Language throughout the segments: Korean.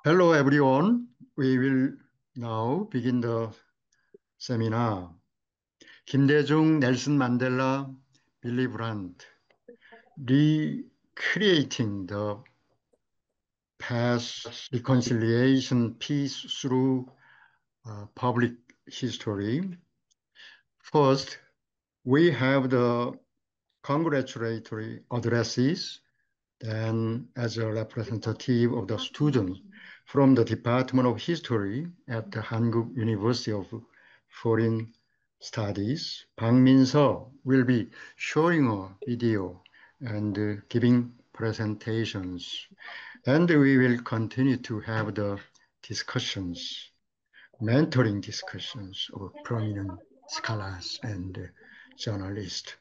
Hello, everyone. We will now begin the seminar. 김대중, 넬슨 만델라, 빌리 브란트, Recreating the Past Reconciliation Peace through Public History. First, we have the congratulatory addresses. Then, as a representative of the students from the Department of History at the Hankuk University of Foreign Studies, Bang Min-seo will be showing a video and giving presentations. And we will continue to have the discussions, mentoring discussions of prominent scholars and journalists.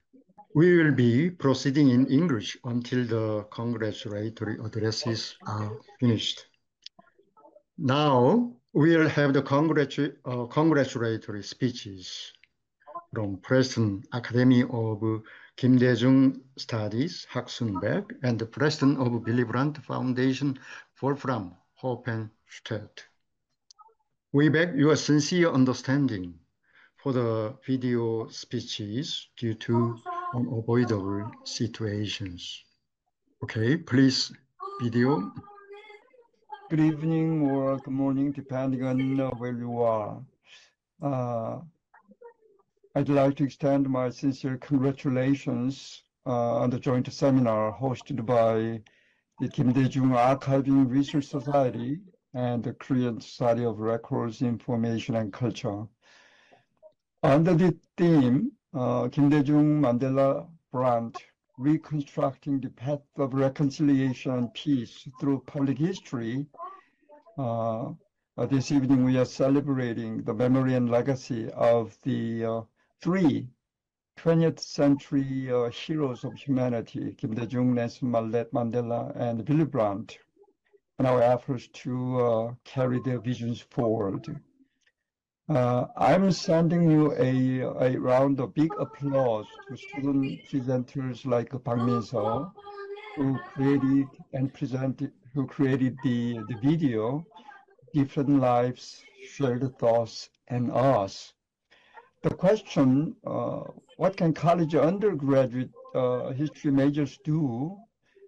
We will be proceeding in English until the congratulatory addresses are finished. Now, we'll have the congratulatory speeches from President Academy of Kim Dae-jung Studies, Hak Sun-baek, and the President of Willy Brandt Foundation, Wolfram Hoppenstedt. We beg your sincere understanding for the video speeches due to unavoidable situations. Okay, please, video. Good evening or good morning, depending on where you are. I'd like to extend my sincere congratulations on the joint seminar hosted by the Kim Dae-jung Archiving Research Society and the Korean Society of Records, Information and Culture. Under the theme, Kim Dae-jung Mandela Brandt, Reconstructing the Path of Reconciliation and Peace Through Public History, this evening we are celebrating the memory and legacy of the three 20th century heroes of humanity, Kim Dae-jung, Nelson Mandela, and Willy Brandt, and our efforts to carry their visions forward. I'm sending you a round of big applause to student presenters like Bang Min-seo, who created the video, Different Lives, Shared Thoughts, and Us. The question, what can college undergraduate history majors do?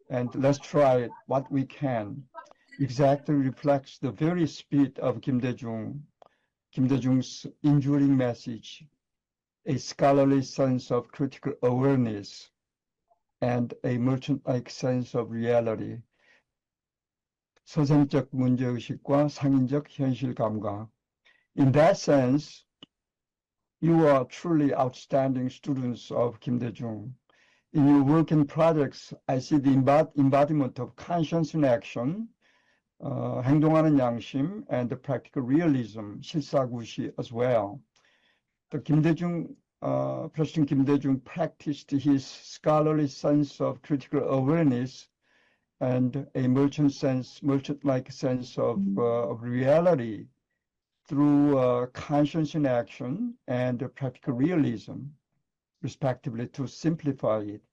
And let's try it, what we can, exactly reflects the very spirit of Kim Dae-jung's enduring message, a scholarly sense of critical awareness, and a merchant-like sense of reality. 선생적 문제의식과 상인적 현실 감각. In that sense, you are truly outstanding students of Kim Dae-jung. In your work and projects, I see the embodiment of conscience in action, 행동하는 양심, and the practical realism, 실사구시 as well. The President Kim Dae-jung practiced his scholarly sense of critical awareness and a merchant-like sense of reality through conscience in action and practical realism, respectively, to simplify it.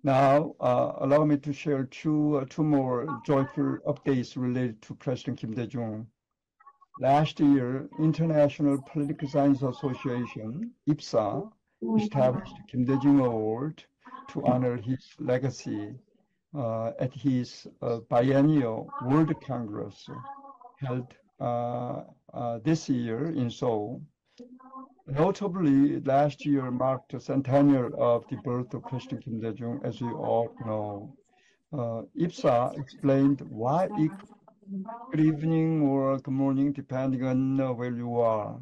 Now, allow me to share two more joyful updates related to President Kim Dae-jung. Last year, International Political Science Association, IPSA, established Kim Dae-jung Award to honor his legacy at his biennial World Congress held this year in Seoul. Notably, last year marked the centennial of the birth of President Kim Dae-jung, as we all know. IPSA explained why good evening or good morning, depending on where you are.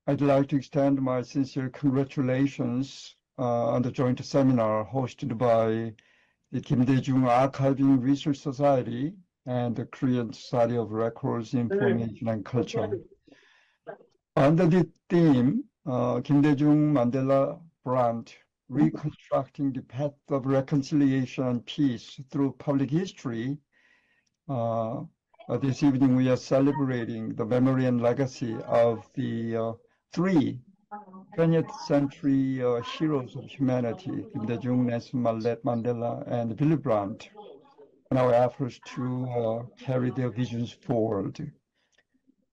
I'd like to extend my sincere congratulations on the joint seminar hosted by the Kim Dae-jung Archiving Research Society and the Korean Society of Records, Information and Culture. Under the theme, Kim Dae-jung Mandela Brandt, Reconstructing the Path of Reconciliation and Peace Through Public History, this evening we are celebrating the memory and legacy of the three 20th century heroes of humanity, Kim Dae-jung, Nelson Mandela, and Willy Brandt, in our efforts to carry their visions forward.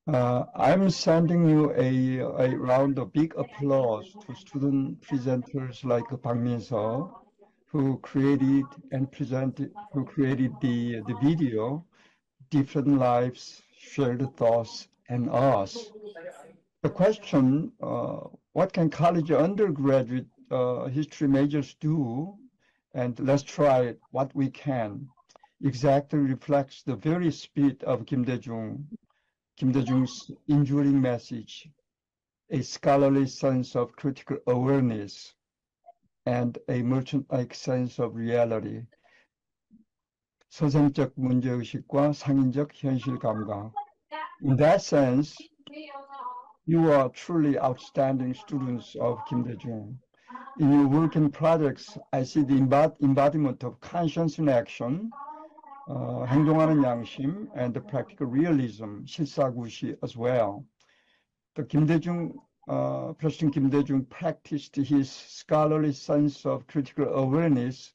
I'm sending you a round of big applause to student presenters like Park Min-seo, who created the video, Different Lives, Shared Thoughts, and Us. The question, what can college undergraduate history majors do? And let's try what we can. Exactly reflects the very spirit of Kim Dae-jung's enduring message, a scholarly sense of critical awareness, and a merchant-like sense of reality. 선생적 문제의식과 상인적 현실 감각. In that sense, you are truly outstanding students of Kim Dae-jung. In your work and projects, I see the embodiment of conscience in action, 행동하는 양심, and the practical realism, 실사구시 as well. The President Kim Dae-jung practiced his scholarly sense of critical awareness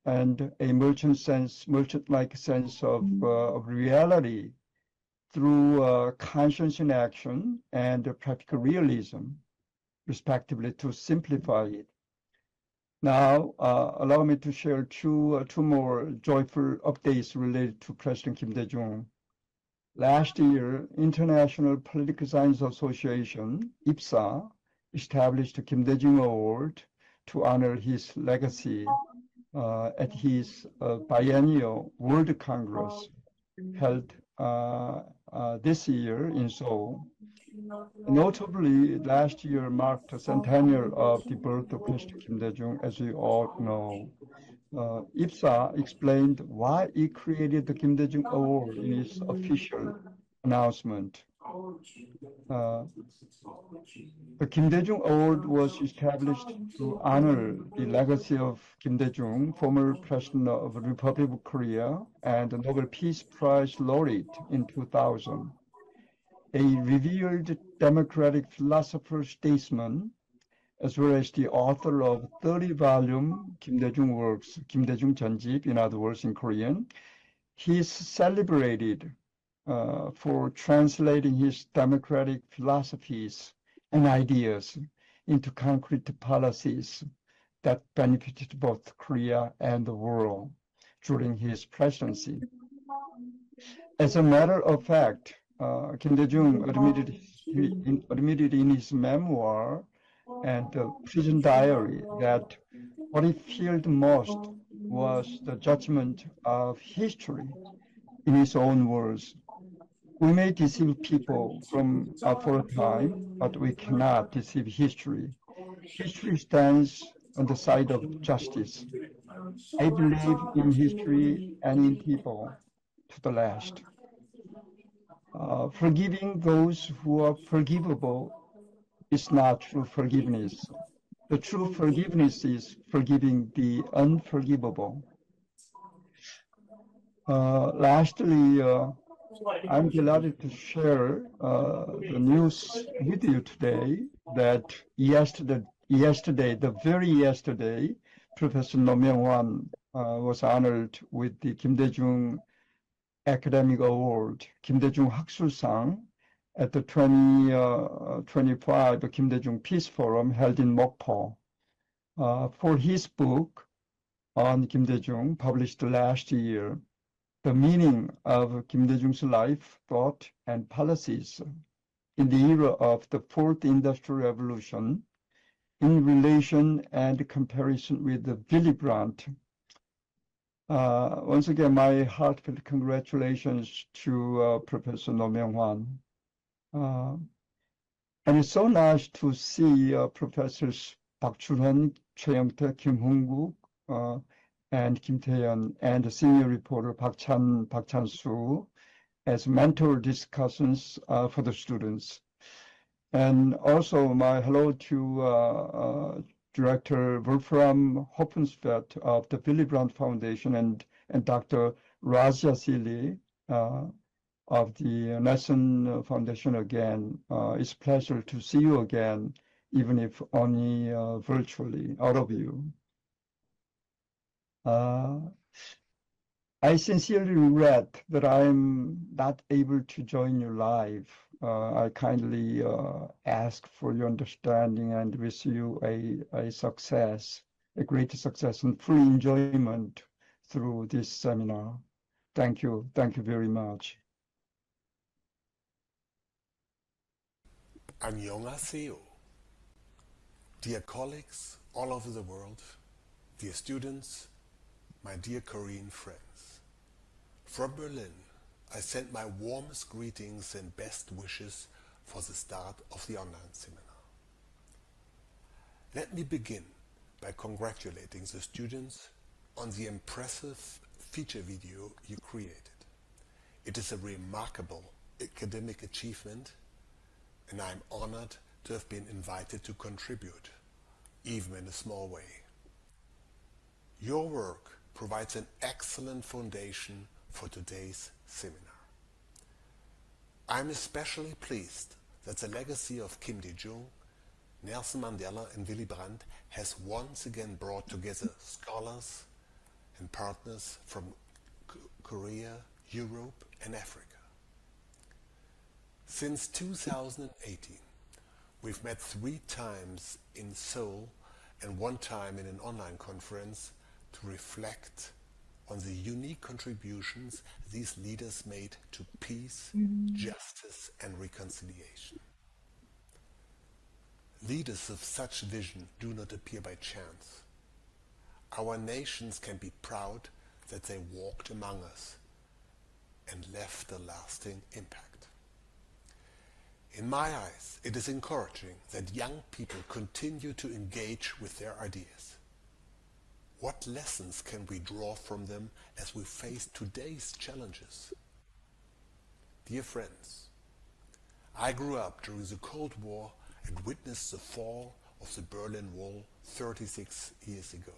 and a merchant-like sense of reality through conscience in action and practical realism, respectively, to simplify it. Now, allow me to share two more joyful updates related to President Kim Dae-jung. Last year, International Political Science Association, IPSA, established the Kim Dae-jung Award to honor his legacy at his biennial World Congress held this year in Seoul. Notably, last year marked the centennial of the birth of President Kim Dae-jung, as we all know. IPSA explained why it created the Kim Dae-jung Award in its official announcement. The Kim Dae-jung Award was established to honor the legacy of Kim Dae-jung, former President of the Republic of Korea and the Nobel Peace Prize laureate in 2000. A revered democratic philosopher statesman, as well as the author of 30-volume Kim Dae-jung works, Kim Dae-jung 전집, in other words, in Korean. He is celebrated for translating his democratic philosophies and ideas into concrete policies that benefited both Korea and the world during his presidency. As a matter of fact, Kim Dae-jung admitted in his memoir and the prison diary that what he feared most was the judgment of history. In his own words, we may deceive people for a time, but we cannot deceive history. History stands on the side of justice. I believe in history and in people to the last. Forgiving those who are forgivable is not true forgiveness. The true forgiveness is forgiving the unforgivable. Lastly, I'm delighted to share the news with you today that yesterday, Professor Roh Myung-hwan was honored with the Kim Dae-jung Academic Award, Kim Dae-jung 학술상, at the 2025 Kim Dae-jung Peace Forum held in Mokpo for his book on Kim Dae-jung, published last year, The Meaning of Kim Dae-jung's Life, Thought, and Policies in the Era of the Fourth Industrial Revolution, in relation and comparison with Willy Brandt. Once again, my heartfelt congratulations to Professor Roh Myung-hwan. And it's so nice to see Professors Park Chul-hun, Choi Young-taek, Kim Hong-guk, and Kim Tae-yeon, and the senior reporter Park Chan-soo as mentor discussions for the students. And also my hello to Director Wolfram Hoppensfeld of the Willy Brandt Foundation and Dr. Razia Sealy of the Nelson Foundation again. It's a pleasure to see you again, even if only virtually, all of you. I sincerely regret that I'm not able to join you live. I kindly ask for your understanding and wish you a success, a great success and full enjoyment through this seminar. Thank you. Thank you very much. 안녕하세요. Dear colleagues all over the world, dear students, my dear Korean friends. From Berlin, I send my warmest greetings and best wishes for the start of the online seminar. Let me begin by congratulating the students on the impressive feature video you created. It is a remarkable academic achievement, and I'm honored to have been invited to contribute, even in a small way. Your work provides an excellent foundation for today's seminar. I'm especially pleased that the legacy of Kim Dae-jung, Nelson Mandela and Willy Brandt has once again brought together scholars and partners from Korea, Europe and Africa. Since 2018, we've met 3 times in Seoul and 1 time in an online conference to reflect on the unique contributions these leaders made to peace, justice and reconciliation. Leaders of such vision do not appear by chance. Our nations can be proud that they walked among us and left a lasting impact. In my eyes, it is encouraging that young people continue to engage with their ideas. What lessons can we draw from them as we face today's challenges? Dear friends, I grew up during the Cold War and witnessed the fall of the Berlin Wall 36 years ago.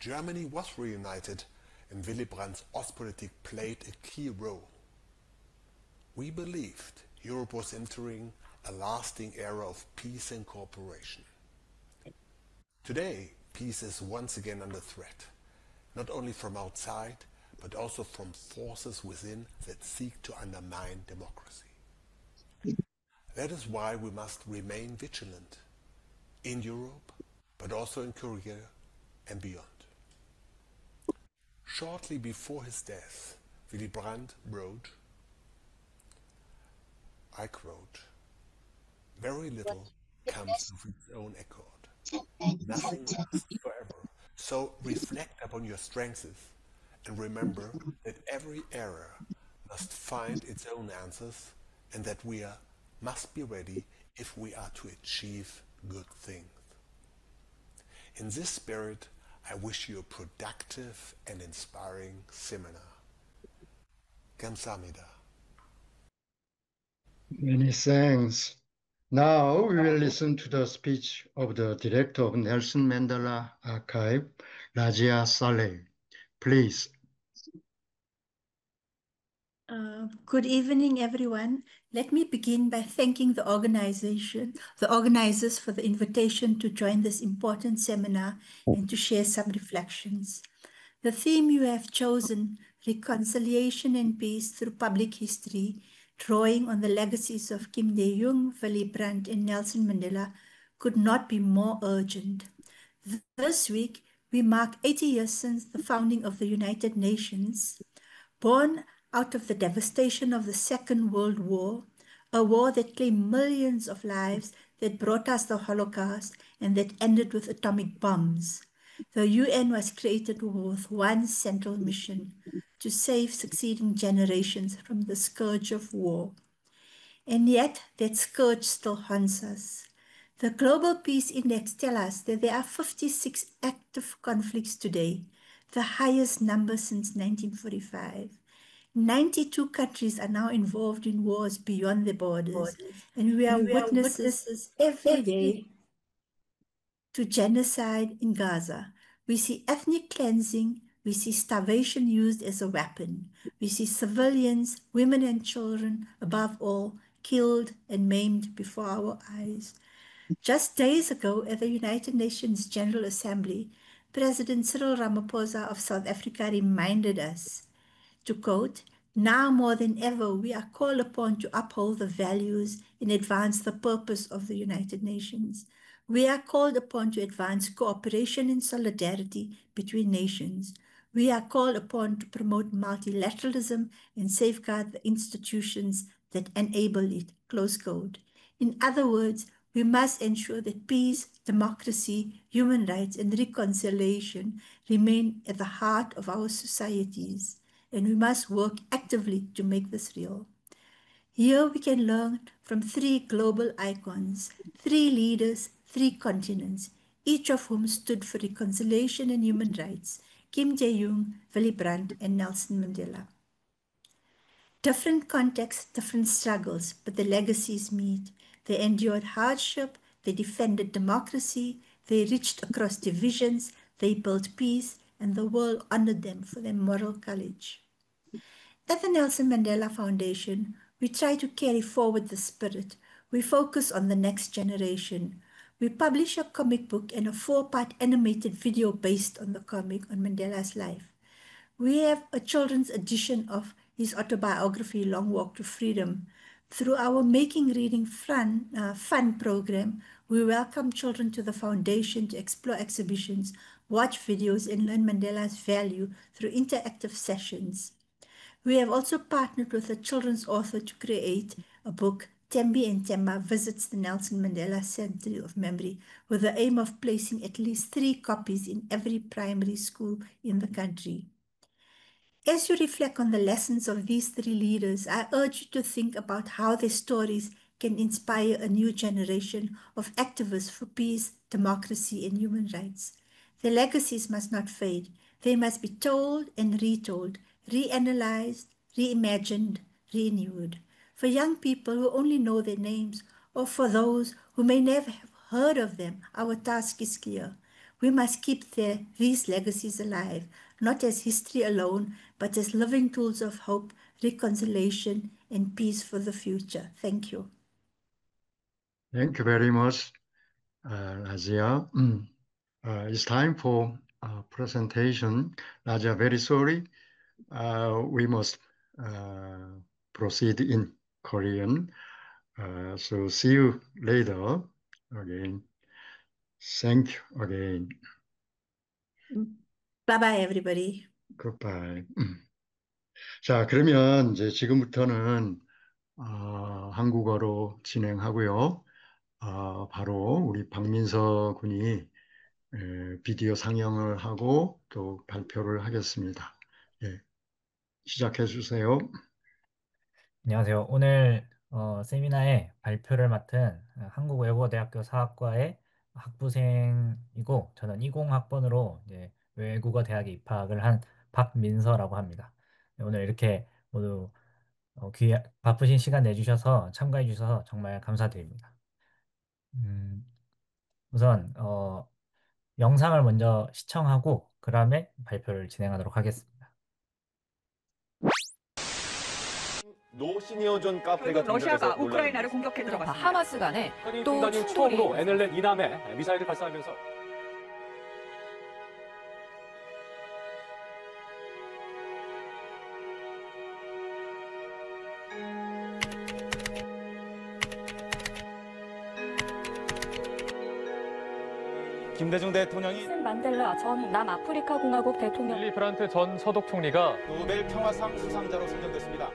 Germany was reunited and Willy Brandt's Ostpolitik played a key role. We believed Europe was entering a lasting era of peace and cooperation. Today, peace is once again under threat, not only from outside, but also from forces within that seek to undermine democracy. That is why we must remain vigilant in Europe, but also in Korea and beyond. Shortly before his death, Willy Brandt wrote, I quote, "Very little comes of its own accord. Nothing lasts forever. So reflect upon your strengths and remember that every era must find its own answers and that must be ready if we are to achieve good things." In this spirit, I wish you a productive and inspiring seminar. 감사합니다. Many thanks. Now we will listen to the speech of the director of Nelson Mandela Archive, Razia Saleh. Please. Good evening, everyone. Let me begin by thanking the organizers for the invitation to join this important seminar and to share some reflections. The theme you have chosen, reconciliation and peace through public history, drawing on the legacies of Kim Dae-jung, Willy Brandt, and Nelson Mandela, could not be more urgent. This week, we mark 80 years since the founding of the United Nations. Born out of the devastation of the Second World War, a war that claimed millions of lives, that brought us the Holocaust, and that ended with atomic bombs. The UN was created with one central mission: to save succeeding generations from the scourge of war. And yet, that scourge still haunts us. The Global Peace Index tells us that there are 56 active conflicts today, the highest number since 1945. 92 countries are now involved in wars beyond their borders, and we are witnesses every day to genocide in Gaza. We see ethnic cleansing, we see starvation used as a weapon, we see civilians, women and children, above all, killed and maimed before our eyes. Just days ago at the United Nations General Assembly, President Cyril Ramaphosa of South Africa reminded us, to quote, "Now more than ever, we are called upon to uphold the values and advance the purpose of the United Nations. We are called upon to advance cooperation and solidarity between nations. We are called upon to promote multilateralism and safeguard the institutions that enable it," close quote. In other words, we must ensure that peace, democracy, human rights, and reconciliation remain at the heart of our societies, and we must work actively to make this real. Here we can learn from three global icons, three leaders, three continents, each of whom stood for reconciliation and human rights: Kim Jae-yong, Willy Brandt, and Nelson Mandela. Different contexts, different struggles, but the legacies meet. They endured hardship, they defended democracy, they reached across divisions, they built peace, and the world honored them for their moral courage. At the Nelson Mandela Foundation, we try to carry forward the spirit. We focus on the next generation. We publish a comic book and a 4-part animated video based on the comic on Mandela's life. We have a children's edition of his autobiography, Long Walk to Freedom. Through our Making Reading Fun program, we welcome children to the foundation to explore exhibitions, watch videos, and learn Mandela's value through interactive sessions. We have also partnered with a children's author to create a book, Tembi and Temba Visits the Nelson Mandela Center of Memory, with the aim of placing at least 3 copies in every primary school in the country. As you reflect on the lessons of these 3 leaders, I urge you to think about how their stories can inspire a new generation of activists for peace, democracy, and human rights. Their legacies must not fade. They must be told and retold, reanalyzed, reimagined, renewed. For young people who only know their names, or for those who may never have heard of them, our task is clear. We must keep these legacies alive, not as history alone, but as living tools of hope, reconciliation, and peace for the future. Thank you. Thank you very much, Razia. It's time for presentation. Razia, very sorry. We must proceed in Korean. So see you later again. Thank you again. Bye-bye, everybody. Goodbye. 자, 그러면 이제 지금부터는 한국어로 진행하고요. 바로 우리 박민서 군이 비디오 상영을 하고 또 발표를 하겠습니다. 예, 시작해 주세요. 안녕하세요. 오늘 세미나의 발표를 맡은 한국외국어대학교 사학과의 학부생이고 저는 20학번으로 이제 외국어 대학에 입학을 한 박민서라고 합니다. 오늘 이렇게 모두 바쁘신 시간 내주셔서 참가해 주셔서 정말 감사드립니다. 우선 영상을 먼저 시청하고 그 다음에 발표를 진행하도록 하겠습니다. 노시니어존 카페가 러시아가 우크라이나를 공격해 들어갔습니다. 하마스 간에 또 처음으로 NLL 이남에 미사일을 발사하면서 김대중 대통령이 넬슨 만델라 전 남아프리카 공화국 대통령 윌리 브란트 전 서독 총리가 노벨 평화상 수상자로 선정됐습니다.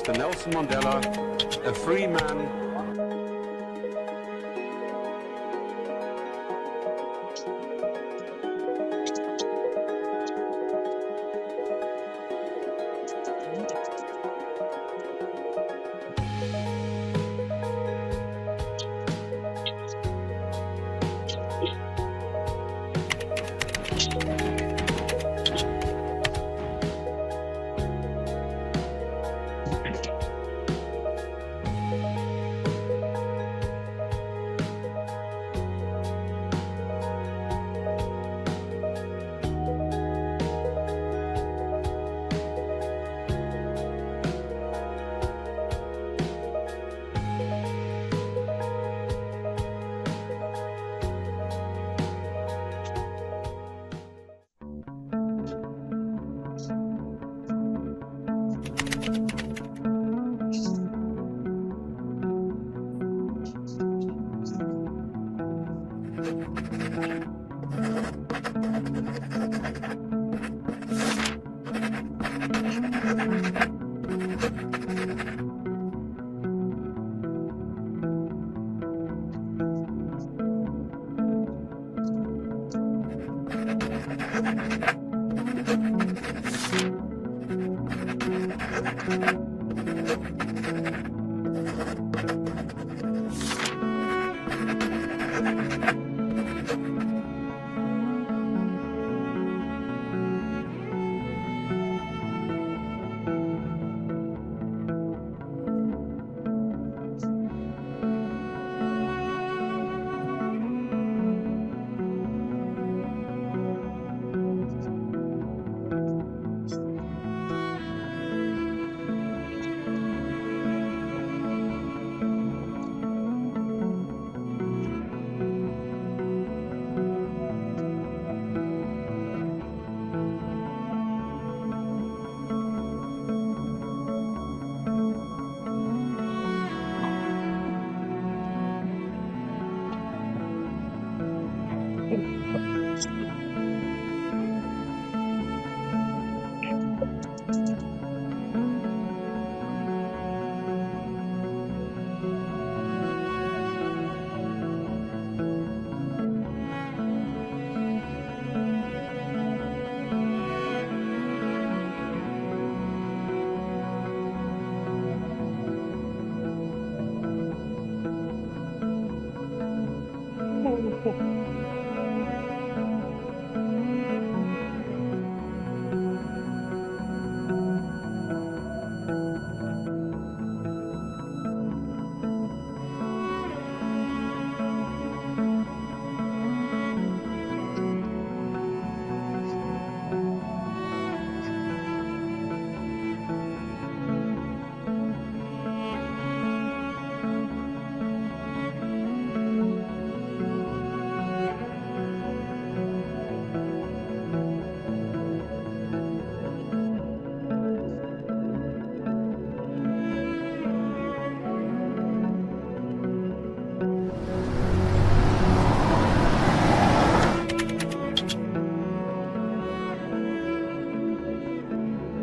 Mr. Nelson Mandela, a free man.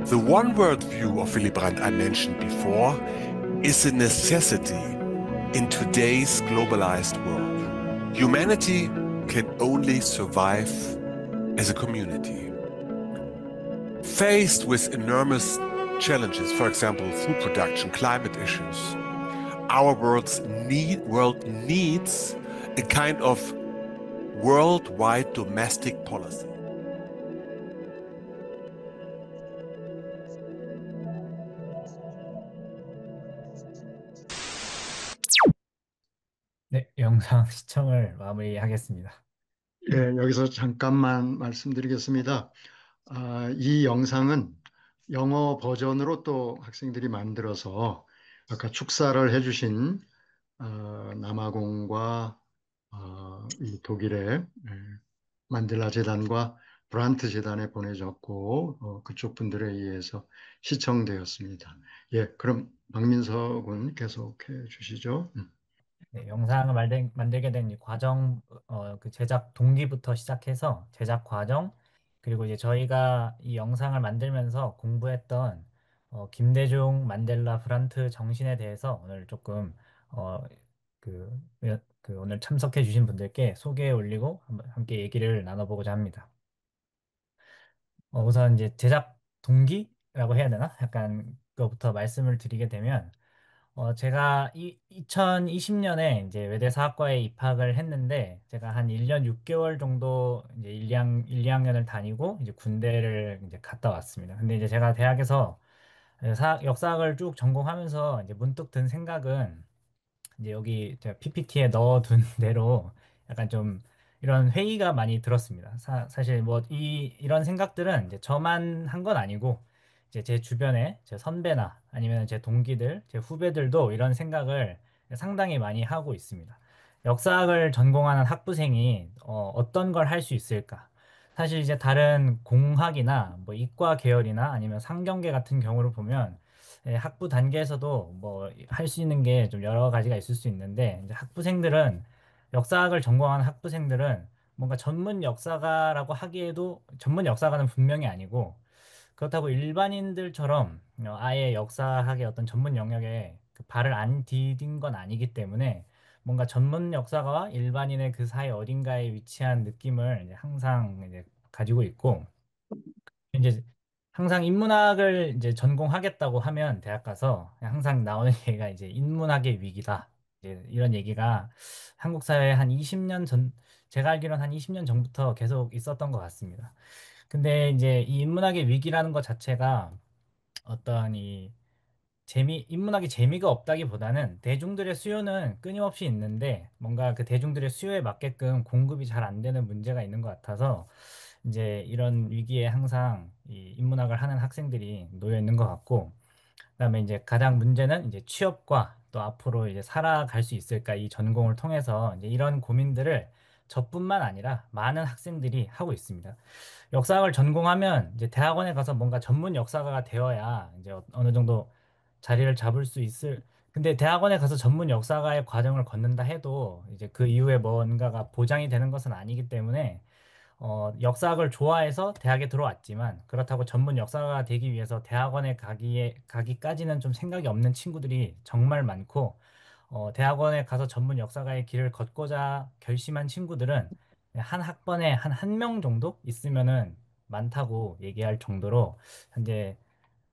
The one-world view of Willy Brandt I mentioned before is a necessity in today's globalized world. Humanity can only survive as a community. Faced with enormous challenges, for example, food production, climate issues, our world needs a kind of worldwide domestic policy. 네, 영상 시청을 마무리하겠습니다. 예, 여기서 잠깐만 말씀드리겠습니다. 이 영상은 영어 버전으로 또 학생들이 만들어서 아까 축사를 해주신 남아공과 이 독일의 만델라 재단과 브란트 재단에 보내졌고 그쪽 분들에 의해서 시청되었습니다. 예, 그럼 박민석 군 계속해 주시죠. 네, 영상을 만들게 된 이 과정, 그 제작 동기부터 시작해서 제작 과정, 그리고 이제 저희가 이 영상을 만들면서 공부했던 김대중, 만델라, 브란트 정신에 대해서 오늘 조금 어, 그, 오늘 참석해 주신 분들께 소개해 올리고 함께 얘기를 나눠보고자 합니다. 우선 이제 제작 동기라고 해야 되나? 약간 그거부터 말씀을 드리게 되면 제가 2020년에 이제 외대 사학과에 입학을 했는데, 제가 한 1년 6개월 정도 이제 2학년을 다니고, 이제 군대를 이제 갔다 왔습니다. 근데 이제 제가 대학에서 역사학을 쭉 전공하면서 이제 문득 든 생각은, 이제 여기 제가 PPT에 넣어둔 대로 약간 좀 이런 회의가 많이 들었습니다. 사실 뭐 이런 생각들은 이제 저만 한 건 아니고, 이제 제 주변에 제 선배나 아니면 제 동기들, 제 후배들도 이런 생각을 상당히 많이 하고 있습니다. 역사학을 전공하는 학부생이 어떤 걸 할 수 있을까? 사실 이제 다른 공학이나 뭐 이과 계열이나 아니면 상경계 같은 경우를 보면, 학부 단계에서도 뭐 할 수 있는 게 좀 여러 가지가 있을 수 있는데, 이제 학부생들은, 역사학을 전공하는 학부생들은 뭔가 전문 역사가라고 하기에도 전문 역사가는 분명히 아니고, 그렇다고 일반인들처럼 아예 역사학의 어떤 전문 영역에 그 발을 안 디딘 건 아니기 때문에, 뭔가 전문 역사가와 일반인의 그 사이 어딘가에 위치한 느낌을 이제 항상 이제 가지고 있고, 이제 항상 인문학을 이제 전공하겠다고 하면 대학 가서 항상 나오는 얘기가 이제 인문학의 위기다. 이제 이런 얘기가 한국 사회에 한 20년 전, 제가 알기로는 한 20년 전부터 계속 있었던 것 같습니다. 근데 이제 이 인문학의 위기라는 것 자체가 어떤 인문학이 재미가 없다기보다는 대중들의 수요는 끊임없이 있는데, 뭔가 그 대중들의 수요에 맞게끔 공급이 잘 안 되는 문제가 있는 것 같아서, 이제 이런 위기에 항상 이 인문학을 하는 학생들이 놓여 있는 것 같고, 그다음에 이제 가장 문제는 이제 취업과 또 앞으로 이제 살아갈 수 있을까, 이 전공을 통해서 이제 이런 고민들을 저뿐만 아니라 많은 학생들이 하고 있습니다. 역사학을 전공하면 이제 대학원에 가서 뭔가 전문 역사가가 되어야 이제 어느 정도 자리를 잡을 수 있을. 근데 대학원에 가서 전문 역사가의 과정을 걷는다 해도 이제 그 이후에 뭔가가 보장이 되는 것은 아니기 때문에, 역사학을 좋아해서 대학에 들어왔지만 그렇다고 전문 역사가 되기 위해서 대학원에 가기까지는 좀 생각이 없는 친구들이 정말 많고, 대학원에 가서 전문 역사가의 길을 걷고자 결심한 친구들은 한 학번에 한 명 정도 있으면은 많다고 얘기할 정도로, 현재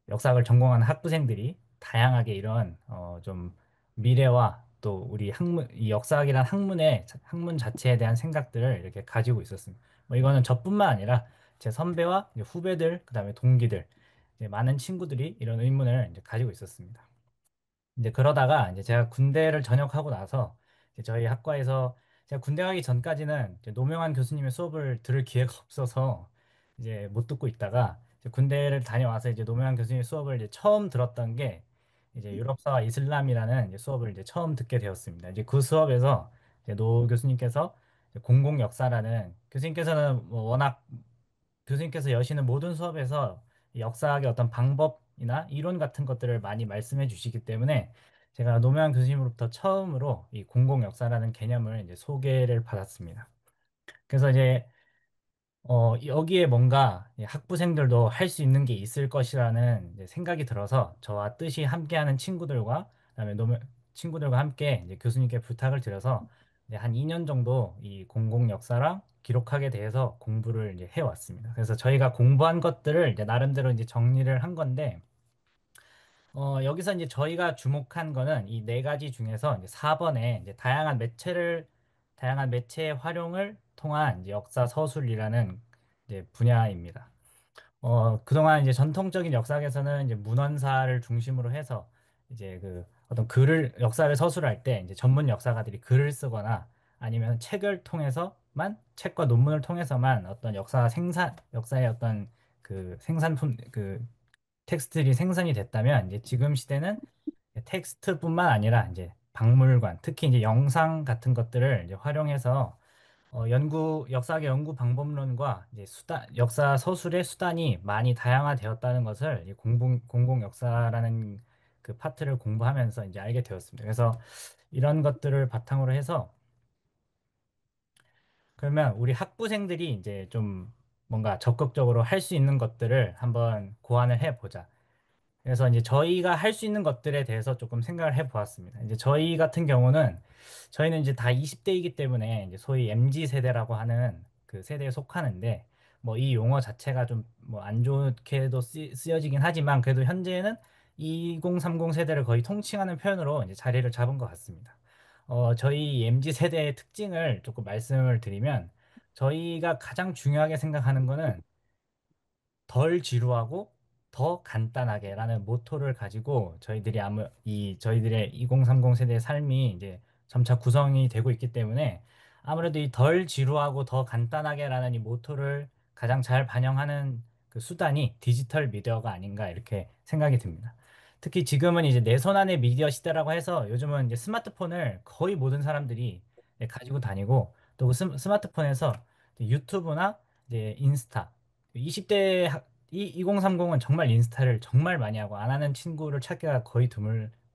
역사학을 전공하는 학부생들이 다양하게 이런 좀 미래와 또 우리 이 역사학이란 학문 자체에 대한 생각들을 이렇게 가지고 있었습니다. 뭐 이거는 저뿐만 아니라 제 선배와 이제 후배들, 그다음에 동기들, 이제 많은 친구들이 이런 의문을 이제 가지고 있었습니다. 이제 그러다가 이제 제가 군대를 전역하고 나서, 이제 저희 학과에서, 제가 군대 가기 전까지는 이제 노명환 교수님의 수업을 들을 기회가 없어서 이제 못 듣고 있다가, 이제 군대를 다녀와서 이제 노명환 교수님의 수업을 이제 처음 들었던 게 이제 유럽사와 이슬람이라는 이제 수업을 이제 처음 듣게 되었습니다. 이제 그 수업에서 이제 노 교수님께서 이제 공공 역사라는, 교수님께서는 뭐 워낙 교수님께서 여시는 모든 수업에서 이 역사학의 어떤 방법이나 이론 같은 것들을 많이 말씀해 주시기 때문에, 제가 노무현 교수님으로부터 처음으로 이 공공 역사라는 개념을 이제 소개를 받았습니다. 그래서 이제 여기에 뭔가 이 학부생들도 할 수 있는 게 있을 것이라는 이제 생각이 들어서, 저와 뜻이 함께하는 친구들과 그다음에 친구들과 함께 이제 교수님께 부탁을 드려서 이제 한 2년 정도 이 공공 역사랑 기록학에 대해서 공부를 이제 해왔습니다. 그래서 저희가 공부한 것들을 이제 나름대로 이제 정리를 한 건데, 여기서 이제 저희가 주목한 거는 이 네 가지 중에서 이제 4번에 이제 다양한 매체의 활용을 통한 이제 역사 서술이라는 이제 분야입니다. 그동안 이제 전통적인 역사학에서는 이제 문헌사를 중심으로 해서 이제 그 어떤 역사를 서술할 때 이제 전문 역사가들이 글을 쓰거나 아니면 책과 논문을 통해서만 어떤 역사의 어떤 그 생산품, 그 텍스트들이 생산이 됐다면, 이제 지금 시대는 텍스트뿐만 아니라 이제 박물관, 특히 이제 영상 같은 것들을 이제 활용해서 역사학의 연구 방법론과 이제 역사 서술의 수단이 많이 다양화되었다는 것을 이 공공 역사라는 그 파트를 공부하면서 이제 알게 되었습니다. 그래서 이런 것들을 바탕으로 해서, 그러면 우리 학부생들이 이제 좀 뭔가 적극적으로 할 수 있는 것들을 한번 고안을 해보자. 그래서 이제 저희가 할 수 있는 것들에 대해서 조금 생각을 해 보았습니다. 이제 저희 같은 경우는, 저희는 이제 다 20대이기 때문에 이제 소위 MZ 세대라고 하는 그 세대에 속하는데, 뭐 이 용어 자체가 좀 뭐 안 좋게도 쓰여지긴 하지만, 그래도 현재는 2030 세대를 거의 통칭하는 표현으로 이제 자리를 잡은 것 같습니다. 저희 MZ 세대의 특징을 조금 말씀을 드리면 저희가 가장 중요하게 생각하는 거는 덜 지루하고 더 간단하게라는 모토를 가지고 저희들의 2030 세대의 삶이 이제 점차 구성이 되고 있기 때문에 아무래도 이 덜 지루하고 더 간단하게라는 이 모토를 가장 잘 반영하는 그 수단이 디지털 미디어가 아닌가 이렇게 생각이 듭니다. 특히 지금은 이제 내 손 안의 미디어 시대라고 해서 요즘은 이제 스마트폰을 거의 모든 사람들이 가지고 다니고 또 그 스마트폰에서 유튜브나 이제 인스타 20대 2030은 정말 인스타를 정말 많이 하고 안 하는 친구를 찾기가 거의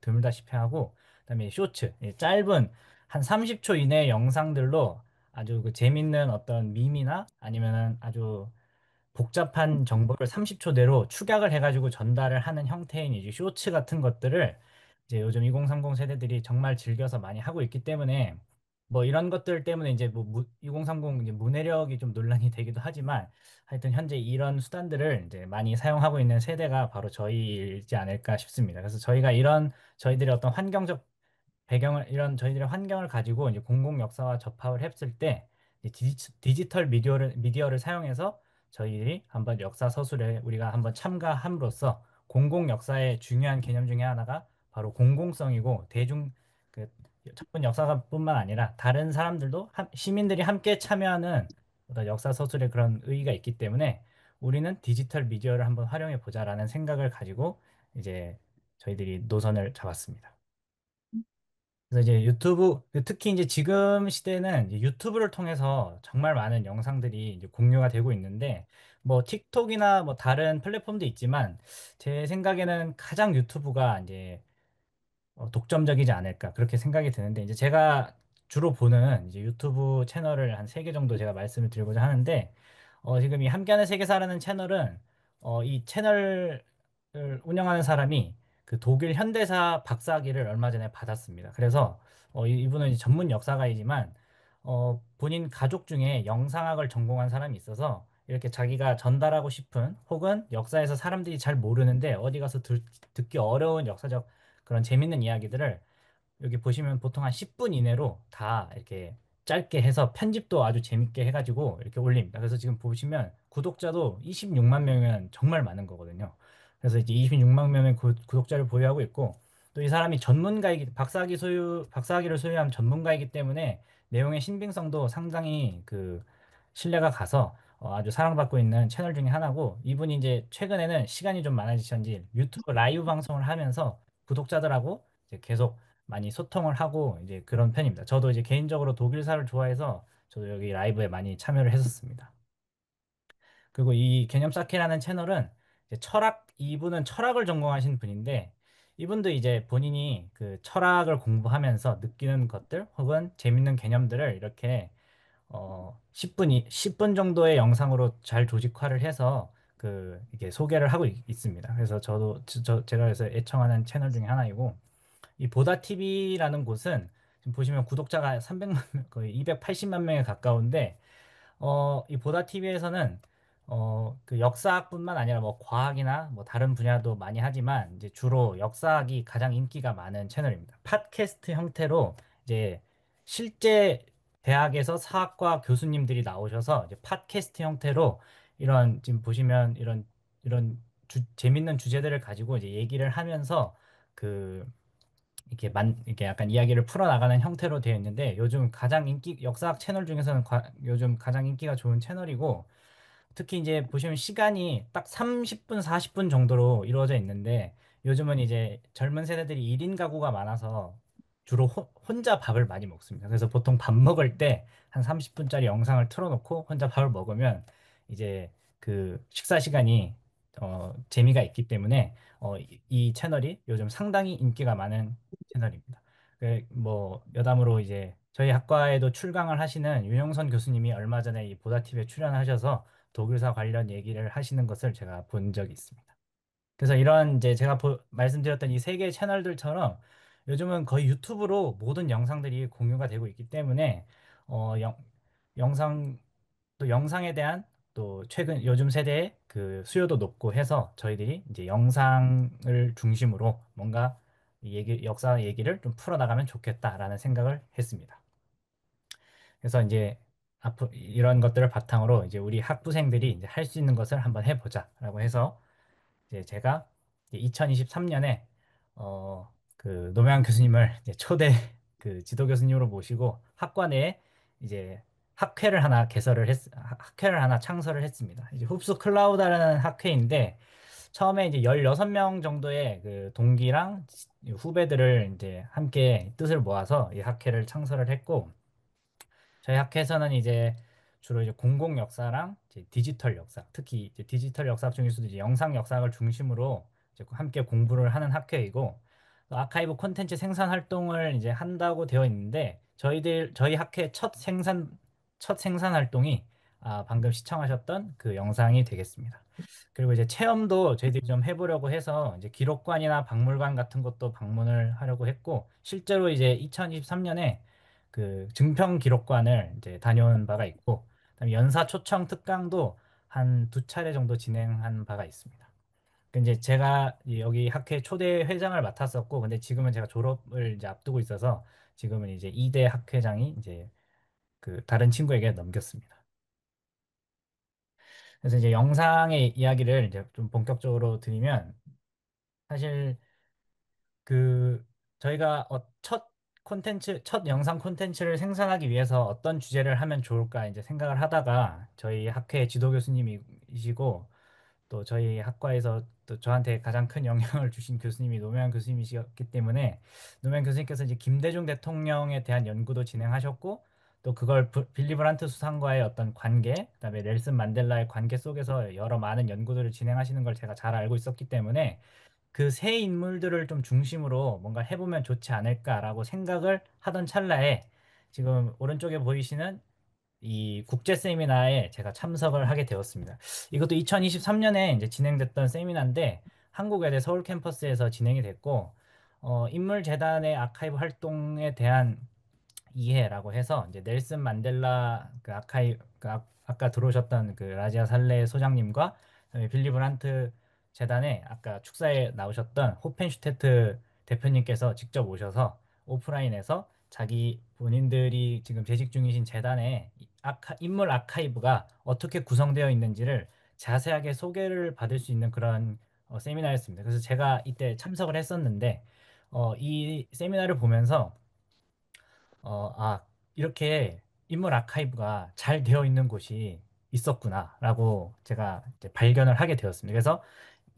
드물다시피 하고 그다음에 쇼츠 짧은 한 30초 이내의 영상들로 아주 그 재밌는 어떤 밈이나 아니면은 아주 복잡한 정보를 30초 내로 축약을 해가지고 전달을 하는 형태인 이제 쇼츠 같은 것들을 이제 요즘 2030 세대들이 정말 즐겨서 많이 하고 있기 때문에 뭐 이런 것들 때문에 이제 2030 이제 문해력이 좀 논란이 되기도 하지만 하여튼 현재 이런 수단들을 이제 많이 사용하고 있는 세대가 바로 저희이지 않을까 싶습니다. 그래서 저희가 이런 저희들의 어떤 환경적 이런 저희들의 환경을 가지고 이제 공공 역사와 접합을 했을 때 디지털 미디어를 사용해서 저희들이 한번 역사 서술에 우리가 한번 참가함으로써 공공 역사의 중요한 개념 중에 하나가 바로 공공성이고 그 전문 역사가뿐만 아니라 다른 사람들도 시민들이 함께 참여하는 어떤 역사 서술의 그런 의의가 있기 때문에 우리는 디지털 미디어를 한번 활용해 보자라는 생각을 가지고 이제 저희들이 노선을 잡았습니다. 그래서 이제 특히 이제 지금 시대는 이제 유튜브를 통해서 정말 많은 영상들이 이제 공유가 되고 있는데, 뭐 틱톡이나 뭐 다른 플랫폼도 있지만, 제 생각에는 가장 유튜브가 이제 독점적이지 않을까 그렇게 생각이 드는데 이제 제가 주로 보는 이제 유튜브 채널을 한 세 개 정도 제가 말씀을 드리고자 하는데 지금 이 함께하는 세계사라는 채널은 이 채널을 운영하는 사람이 그 독일 현대사 박사학위를 얼마 전에 받았습니다. 그래서 이분은 이제 전문 역사가이지만 본인 가족 중에 영상학을 전공한 사람이 있어서 이렇게 자기가 전달하고 싶은 혹은 역사에서 사람들이 잘 모르는데 어디 가서 듣기 어려운 역사적 그런 재밌는 이야기들을 여기 보시면 보통 한 10분 이내로 다 이렇게 짧게 해서 편집도 아주 재밌게 해가지고 이렇게 올립니다. 그래서 지금 보시면 구독자도 26만 명이면 정말 많은 거거든요. 그래서 이제 26만 명의 구독자를 보유하고 있고 또 이 사람이 박사학위를 소유한 전문가이기 때문에 내용의 신빙성도 상당히 그 신뢰가 가서 아주 사랑받고 있는 채널 중에 하나고 이분이 이제 최근에는 시간이 좀 많아지셨는지 유튜브 라이브 방송을 하면서 구독자들하고 이제 계속 많이 소통을 하고 이제 그런 편입니다. 저도 이제 개인적으로 독일사를 좋아해서 저도 여기 라이브에 많이 참여를 했었습니다. 그리고 이 개념 쌓기라는 채널은 이분은 철학을 전공하신 분인데 이분도 이제 본인이 그 철학을 공부하면서 느끼는 것들 혹은 재밌는 개념들을 이렇게 10분 정도의 영상으로 잘 조직화를 해서 그 이게 소개를 하고 있습니다. 그래서 제가 그래서 애청하는 채널 중에 하나이고 이 보다 TV라는 곳은 지금 보시면 구독자가 300만 명, 거의 280만 명에 가까운데 이 보다 TV에서는 그 역사학뿐만 아니라 뭐 과학이나 뭐 다른 분야도 많이 하지만 이제 주로 역사학이 가장 인기가 많은 채널입니다. 팟캐스트 형태로 이제 실제 대학에서 사학과 교수님들이 나오셔서 이제 팟캐스트 형태로 이런 지금 보시면 이런 재밌는 주제들을 가지고 이제 얘기를 하면서 그 이렇게 약간 이야기를 풀어나가는 형태로 되어 있는데 요즘 가장 역사학 채널 중에서는 요즘 가장 인기가 좋은 채널이고 특히 이제 보시면 시간이 딱 30분, 40분 정도로 이루어져 있는데 요즘은 이제 젊은 세대들이 1인 가구가 많아서 주로 혼자 밥을 많이 먹습니다. 그래서 보통 밥 먹을 때 한 30분짜리 영상을 틀어놓고 혼자 밥을 먹으면 이제 그 식사 시간이 재미가 있기 때문에 이 채널이 요즘 상당히 인기가 많은 채널입니다. 뭐 여담으로 이제 저희 학과에도 출강을 하시는 윤영선 교수님이 얼마 전에 이 보다TV에 출연하셔서 독일사 관련 얘기를 하시는 것을 제가 본 적이 있습니다. 그래서 이런 이제 제가 말씀드렸던 이 세 개의 채널들처럼 요즘은 거의 유튜브로 모든 영상들이 공유가 되고 있기 때문에 어, 영, 영상 또 영상에 대한 또 최근 요즘 세대의 그 수요도 높고 해서 저희들이 이제 영상을 중심으로 뭔가 역사 얘기를 좀 풀어나가면 좋겠다라는 생각을 했습니다. 그래서 이제 앞으로 이런 것들을 바탕으로 이제 우리 학부생들이 이제 할 수 있는 것을 한번 해보자라고 해서 이제 제가 2023년에 그 노무현 교수님을 이제 초대 그 지도 교수님으로 모시고 학과 내에 이제 학회를 하나 창설을 했습니다. 이제 흡수 클라우드라는 학회인데 처음에 이제 16명 정도의 그 동기랑 후배들을 이제 함께 뜻을 모아서 이 학회를 창설을 했고 저희 학회에서는 이제 주로 이제 공공 역사랑 이제 디지털 역사, 특히 이제 디지털 역사 중에서도 이제 영상 역사를 중심으로 이제 함께 공부를 하는 학회이고 또 아카이브 콘텐츠 생산 활동을 이제 한다고 되어 있는데 저희 학회 첫 생산 활동이 방금 시청하셨던 그 영상이 되겠습니다. 그리고 이제 체험도 저희들이 좀 해보려고 해서 이제 기록관이나 박물관 같은 것도 방문을 하려고 했고 실제로 이제 2023년에 그 증평 기록관을 이제 다녀온 바가 있고 그다음에 연사 초청 특강도 한 2차례 정도 진행한 바가 있습니다. 그 이제 제가 여기 학회 초대 회장을 맡았었고 근데 지금은 제가 졸업을 이제 앞두고 있어서 지금은 이제 2대 학회장이 이제 그 다른 친구에게 넘겼습니다. 그래서 이제 영상의 이야기를 이제 좀 본격적으로 드리면 사실 그 저희가 첫 영상 콘텐츠를 생산하기 위해서 어떤 주제를 하면 좋을까 이제 생각을 하다가 저희 학회 지도 교수님이시고 또 저희 학과에서 또 저한테 가장 큰 영향을 주신 교수님이 노무현 교수님이셨기 때문에 노무현 교수님께서 이제 김대중 대통령에 대한 연구도 진행하셨고 또 그걸 빌리 브란트 수상과의 어떤 관계, 그다음에 넬슨 만델라의 관계 속에서 여러 많은 연구들을 진행하시는 걸 제가 잘 알고 있었기 때문에 그 세 인물들을 좀 중심으로 뭔가 해보면 좋지 않을까라고 생각을 하던 찰나에 지금 오른쪽에 보이시는 이 국제 세미나에 제가 참석을 하게 되었습니다. 이것도 2023년에 이제 진행됐던 세미나인데 한국외대 서울 캠퍼스에서 진행이 됐고 인물재단의 아카이브 활동에 대한 이해라고 해서 이제 넬슨 만델라 그 아까 들어오셨던 그 라지아 살레 소장님과 그다음에 빌리 브란트 재단에 아까 축사에 나오셨던 호펜슈테트 대표님께서 직접 오셔서 오프라인에서 자기 본인들이 지금 재직 중이신 재단의 인물 아카이브가 어떻게 구성되어 있는지를 자세하게 소개를 받을 수 있는 그런 세미나였습니다. 그래서 제가 이때 참석을 했었는데 이 세미나를 보면서 아, 이렇게 인물 아카이브가 잘 되어 있는 곳이 있었구나라고 제가 이제 발견을 하게 되었습니다. 그래서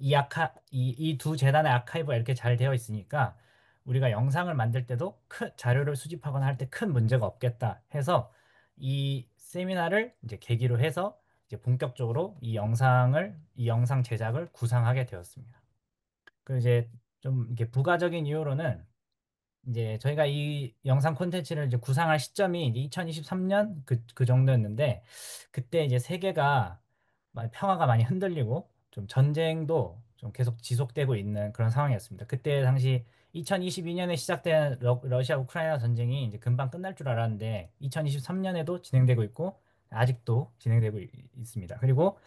이 두 재단의 아카이브가 이렇게 잘 되어 있으니까 우리가 영상을 만들 때도 큰 자료를 수집하거나 할 때 큰 문제가 없겠다 해서 이 세미나를 이제 계기로 해서 이제 본격적으로 이 영상 제작을 구상하게 되었습니다. 그리고 이제 좀 이렇게 부가적인 이유로는 이제 저희가 이 영상 콘텐츠를 이제 구상할 시점이 이제 2023년 그 정도였는데 그때 이제 세계가 평화가 많이 흔들리고 좀 전쟁도 좀 계속 지속되고 있는 그런 상황이었습니다. 그때 당시 2022년에 시작된 러시아 우크라이나 전쟁이 이제 금방 끝날 줄 알았는데 2023년에도 진행되고 있고 아직도 진행되고 있습니다. 그리고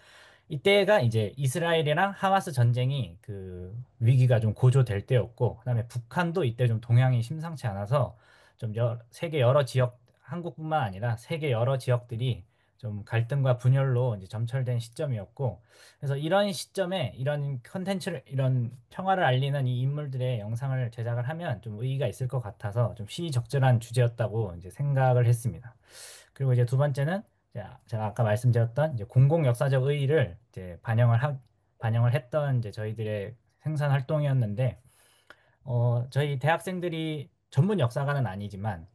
이때가 이제 이스라엘이랑 하마스 전쟁이 그 위기가 좀 고조될 때였고, 그다음에 북한도 이때 좀 동향이 심상치 않아서 좀 세계 여러 지역, 한국뿐만 아니라 세계 여러 지역들이 좀 갈등과 분열로 이제 점철된 시점이었고, 그래서 이런 시점에 이런 이런 평화를 알리는 이 인물들의 영상을 제작을 하면 좀 의의가 있을 것 같아서 좀 시의적절한 주제였다고 이제 생각을 했습니다. 그리고 이제 두 번째는 제가 아까 말씀드렸던 이제 공공 역사적 의의를 이제 반영을 했던 이제 저희들의 생산 활동이었는데 저희 대학생들이 전문 역사가는 아니지만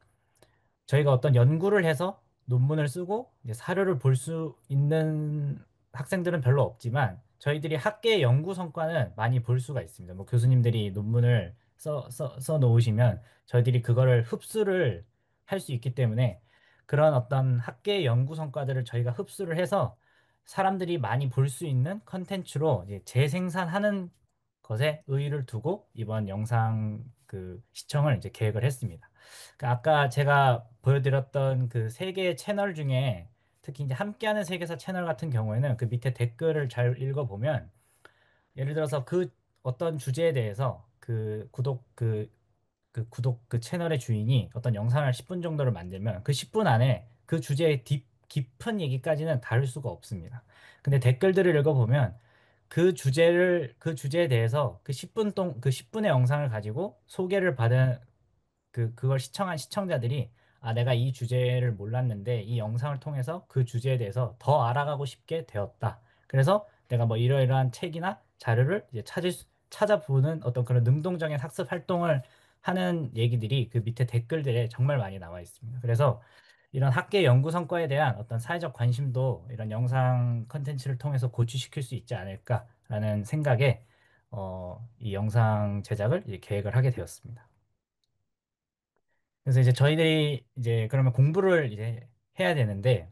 저희가 어떤 연구를 해서 논문을 쓰고 이제 사료를 볼 수 있는 학생들은 별로 없지만 저희들이 학계의 연구 성과는 많이 볼 수가 있습니다. 뭐 교수님들이 논문을 써 놓으시면 저희들이 그거를 흡수를 할 수 있기 때문에 그런 어떤 학계의 연구 성과들을 저희가 흡수를 해서 사람들이 많이 볼 수 있는 컨텐츠로 이제 재생산하는 것에 의의를 두고 이번 영상 그 시청을 이제 계획을 했습니다. 아까 제가 보여드렸던 그 세 개의 채널 중에 특히 이제 함께하는 세계사 채널 같은 경우에는 그 밑에 댓글을 잘 읽어보면 예를 들어서 그 어떤 주제에 대해서 그 채널의 주인이 어떤 영상을 10분 정도를 만들면 그 10분 안에 그 주제의 깊은 얘기까지는 다룰 수가 없습니다. 근데 댓글들을 읽어보면 그 주제에 대해서 그 10분의 영상을 가지고 소개를 받은 그걸 시청한 시청자들이 아, 내가 이 주제를 몰랐는데 이 영상을 통해서 그 주제에 대해서 더 알아가고 싶게 되었다. 그래서 내가 뭐 이러이러한 책이나 자료를 이제 찾아보는 어떤 그런 능동적인 학습 활동을 하는 얘기들이 그 밑에 댓글들에 정말 많이 나와 있습니다. 그래서 이런 학계 연구 성과에 대한 어떤 사회적 관심도 이런 영상 컨텐츠를 통해서 고취시킬 수 있지 않을까라는 생각에 이 영상 제작을 이제 계획을 하게 되었습니다. 그래서 이제 저희들이 이제 그러면 공부를 이제 해야 되는데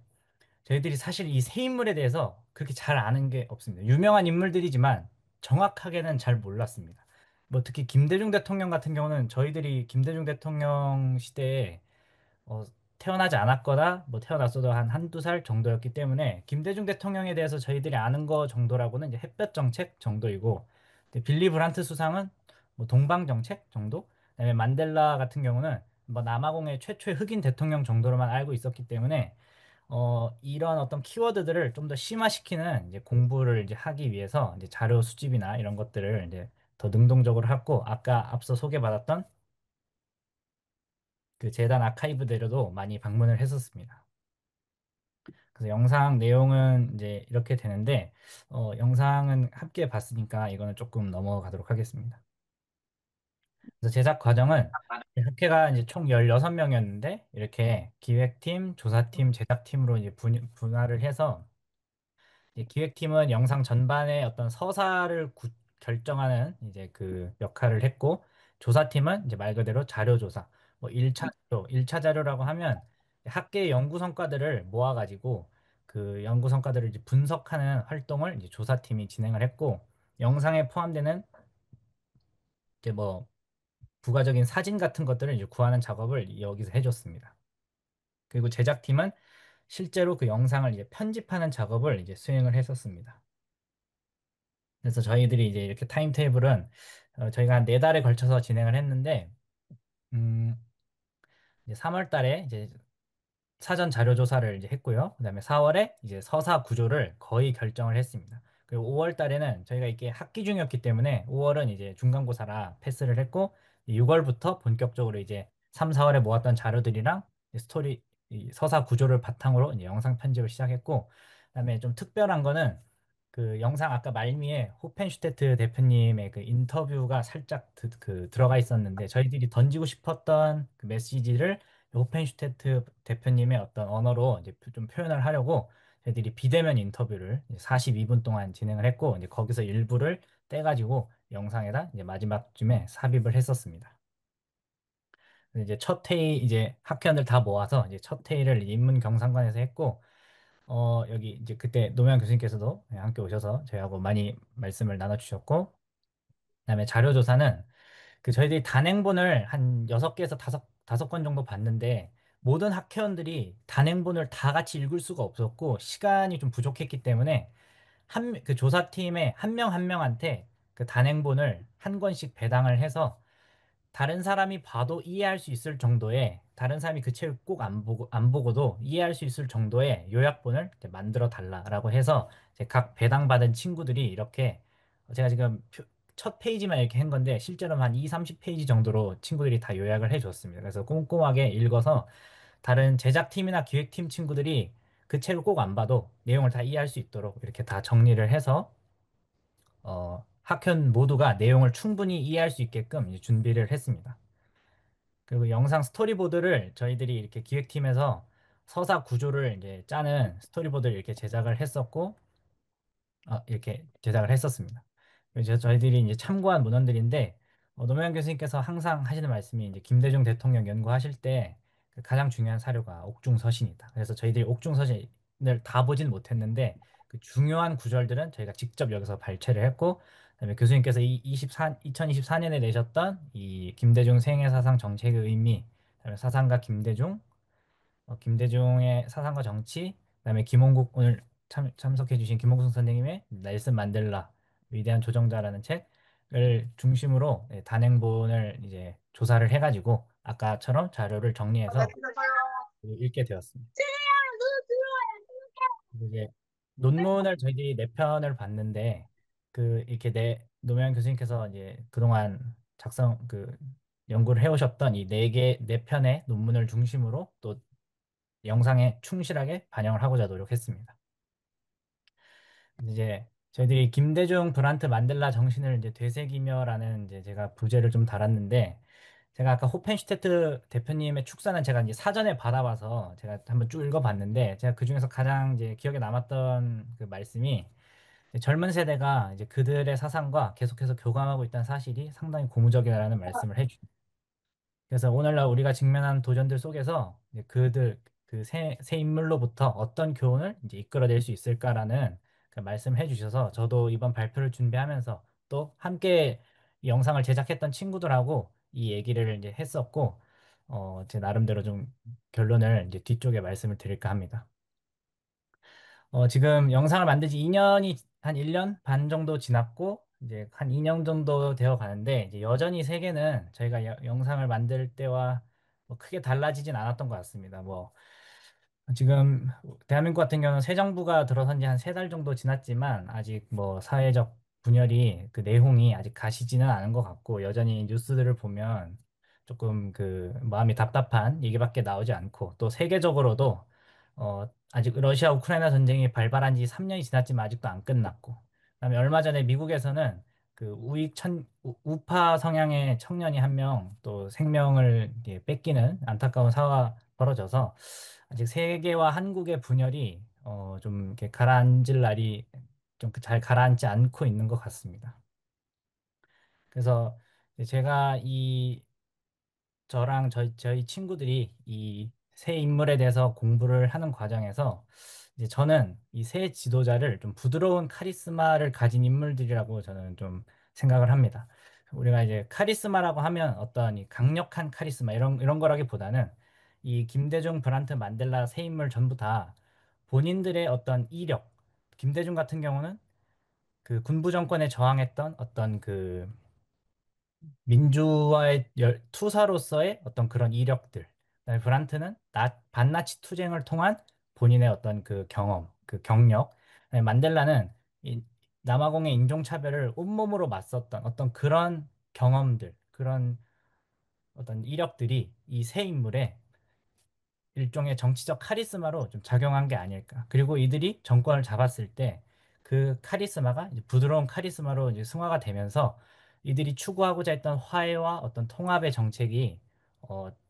저희들이 사실 이 세 인물에 대해서 그렇게 잘 아는 게 없습니다. 유명한 인물들이지만 정확하게는 잘 몰랐습니다. 뭐 특히 김대중 대통령 같은 경우는 저희들이 김대중 대통령 시대에 어, 태어나지 않았거나 뭐 태어났어도 한 한두 살 정도였기 때문에 김대중 대통령에 대해서 저희들이 아는 거 정도라고는 이제 햇볕 정책 정도이고 빌리 브란트 수상은 뭐 동방 정책 정도? 그다음에 만델라 같은 경우는 뭐 남아공의 최초의 흑인 대통령 정도로만 알고 있었기 때문에 이런 어떤 키워드들을 좀 더 심화시키는 이제 공부를 이제 하기 위해서 이제 자료 수집이나 이런 것들을 이제 더 능동적으로 하고 아까 앞서 소개받았던 그 재단 아카이브대로도 많이 방문을 했었습니다. 그래서 영상 내용은 이제 이렇게 되는데 영상은 함께 봤으니까 이거는 조금 넘어가도록 하겠습니다. 그래서 제작 과정은 학회가 이제 총 16명이었는데 이렇게 기획팀, 조사팀, 제작팀으로 이제 분할을 해서 이제 기획팀은 영상 전반의 어떤 서사를 결정하는 이제 그 역할을 했고 조사팀은 이제 말 그대로 자료 조사. 뭐 1차 자료, 1차 자료라고 하면 학계의 연구 성과들을 모아가지고 그 연구 성과들을 이제 분석하는 활동을 이제 조사팀이 진행을 했고 영상에 포함되는 이제 뭐 부가적인 사진 같은 것들을 이제 구하는 작업을 여기서 해줬습니다. 그리고 제작팀은 실제로 그 영상을 이제 편집하는 작업을 이제 수행을 했었습니다. 그래서 저희들이 이제 이렇게 타임테이블은 저희가 한 4달에 걸쳐서 진행을 했는데 음, 이제 3월 달에 이제 사전 자료 조사를 이제 했고요. 그다음에 4월에 이제 서사 구조를 거의 결정을 했습니다. 그리고 5월 달에는 저희가 이게 학기 중이었기 때문에 5월은 이제 중간고사라 패스를 했고 6월부터 본격적으로 이제 3, 4월에 모았던 자료들이랑 스토리 이 서사 구조를 바탕으로 이제 영상 편집을 시작했고 그다음에 좀 특별한 거는 그 영상 아까 말미에 호펜슈테트 대표님의 그 인터뷰가 살짝 들어가 있었는데 저희들이 던지고 싶었던 그 메시지를 호펜슈테트 대표님의 어떤 언어로 이제 좀 표현을 하려고 저희들이 비대면 인터뷰를 42분 동안 진행을 했고 이제 거기서 일부를 떼가지고 영상에다 이제 마지막쯤에 삽입을 했었습니다. 이제 첫 회의 이제 학회원들 다 모아서 이제 첫 회의를 인문 경상관에서 했고 여기 이제 그때 노무현 교수님께서도 함께 오셔서 저희하고 많이 말씀을 나눠주셨고 그다음에 자료 조사는 그 저희들이 단행본을 한 6개에서 다섯 권 정도 봤는데 모든 학회원들이 단행본을 다 같이 읽을 수가 없었고 시간이 좀 부족했기 때문에 그 조사팀의 한 명 한 명한테 그 단행본을 한 권씩 배당을 해서 다른 사람이 봐도 이해할 수 있을 정도의 다른 사람이 그 책을 꼭 안 보고도 이해할 수 있을 정도의 요약본을 이제 만들어 달라라고 해서 이제 각 배당받은 친구들이 이렇게 제가 지금 첫 페이지만 이렇게 한 건데 실제로는 한 2, 30페이지 정도로 친구들이 다 요약을 해줬습니다. 그래서 꼼꼼하게 읽어서 다른 제작팀이나 기획팀 친구들이 그 책을 꼭 안 봐도 내용을 다 이해할 수 있도록 이렇게 다 정리를 해서 학연 모두가 내용을 충분히 이해할 수 있게끔 이제 준비를 했습니다. 그리고 영상 스토리보드를 저희들이 이렇게 기획팀에서 서사 구조를 이제 짜는 스토리보드를 이렇게 제작을 했었고, 이렇게 제작을 했었습니다. 그래서 저희들이 이제 참고한 문헌들인데, 노무현 교수님께서 항상 하시는 말씀이 이제 김대중 대통령 연구하실 때그 가장 중요한 사료가 옥중서신이다. 그래서 저희들이 옥중서신을 다 보진 못했는데, 그 중요한 구절들은 저희가 직접 여기서 발췌를 했고, 그다음에 교수님께서 2024년에 내셨던 이 김대중 생애사상 정책의 의미, 그다음에 사상가 김대중, 김대중의 사상과 정치, 그다음에 김홍국 오늘 참석해주신 김홍국 선생님의 넬슨 만델라 위대한 조정자라는 책을 중심으로 단행본을 이제 조사를 해가지고 아까처럼 자료를 정리해서 읽게 되었습니다. 그리고 이제 논문을 저희들이 네 편을 봤는데 그 이렇게 노무현 교수님께서 이제 그동안 연구를 해오셨던 이 네 편의 논문을 중심으로 또 영상에 충실하게 반영을 하고자 노력했습니다. 이제 저희들이 김대중 브란트 만델라 정신을 이제 되새기며라는 이제 제가 부제를 좀 달았는데 제가 아까 호펜슈테트 대표님의 축사는 제가 이제 사전에 받아봐서 제가 한번 쭉 읽어봤는데 제가 그 중에서 가장 이제 기억에 남았던 그 말씀이 이제 젊은 세대가 이제 그들의 사상과 계속해서 교감하고 있다는 사실이 상당히 고무적이라는 말씀을 해주니다. 그래서 오늘날 우리가 직면한 도전들 속에서 이제 그들 새 인물로부터 어떤 교훈을 이제 이끌어낼 수 있을까라는 그 말씀을 해주셔서 저도 이번 발표를 준비하면서 또 함께 이 영상을 제작했던 친구들하고 이 얘기를 이제 했었고 제 나름대로 좀 결론을 이제 뒤쪽에 말씀을 드릴까 합니다. 지금 영상을 만든 지 2년이 한 1년 반 정도 지났고 이제 한 2년 정도 되어 가는데 이제 여전히 세계는 저희가 영상을 만들 때와 뭐 크게 달라지진 않았던 것 같습니다. 뭐 지금 대한민국 같은 경우는 새 정부가 들어선 지 한 3달 정도 지났지만 아직 뭐 사회적 분열이 그 내용이 아직 가시지는 않은 것 같고 여전히 뉴스들을 보면 조금 그 마음이 답답한 얘기밖에 나오지 않고 또 세계적으로도 아직 러시아 우크라이나 전쟁이 발발한 지 3년이 지났지만 아직도 안 끝났고 그다음에 얼마 전에 미국에서는 그 우파 성향의 청년이 한 명 또 생명을 이제 뺏기는 안타까운 사고가 벌어져서 아직 세계와 한국의 분열이 좀 이렇게 가라앉을 날이 좀 잘 가라앉지 않고 있는 것 같습니다. 그래서 이제 제가 저랑 저희 친구들이 이 새 인물에 대해서 공부를 하는 과정에서 이제 저는 이 새 지도자를 좀 부드러운 카리스마를 가진 인물들이라고 저는 좀 생각을 합니다. 우리가 이제 카리스마라고 하면 어떤 이 강력한 카리스마 이런 거라기보다는 이 김대중, 브란트, 만델라 새 인물 전부 다 본인들의 어떤 이력, 김대중 같은 경우는 그 군부 정권에 저항했던 어떤 그 민주화의 투사로서의 어떤 그런 이력들. 그다음에 브란트는 반나치 투쟁을 통한 본인의 어떤 그 경험, 그 경력. 그다음에 만델라는 이 남아공의 인종차별을 온몸으로 맞섰던 어떤 그런 경험들, 그런 어떤 이력들이 이 새 인물에 일종의 정치적 카리스마로 좀 작용한 게 아닐까. 그리고 이들이 정권을 잡았을 때 그 카리스마가 이제 부드러운 카리스마로 이제 승화가 되면서 이들이 추구하고자 했던 화해와 어떤 통합의 정책이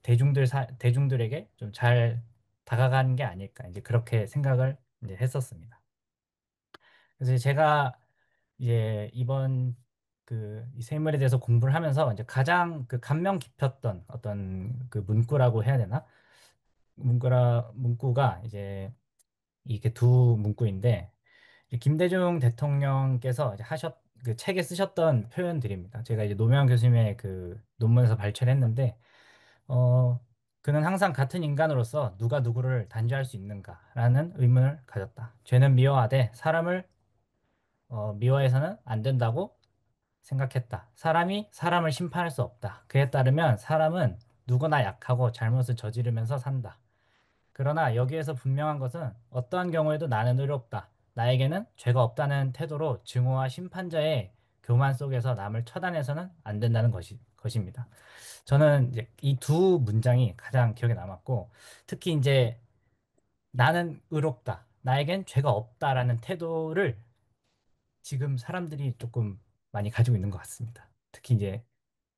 대중들에게 좀 잘 다가가는 게 아닐까. 이제 그렇게 생각을 이제 했었습니다. 그래서 제가 이제 이번 이 세물에 대해서 공부를 하면서 이제 가장 그 감명 깊었던 어떤 그 문구라고 해야 되나? 문구가 이제 이게 두 문구인데 이제 김대중 대통령께서 이제 그 책에 쓰셨던 표현들입니다. 제가 이제 노무현 교수님의 그 논문에서 발췌를 했는데 어 그는 항상 같은 인간으로서 누가 누구를 단죄할 수 있는가라는 의문을 가졌다. 죄는 미워하되 사람을 미워해서는 안 된다고 생각했다. 사람이 사람을 심판할 수 없다. 그에 따르면 사람은 누구나 약하고 잘못을 저지르면서 산다. 그러나 여기에서 분명한 것은 어떠한 경우에도 나는 의롭다. 나에게는 죄가 없다는 태도로 증오와 심판자의 교만 속에서 남을 처단해서는 안 된다는 것입니다. 저는 이제 이 두 문장이 가장 기억에 남았고, 특히 이제 나는 의롭다. 나에겐 죄가 없다라는 태도를 지금 사람들이 조금 많이 가지고 있는 것 같습니다. 특히 이제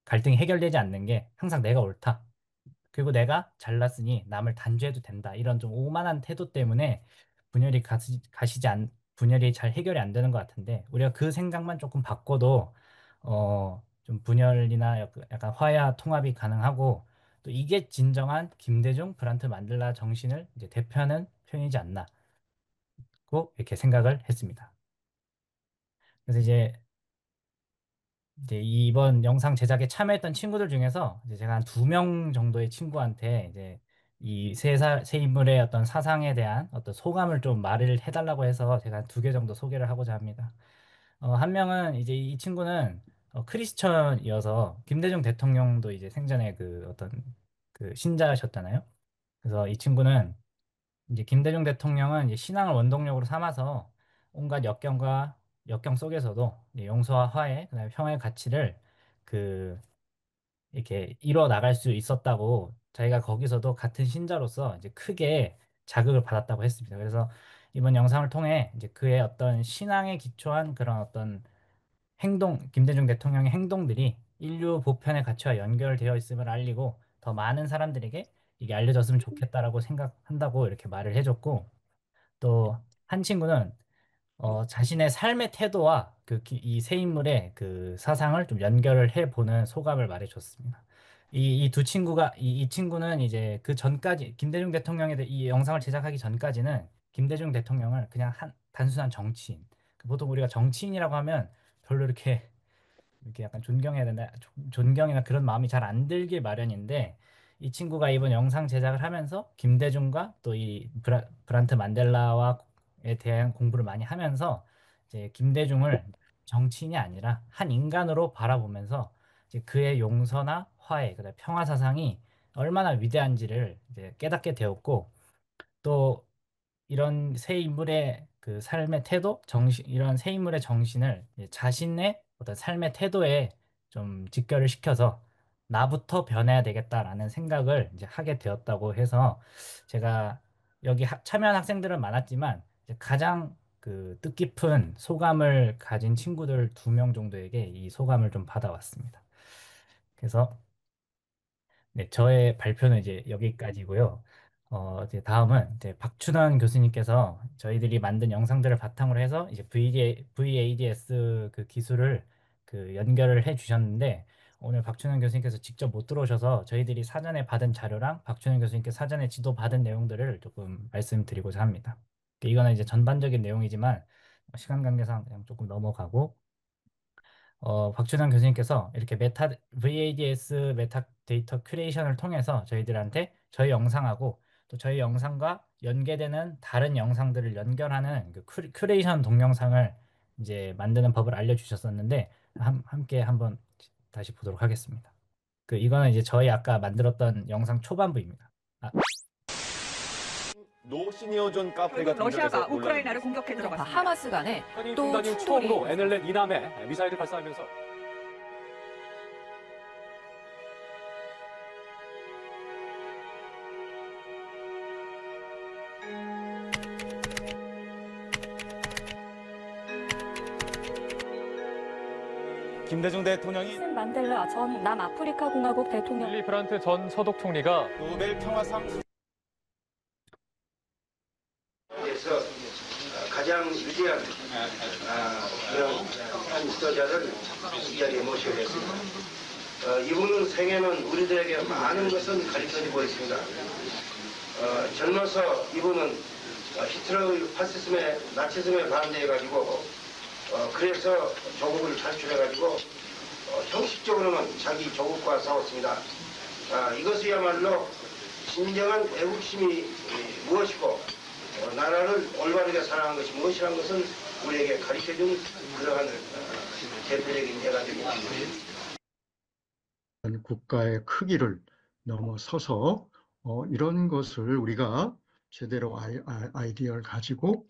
갈등이 해결되지 않는 게 항상 내가 옳다. 그리고 내가 잘났으니 남을 단죄해도 된다. 이런 좀 오만한 태도 때문에 분열이 잘 해결이 안 되는 것 같은데 우리가 그 생각만 조금 바꿔도 좀 분열이나 약간 화해와 통합이 가능하고 또 이게 진정한 김대중, 브란트 만델라 정신을 이제 대표하는 표현이지 않나고 이렇게 생각을 했습니다. 그래서 이제 이번 영상 제작에 참여했던 친구들 중에서 이제 제가 한 2명 정도의 친구한테 이제 이 세 인물의 어떤 사상에 대한 어떤 소감을 좀 말을 해달라고 해서 제가 2개 정도 소개를 하고자 합니다. 한 명은 이제 이 친구는 크리스천이어서 김대중 대통령도 이제 생전에 그 어떤 그 신자셨잖아요. 그래서 이 친구는 이제 김대중 대통령은 이제 신앙을 원동력으로 삼아서 온갖 역경 속에서도 이제 용서와 화해, 그다음에 평화의 가치를 그 이렇게 이뤄 나갈 수 있었다고 자기가 거기서도 같은 신자로서 이제 크게 자극을 받았다고 했습니다. 그래서 이번 영상을 통해 이제 그의 어떤 신앙에 기초한 그런 어떤 김대중 대통령의 행동들이 인류 보편의 가치와 연결되어 있음을 알리고 더 많은 사람들에게 이게 알려졌으면 좋겠다라고 생각한다고 이렇게 말을 해줬고, 또 한 친구는 자신의 삶의 태도와 이 세 인물의 그 사상을 좀 연결을 해보는 소감을 말해줬습니다. 이 두 친구가, 이 친구는 이제 그 전까지, 김대중 대통령에 대해 이 영상을 제작하기 전까지는 김대중 대통령을 그냥 단순한 정치인, 보통 우리가 정치인이라고 하면 별로 이렇게 약간 존경해야 된다, 존경이나 그런 마음이 잘 안 들길 마련인데, 이 친구가 이번 영상 제작을 하면서 김대중과 또 이 브란트 만델라와에 대한 공부를 많이 하면서 이제 김대중을 정치인이 아니라 한 인간으로 바라보면서 이제 그의 용서나 화해, 그다음에 평화 사상이 얼마나 위대한지를 이제 깨닫게 되었고, 또 이런 세 인물의 그 삶의 태도, 이런 세 인물의 정신을 이제 자신의 어떤 삶의 태도에 좀 직결을 시켜서 나부터 변해야 되겠다라는 생각을 이제 하게 되었다고 해서, 제가 여기 참여한 학생들은 많았지만 이제 가장 그 뜻깊은 소감을 가진 친구들 2명 정도에게 이 소감을 좀 받아왔습니다. 그래서 네, 저의 발표는 이제 여기까지고요. 이제 다음은 이제 박춘환 교수님께서 저희들이 만든 영상들을 바탕으로 해서 이제 VADS 그 기술을 그 연결을 해 주셨는데, 오늘 박춘환 교수님께서 직접 못 들어오셔서 저희들이 사전에 받은 자료랑 박춘환 교수님께 사전에 지도 받은 내용들을 조금 말씀드리고자 합니다. 이거는 이제 전반적인 내용이지만 시간 관계상 그냥 조금 넘어가고, 박준환 교수님께서 이렇게 VADS 메타 데이터 큐레이션을 통해서 저희들한테 저희 영상하고 또 저희 영상과 연계되는 다른 영상들을 연결하는 그 큐레이션 동영상을 이제 만드는 법을 알려주셨었는데, 함께 한번 다시 보도록 하겠습니다. 이거는 이제 저희 아까 만들었던 영상 초반부입니다. 노 시니어존 카페가 러시아가 우크라이나를 공격해 들어가 하마스 간에 또 중단이 충돌이 처음으로 NLL 이남에 미사일을 발사하면서 김대중 대통령이 넬슨 만델라 전 남아프리카 공화국 대통령 윌리 브란트 전 서독 총리가 노벨 평화상 에서 가장 위대한 그런 한 지도자를 이 자리에 모셔겠습니다. 이분은 생애는 우리들에게 많은 것은 가르쳐주고 있습니다. 젊어서 이분은 히틀러의 파시즘에 나치즘에 반대해가지고 그래서 조국을 탈출해가지고 형식적으로는 자기 조국과 싸웠습니다. 이것이야말로 진정한 애국심이 무엇이고 나라를 올바르게 사랑하는 것이 무엇이라는 것은 우리에게 가르쳐준 그러한 대표적인 예가 됩니다. 국가의 크기를 넘어서서 이런 것을 우리가 제대로 아이디어를 가지고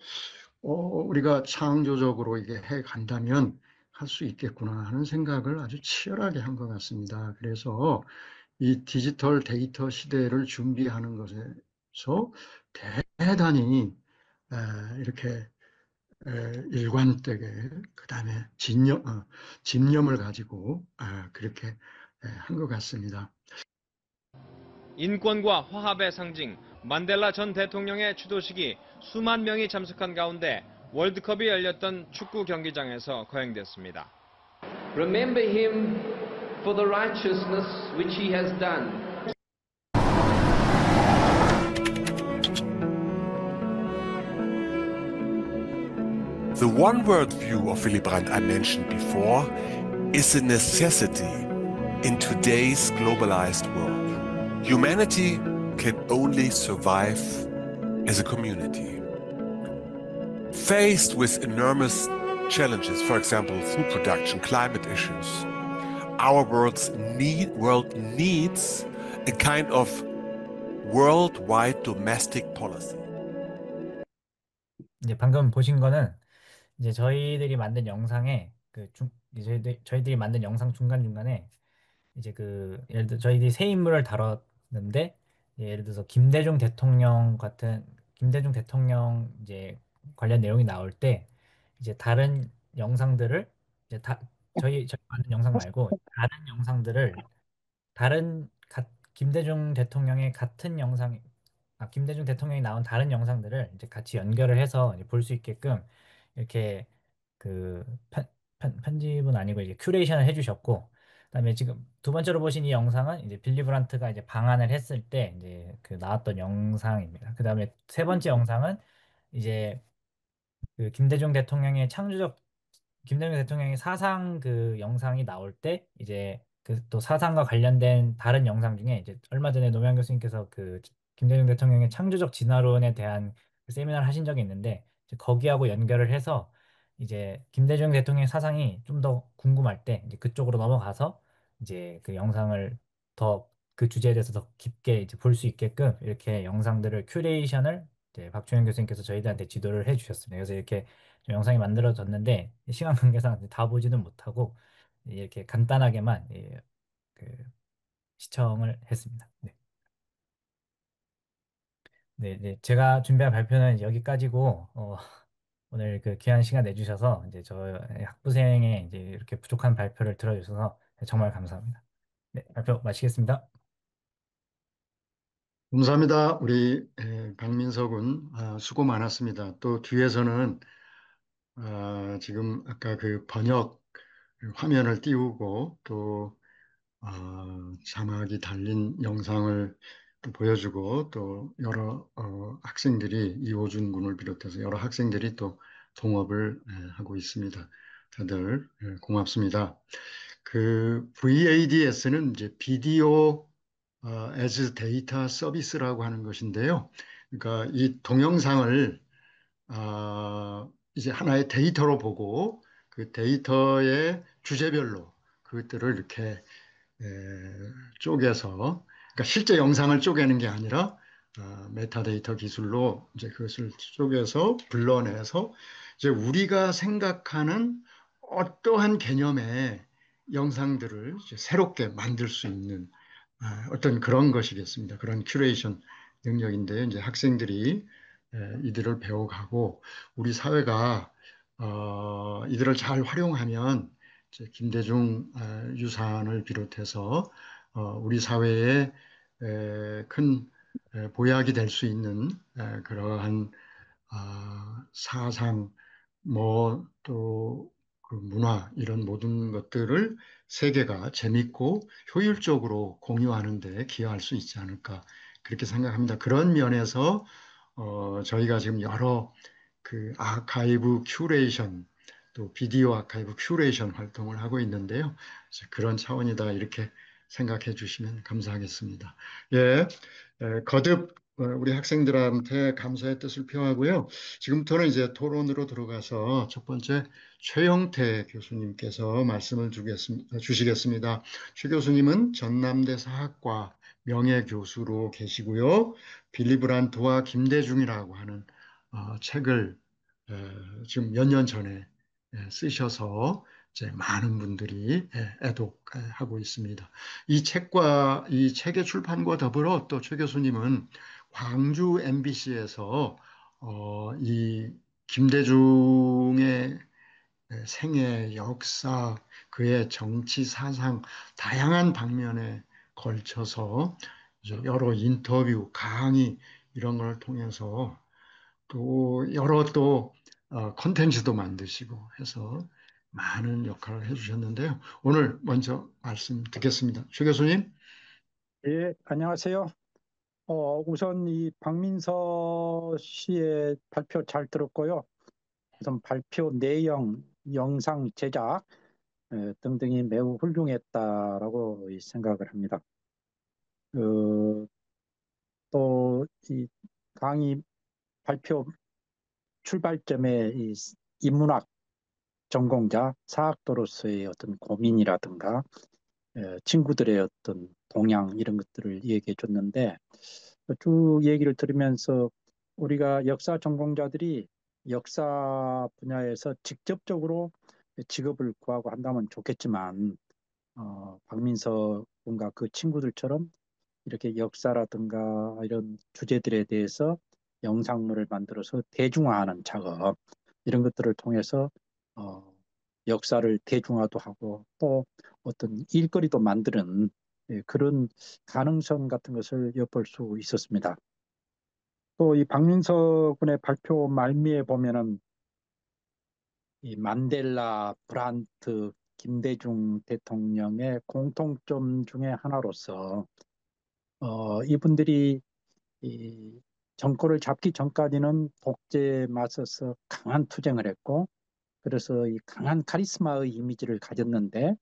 우리가 창조적으로 이게 해 간다면 할 수 있겠구나 하는 생각을 아주 치열하게 한 것 같습니다. 그래서 이 디지털 데이터 시대를 준비하는 것에서 대단히 이렇게 일관되게 그다음에 집념을 가지고 그렇게 한 것 같습니다. 인권과 화합의 상징 만델라 전 대통령의 추도식이 수만 명이 참석한 가운데 월드컵이 열렸던 축구 경기장에서 거행됐습니다. Remember him for the righteousness which he has done. The one-world view of Willy Brandt I mentioned before is a necessity in today's globalized world. Humanity can only survive as a community. Faced with enormous challenges, for example, food production, climate issues, our world needs a kind of worldwide domestic policy. 이제 방금 보신 거는 이제 저희들이 만든 영상에 저희들이 만든 영상 중간중간에 이제 예를 들어 저희들이 새 인물을 다뤘는데 예를 들어서 김대중 대통령 이제 관련 내용이 나올 때 이제 다른 영상들을 이제 저희 만든 영상 말고 다른 영상들을 김대중 대통령의 같은 영상 김대중 대통령이 나온 다른 영상들을 이제 같이 연결을 해서 볼 수 있게끔 이렇게 그 편집은 아니고 이제 큐레이션을 해주셨고, 그다음에 지금 두 번째로 보신 이 영상은 이제 빌리 브란트가 이제 방한을 했을 때 이제 나왔던 영상입니다. 그다음에 세 번째 영상은 이제 김대중 대통령의 사상 영상이 나올 때 이제 또 사상과 관련된 다른 영상 중에 이제 얼마 전에 노무현 교수님께서 김대중 대통령의 창조적 진화론에 대한 세미나를 하신 적이 있는데 이제 거기하고 연결을 해서 이제 김대중 대통령의 사상이 좀 더 궁금할 때 이제 그쪽으로 넘어가서 이제 그 영상을 더 그 주제에 대해서 더 깊게 이제 볼 수 있게끔 이렇게 영상들을 큐레이션을 이제 박주현 교수님께서 저희들한테 지도를 해주셨습니다. 그래서 이렇게 좀 영상이 만들어졌는데 시간 관계상 다 보지는 못하고 이렇게 간단하게만 시청을 했습니다. 네. 네, 제가 준비한 발표는 여기까지고 오늘 귀한 시간 내주셔서 이제 저 학부생의 이제 이렇게 부족한 발표를 들어주셔서 정말 감사합니다. 네, 발표 마치겠습니다. 감사합니다. 우리 박민석 군 수고 많았습니다. 또 뒤에서는 지금 아까 번역 화면을 띄우고 또 자막이 달린 영상을 또 보여주고 또 여러 학생들이 이호준 군을 비롯해서 여러 학생들이 또 동업을 하고 있습니다. 다들 고맙습니다. VADS는 이제 비디오 as 데이터 서비스라고 하는 것인데요. 그러니까 이 동영상을 이제 하나의 데이터로 보고 그 데이터의 주제별로 그것들을 이렇게 쪼개서, 그러니까 실제 영상을 쪼개는 게 아니라 메타데이터 기술로 이제 그것을 쪼개서 불러내서 이제 우리가 생각하는 어떠한 개념의 영상들을 이제 새롭게 만들 수 있는 어떤 그런 것이겠습니다. 그런 큐레이션 능력인데 이제 학생들이 이들을 배워가고 우리 사회가 이들을 잘 활용하면 이제 김대중 유산을 비롯해서 우리 사회에 큰 보약이 될 수 있는 그러한 사상, 또 그 문화 이런 모든 것들을 세계가 재밌고 효율적으로 공유하는 데 기여할 수 있지 않을까 그렇게 생각합니다. 그런 면에서 저희가 지금 여러 아카이브 큐레이션 또 비디오 아카이브 큐레이션 활동을 하고 있는데요. 그런 차원이다 이렇게 생각해 주시면 감사하겠습니다. 예, 거듭 우리 학생들한테 감사의 뜻을 표하고요. 지금부터는 이제 토론으로 들어가서 첫 번째 최영태 교수님께서 말씀을 주시겠습니다. 최 교수님은 전남대 사학과 명예교수로 계시고요. 빌리 브란트와 김대중이라고 하는 책을 지금 몇 년 전에 쓰셔서 이제 많은 분들이 애독하고 있습니다. 이 책의 출판과 더불어 또 최 교수님은 광주 MBC에서 이 김대중의 생애, 역사, 그의 정치 사상 다양한 방면에 걸쳐서 여러 인터뷰, 강의 이런 걸 통해서 또 여러 콘텐츠도 만드시고 해서 많은 역할을 해주셨는데요. 오늘 먼저 말씀 듣겠습니다. 최 교수님. 예, 안녕하세요. 우선 이 박민서 씨의 발표 잘 들었고요. 우선 발표 내용, 영상 제작 등등이 매우 훌륭했다라고 생각을 합니다. 또 이 강의 발표 출발점에 이 인문학 전공자 사학도로서의 어떤 고민이라든가 친구들의 어떤 동향 이런 것들을 얘기해 줬는데 쭉 얘기를 들으면서 우리가 역사 전공자들이 역사 분야에서 직접적으로 직업을 구하고 한다면 좋겠지만 박민서 군과 그 친구들처럼 이렇게 역사라든가 이런 주제들에 대해서 영상물을 만들어서 대중화하는 작업 이런 것들을 통해서 역사를 대중화도 하고 또 어떤 일거리도 만드는 그런 가능성 같은 것을 엿볼 수 있었습니다. 또 이 박민서 군의 발표 말미에 보면은 이 만델라, 브란트, 김대중 대통령의 공통점 중에 하나로서 이분들이 이 정권을 잡기 전까지는 독재에 맞서서 강한 투쟁을 했고 그래서 이 강한 카리스마의 이미지를 가졌는데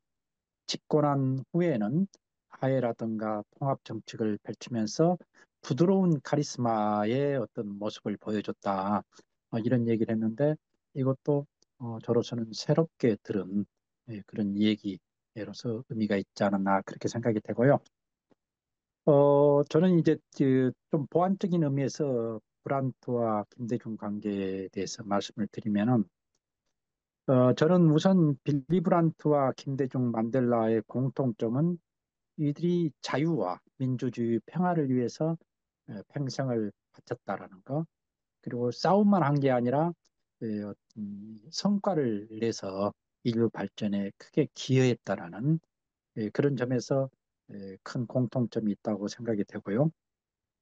집권한 후에는 화해라든가 통합 정책을 펼치면서 부드러운 카리스마의 어떤 모습을 보여줬다. 이런 얘기를 했는데 이것도 저로서는 새롭게 들은 그런 얘기로서 의미가 있지 않았나 그렇게 생각이 되고요. 저는 이제 좀 보완적인 의미에서 브란트와 김대중 관계에 대해서 말씀을 드리면은 저는 우선 빌리 브란트와 김대중 만델라의 공통점은 이들이 자유와 민주주의 평화를 위해서 평생을 바쳤다라는 거 그리고 싸움만 한 게 아니라 성과를 내서 인류 발전에 크게 기여했다라는 그런 점에서 큰 공통점이 있다고 생각이 되고요.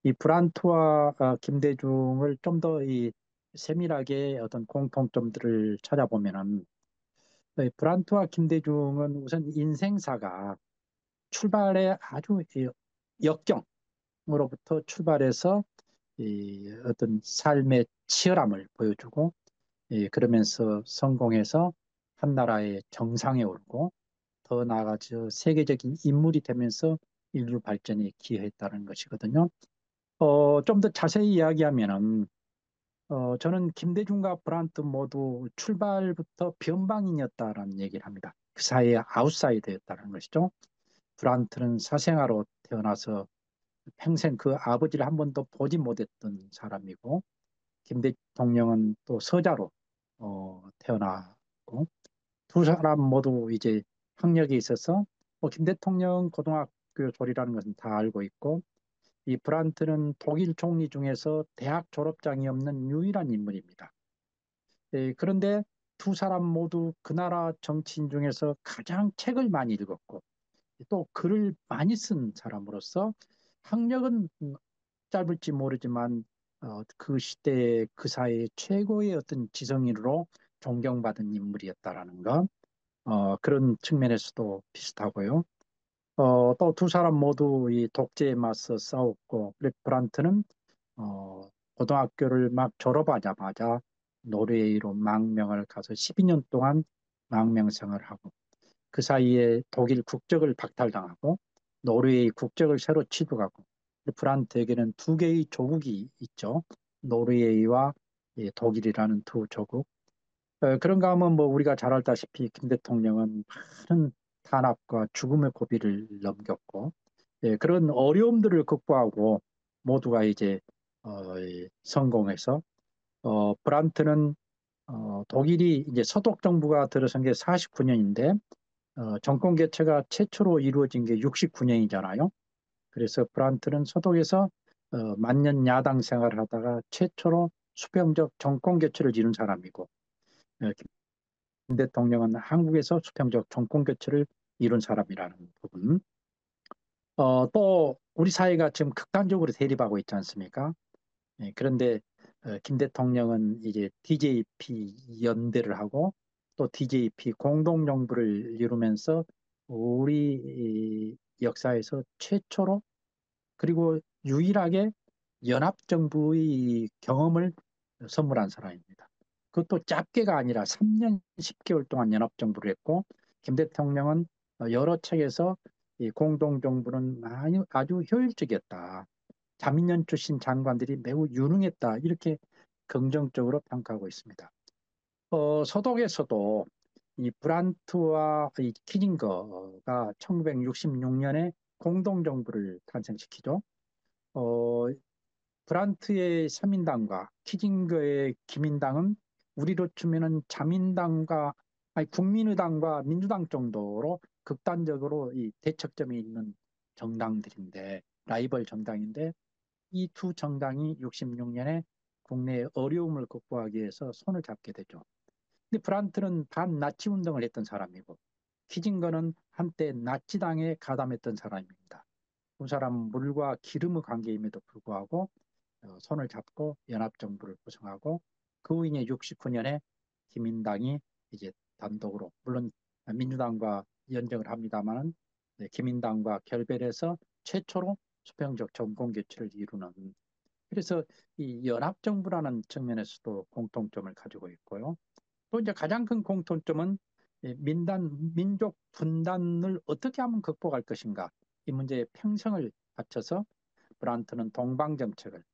이 브란트와 김대중을 좀 더 이 세밀하게 어떤 공통점들을 찾아보면은 브란트와 김대중은 우선 인생사가 출발에 아주 역경으로부터 출발해서 이 어떤 삶의 치열함을 보여주고 그러면서 성공해서 한 나라의 정상에 오르고 더 나아가서 세계적인 인물이 되면서 인류 발전에 기여했다는 것이거든요. 좀 더 자세히 이야기하면은 저는 김대중과 브란트 모두 출발부터 변방인이었다라는 얘기를 합니다. 그 사이에 아웃사이더였다는 것이죠. 브란트는 사생아로 태어나서 평생 그 아버지를 한 번도 보지 못했던 사람이고 김 대통령은 또 서자로 태어나고 두 사람 모두 이제 학력이 있어서 김 대통령 고등학교 졸이라는 것은 다 알고 있고 이 브란트는 독일 총리 중에서 대학 졸업장이 없는 유일한 인물입니다. 그런데 두 사람 모두 그 나라 정치인 중에서 가장 책을 많이 읽었고 또 글을 많이 쓴 사람으로서 학력은 짧을지 모르지만 그 시대의 그 사회의 최고의 어떤 지성인으로 존경받은 인물이었다라는 것 그런 측면에서도 비슷하고요. 또 두 사람 모두 이 독재에 맞서 싸웠고 브란트는 고등학교를 막 졸업하자마자 노르웨이로 망명을 가서 12년 동안 망명 생활을 하고 그 사이에 독일 국적을 박탈당하고 노르웨이 국적을 새로 취득하고 브란트에게는 두 개의 조국이 있죠. 노르웨이와 독일이라는 두 조국. 그런가 하면 뭐 우리가 잘 알다시피 김 대통령은 많은 탄압과 죽음의 고비를 넘겼고 그런 어려움들을 극복하고 모두가 이제 성공해서 브란트는 독일이 이제 서독 정부가 들어선 게 49년인데 정권 개최가 최초로 이루어진 게 69년이잖아요. 그래서 브란트는 서독에서 만년 야당 생활을 하다가 최초로 수평적 정권 개최를 이룬 사람이고 김 대통령은 한국에서 수평적 정권 개최를 이룬 사람이라는 부분. 또 우리 사회가 지금 극단적으로 대립하고 있지 않습니까? 그런데 김 대통령은 이제 DJP 연대를 하고 또 DJP 공동정부를 이루면서 우리 역사에서 최초로 그리고 유일하게 연합정부의 경험을 선물한 사람입니다. 그것도 짧게가 아니라 3년 10개월 동안 연합정부를 했고 김 대통령은 여러 책에서 이 공동정부는 아주 효율적이었다. 자민련 출신 장관들이 매우 유능했다. 이렇게 긍정적으로 평가하고 있습니다. 서독에서도 이 브란트와 이 키징거가 1966년에 공동정부를 탄생시키죠. 브란트의 서민당과 키징거의 기민당은 우리로 치면은 자민당과 아니 국민의당과 민주당 정도로 극단적으로 이 대척점이 있는 정당들인데 라이벌 정당인데 이 두 정당이 66년에 국내의 어려움을 극복하기 위해서 손을 잡게 되죠. 근데 브란트는 반나치 운동을 했던 사람이고 키징거는 한때 나치당에 가담했던 사람입니다. 두 사람은 물과 기름의 관계임에도 불구하고 손을 잡고 연합정부를 구성하고 그 후에 69년에 기민당이 이제 단독으로 물론 민주당과 연정을 합니다만은 기민당과 결별해서 최초로 수평적 정권 교체를 이루는 그래서 이 연합정부라는 측면에서도 공통점을 가지고 있고요. 또 이제 가장 큰 공통점은 민족 분단을 어떻게 하면 극복할 것인가 이 문제에 평생을 바쳐서 브란트는 동방정책을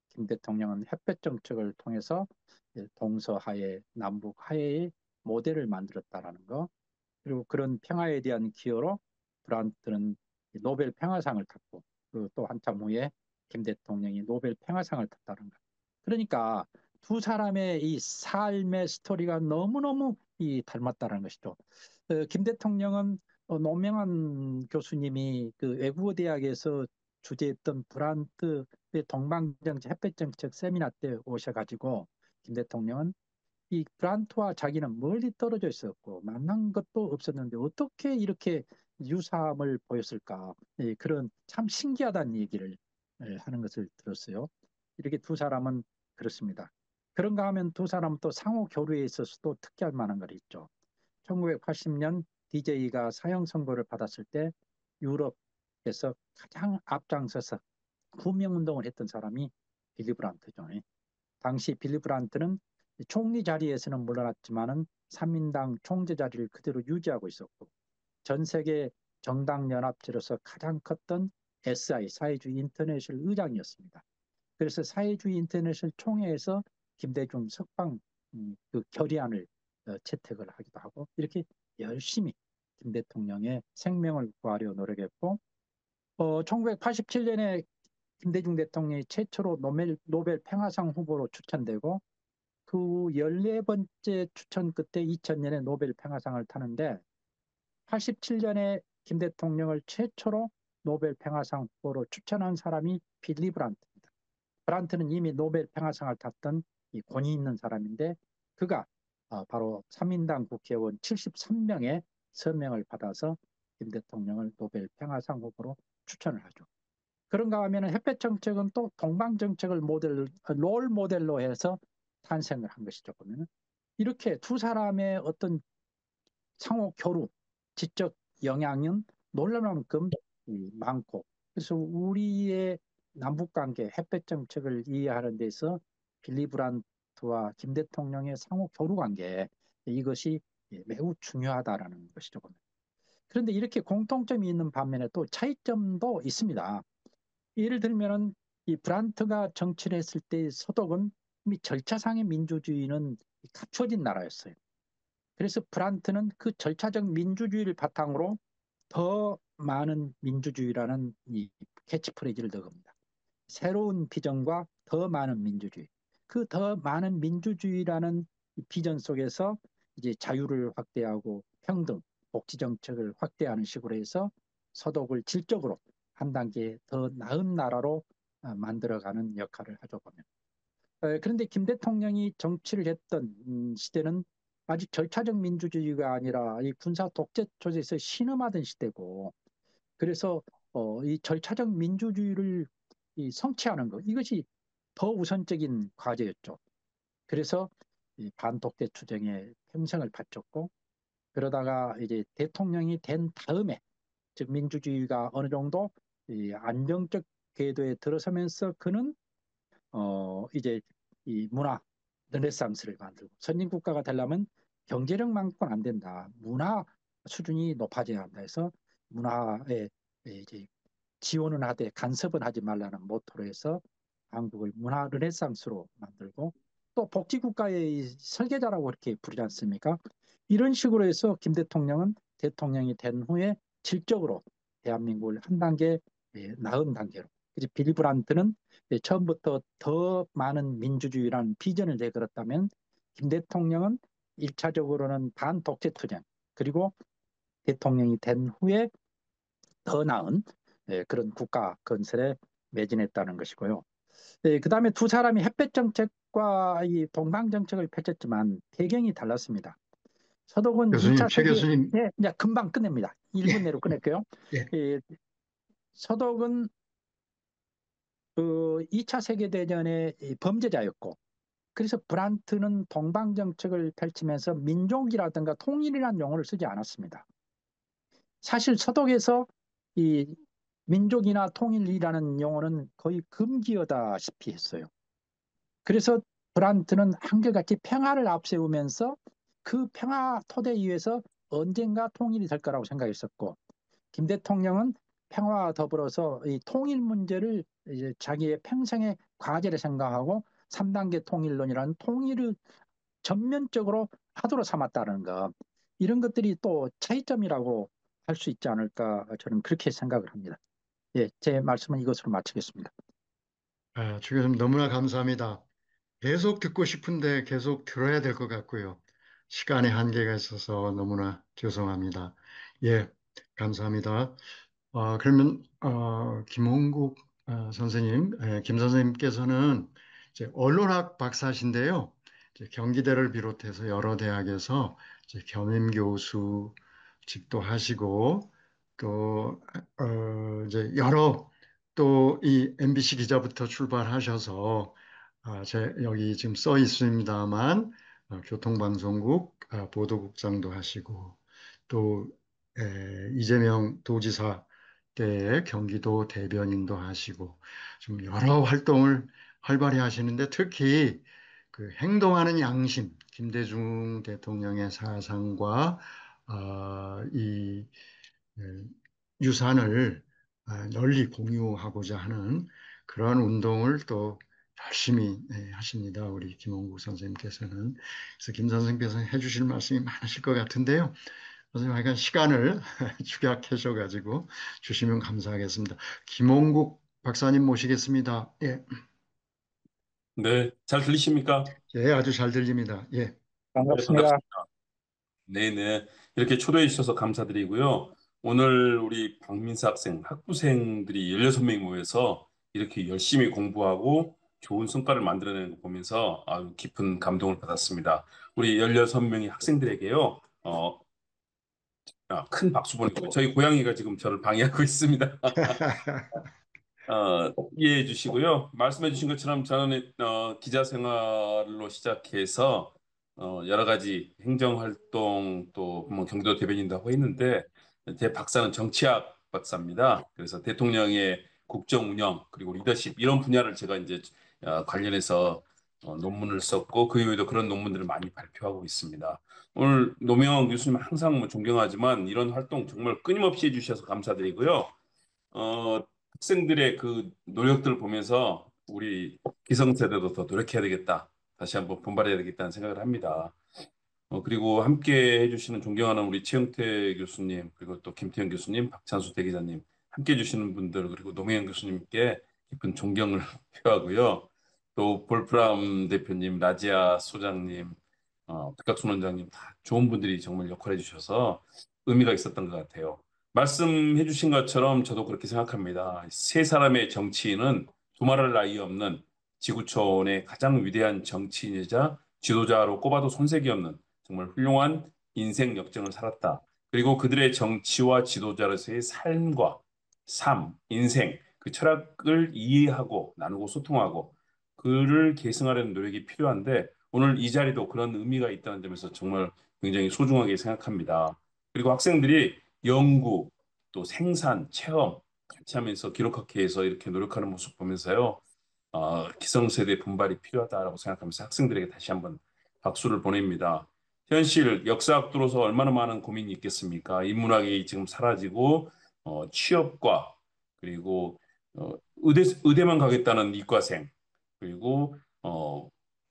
김 대통령은 햇볕 정책을 통해서 동서하에 남북하에의 모델을 만들었다라는 거 그리고 그런 평화에 대한 기여로 브란트는 노벨 평화상을 탔고 그리고 또 한참 후에 김 대통령이 노벨 평화상을 탔다는 거. 그러니까 두 사람의 이 삶의 스토리가 너무너무 닮았다는 것이죠. 김 대통령은 노명한 교수님이 그 외국어 대학에서 주재했던 브란트의 동방정책 햇볕정책 세미나 때 오셔가지고 김 대통령은 이 브란트와 자기는 멀리 떨어져 있었고 만난 것도 없었는데 어떻게 이렇게 유사함을 보였을까 그런 참 신기하다는 얘기를 하는 것을 들었어요. 이렇게 두 사람은 그렇습니다. 그런가 하면 두 사람은 또 상호 교류에 있어서도 특이할 만한 것이 있죠. 1980년 DJ가 사형 선고를 받았을 때 유럽에서 가장 앞장서서 구명운동을 했던 사람이 빌리 브란트죠. 당시 빌리 브란트는 총리 자리에서는 물러났지만은 삼인당 총재 자리를 그대로 유지하고 있었고 전 세계 정당 연합체로서 가장 컸던 SI 사회주의 인터내셔널 의장이었습니다. 그래서 사회주의 인터내셔널 총회에서 김대중 석방 그 결의안을 채택을 하기도 하고 이렇게 열심히 김 대통령의 생명을 구하려 노력했고 1987년에 김대중 대통령이 최초로 노벨 평화상 후보로 추천되고 그 14번째 추천 끝에 2000년에 노벨 평화상을 타는데 87년에 김 대통령을 최초로 노벨 평화상 후보로 추천한 사람이 빌리 브란트입니다. 브란트는 이미 노벨 평화상을 탔던 이 권위 있는 사람인데 그가 바로 3인당 국회의원 73명의 서명을 받아서 김 대통령을 노벨 평화상 후보로 추천을 하죠. 그런가 하면 햇볕 정책은 또 동방 정책을 롤 모델로 해서 탄생을 한 것이죠. 보면은 이렇게 두 사람의 어떤 상호 교류, 지적 영향은 놀랄만큼 많고 그래서 우리의 남북관계 햇볕 정책을 이해하는 데서 빌리 브란트와 김 대통령의 상호 교류 관계 이것이 매우 중요하다라는 것이죠. 그런데 이렇게 공통점이 있는 반면에 또 차이점도 있습니다. 예를 들면은 이 브란트가 정치를 했을 때 서독은 이미 절차상의 민주주의는 갖춰진 나라였어요. 그래서 브란트는 그 절차적 민주주의를 바탕으로 더 많은 민주주의라는 이 캐치프레이즈를 넣습니다. 새로운 비전과 더 많은 민주주의. 그 더 많은 민주주의라는 비전 속에서 이제 자유를 확대하고 평등, 복지 정책을 확대하는 식으로 해서 서독을 질적으로 한 단계 더 나은 나라로 만들어가는 역할을 하죠 보면. 그런데 김 대통령이 정치를 했던 시대는 아직 절차적 민주주의가 아니라 이 군사 독재 조직에서 신음하던 시대고 그래서 이 절차적 민주주의를 성취하는 것 이것이 더 우선적인 과제였죠. 그래서 이 반독재 투쟁에 평생을 바쳤고 그러다가 이제 대통령이 된 다음에 즉 민주주의가 어느 정도 이 안정적 궤도에 들어서면서 그는 이제 이 문화 르네상스를 만들고 선진국가가 되려면 경제력만큼은 안 된다. 문화 수준이 높아져야 한다 해서 문화의 이제 지원은 하되 간섭은 하지 말라는 모토로 해서 한국을 문화 르네상스로 만들고 또 복지국가의 설계자라고 그렇게 부르지 않습니까? 이런 식으로 해서 김 대통령은 대통령이 된 후에 질적으로 대한민국을 한 단계 나은 단계로. 그래서 빌 브란트는 처음부터 더 많은 민주주의라는 비전을 내걸었다면 김 대통령은 1차적으로는 반독재 투쟁 그리고 대통령이 된 후에 더 나은 그런 국가 건설에 매진했다는 것이고요. 그 다음에 두 사람이 햇볕 정책과 이 동방 정책을 펼쳤지만 배경이 달랐습니다. 서독은 교수님, 2차 최 세계 교수님. 이제 금방 끝냅니다. 1분 내로 끝낼게요. 예. 서독은 그 2차 세계대전의 범죄자였고 그래서 브란트는 동방 정책을 펼치면서 민족이라든가 통일이라는 용어를 쓰지 않았습니다. 사실 서독에서 이 민족이나 통일이라는 용어는 거의 금기어다시피 했어요. 그래서 브란트는 한결같이 평화를 앞세우면서 그 평화 토대 위에서 언젠가 통일이 될 거라고 생각했었고 김 대통령은 평화와 더불어서 이 통일 문제를 이제 자기의 평생의 과제를 생각하고 3단계 통일론이라는 통일을 전면적으로 하도록 삼았다는 거 이런 것들이 또 차이점이라고 할 수 있지 않을까 저는 그렇게 생각을 합니다. 예, 제 말씀은 이것으로 마치겠습니다. 최 교수님 너무나 감사합니다. 계속 듣고 싶은데 계속 들어야 될 것 같고요. 시간의 한계가 있어서 너무나 죄송합니다. 예, 감사합니다. 그러면 김홍국 선생님, 김 선생님께서는 이제 언론학 박사신데요. 이제 경기대를 비롯해서 여러 대학에서 이제 겸임 교수직도 하시고 또 이제 여러 또 이 MBC 기자부터 출발하셔서 여기 지금 써 있습니다만 교통방송국 보도국장도 하시고 또 이재명 도지사 때 경기도 대변인도 하시고 좀 여러 활동을 활발히 하시는데 특히 그 행동하는 양심, 김대중 대통령의 사상과 이 유산을 널리 공유하고자 하는 그러한 운동을 또 열심히 하십니다. 우리 김홍국 선생님께서는. 그래서 김 선생님께서는 해주실 말씀이 많으실 것 같은데요. 선생님, 하여간 시간을 축약하셔가지고 주시면 감사하겠습니다. 김홍국 박사님 모시겠습니다. 예. 네, 잘 들리십니까? 예, 아주 잘 들립니다. 예. 반갑습니다. 네네. 이렇게 초대해 주셔서 감사드리고요. 오늘 우리 박민수 학생, 학부생들이 16명이 모여서 이렇게 열심히 공부하고 좋은 성과를 만들어내는 거 보면서 아주 깊은 감동을 받았습니다. 우리 16명의 학생들에게요, 큰 박수 보내고 저희 고양이가 지금 저를 방해하고 있습니다. 이해해 주시고요. 말씀해 주신 것처럼 저는 기자 생활로 시작해서 여러 가지 행정활동 또 뭐 경기도 대변인도 하고 있는데 제 박사는 정치학 박사입니다. 그래서 대통령의 국정운영 그리고 리더십 이런 분야를 제가 이제 관련해서 논문을 썼고 그 이후에도 그런 논문들을 많이 발표하고 있습니다. 오늘 노명환 교수님 항상 뭐 존경하지만 이런 활동 정말 끊임없이 해주셔서 감사드리고요. 학생들의 그 노력들을 보면서 우리 기성세대도 더 노력해야 되겠다. 다시 한번 분발해야 되겠다는 생각을 합니다. 그리고 함께 해주시는 존경하는 우리 최영태 교수님, 그리고 또 김태형 교수님, 박찬수 대기자님, 함께 해주시는 분들, 그리고 노무현 교수님께 깊은 존경을 표하고요. 또 볼프람 대표님, 라지아 소장님, 백각순 원장님 다 좋은 분들이 정말 역할해 주셔서 의미가 있었던 것 같아요. 말씀해 주신 것처럼 저도 그렇게 생각합니다. 세 사람의 정치인은 두말할 나위 없는 지구촌의 가장 위대한 정치인이자 지도자로 꼽아도 손색이 없는 정말 훌륭한 인생 역정을 살았다. 그리고 그들의 정치와 지도자로서의 삶과 인생, 그 철학을 이해하고 나누고 소통하고 그를 계승하려는 노력이 필요한데 오늘 이 자리도 그런 의미가 있다는 점에서 정말 굉장히 소중하게 생각합니다. 그리고 학생들이 연구, 또 생산, 체험 같이 하면서 기록학회에서 이렇게 노력하는 모습 보면서요. 기성세대 분발이 필요하다고 생각하면서 학생들에게 다시 한번 박수를 보냅니다. 현실, 역사학도로서 얼마나 많은 고민이 있겠습니까? 인문학이 지금 사라지고 취업과 그리고 의대만 가겠다는 이과생, 그리고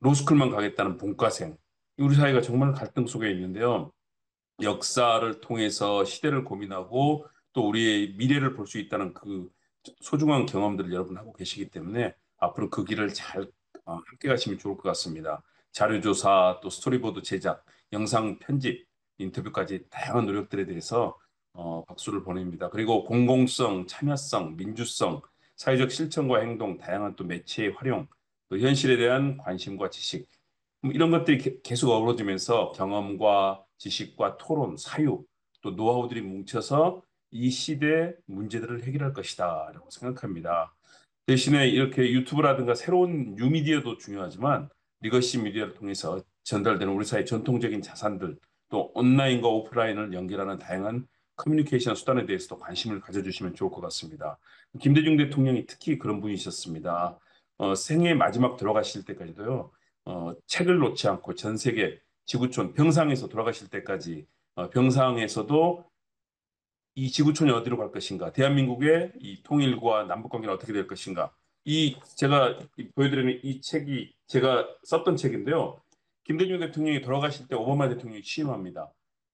로스쿨만 가겠다는 본과생. 우리 사회가 정말 갈등 속에 있는데요. 역사를 통해서 시대를 고민하고 또 우리의 미래를 볼 수 있다는 그 소중한 경험들을 여러분 하고 계시기 때문에 앞으로 그 길을 잘 함께 가시면 좋을 것 같습니다. 자료조사, 또 스토리보드 제작, 영상 편집, 인터뷰까지 다양한 노력들에 대해서 박수를 보냅니다. 그리고 공공성, 참여성, 민주성, 사회적 실천과 행동, 다양한 또 매체의 활용, 또 현실에 대한 관심과 지식, 이런 것들이 계속 어우러지면서 경험과 지식과 토론, 사유, 또 노하우들이 뭉쳐서 이 시대 문제들을 해결할 것이다 라고 생각합니다. 대신에 이렇게 유튜브라든가 새로운 뉴미디어도 중요하지만 리거시 미디어를 통해서 전달되는 우리 사회 전통적인 자산들, 또 온라인과 오프라인을 연결하는 다양한 커뮤니케이션 수단에 대해서도 관심을 가져주시면 좋을 것 같습니다. 김대중 대통령이 특히 그런 분이셨습니다. 생애 마지막 돌아가실 때까지도요. 책을 놓지 않고 전 세계 지구촌 병상에서 돌아가실 때까지 병상에서도 이 지구촌이 어디로 갈 것인가, 대한민국의 이 통일과 남북관계는 어떻게 될 것인가, 제가 보여드리는 이 책이 제가 썼던 책인데요. 김대중 대통령이 돌아가실 때 오바마 대통령이 취임합니다.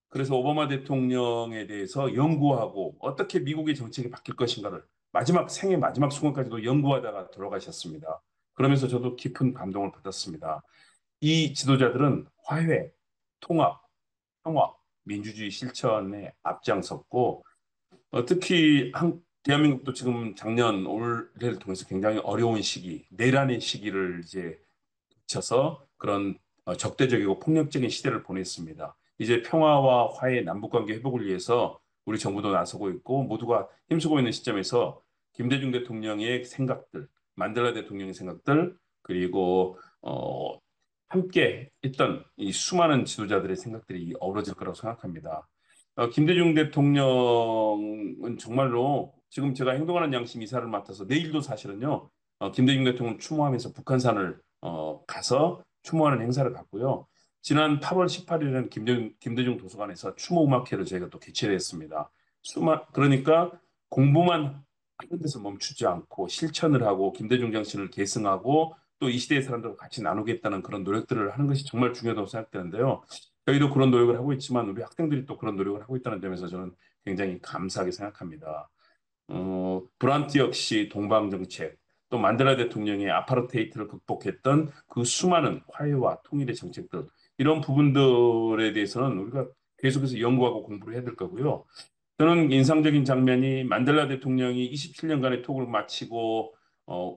그래서 오바마 대통령에 대해서 연구하고 어떻게 미국의 정책이 바뀔 것인가를 생애 마지막 순간까지도 연구하다가 돌아가셨습니다. 그러면서 저도 깊은 감동을 받았습니다. 이 지도자들은 화해, 통합, 평화, 민주주의 실천에 앞장섰고 특히 대한민국도 지금 작년 올해를 통해서 굉장히 어려운 시기, 내란의 시기를 이제 거쳐서 그런 적대적이고 폭력적인 시대를 보냈습니다. 이제 평화와 화해, 남북관계 회복을 위해서 우리 정부도 나서고 있고 모두가 힘쓰고 있는 시점에서 김대중 대통령의 생각들, 만델라 대통령의 생각들, 그리고 함께 했던 이 수많은 지도자들의 생각들이 어우러질 거라고 생각합니다. 김대중 대통령은 정말로 지금 제가 행동하는 양심 이사를 맡아서 내일도 사실은요, 김대중 대통령 추모하면서 북한산을 가서 추모하는 행사를 갖고요. 지난 8월 18일에는 김대중 도서관에서 추모 음악회를 저희가 또 개최를 했습니다. 그러니까 공부만 하는 데서 멈추지 않고 실천을 하고 김대중 정신을 계승하고 또 이 시대의 사람들과 같이 나누겠다는 그런 노력들을 하는 것이 정말 중요하다고 생각되는데요. 저희도 그런 노력을 하고 있지만 우리 학생들이 또 그런 노력을 하고 있다는 점에서 저는 굉장히 감사하게 생각합니다. 브란트 역시 동방정책, 또 만델라 대통령의 아파르테이트를 극복했던 그 수많은 화해와 통일의 정책들, 이런 부분들에 대해서는 우리가 계속해서 연구하고 공부를 해야 될 거고요. 저는 인상적인 장면이 만델라 대통령이 27년간의 톡을 마치고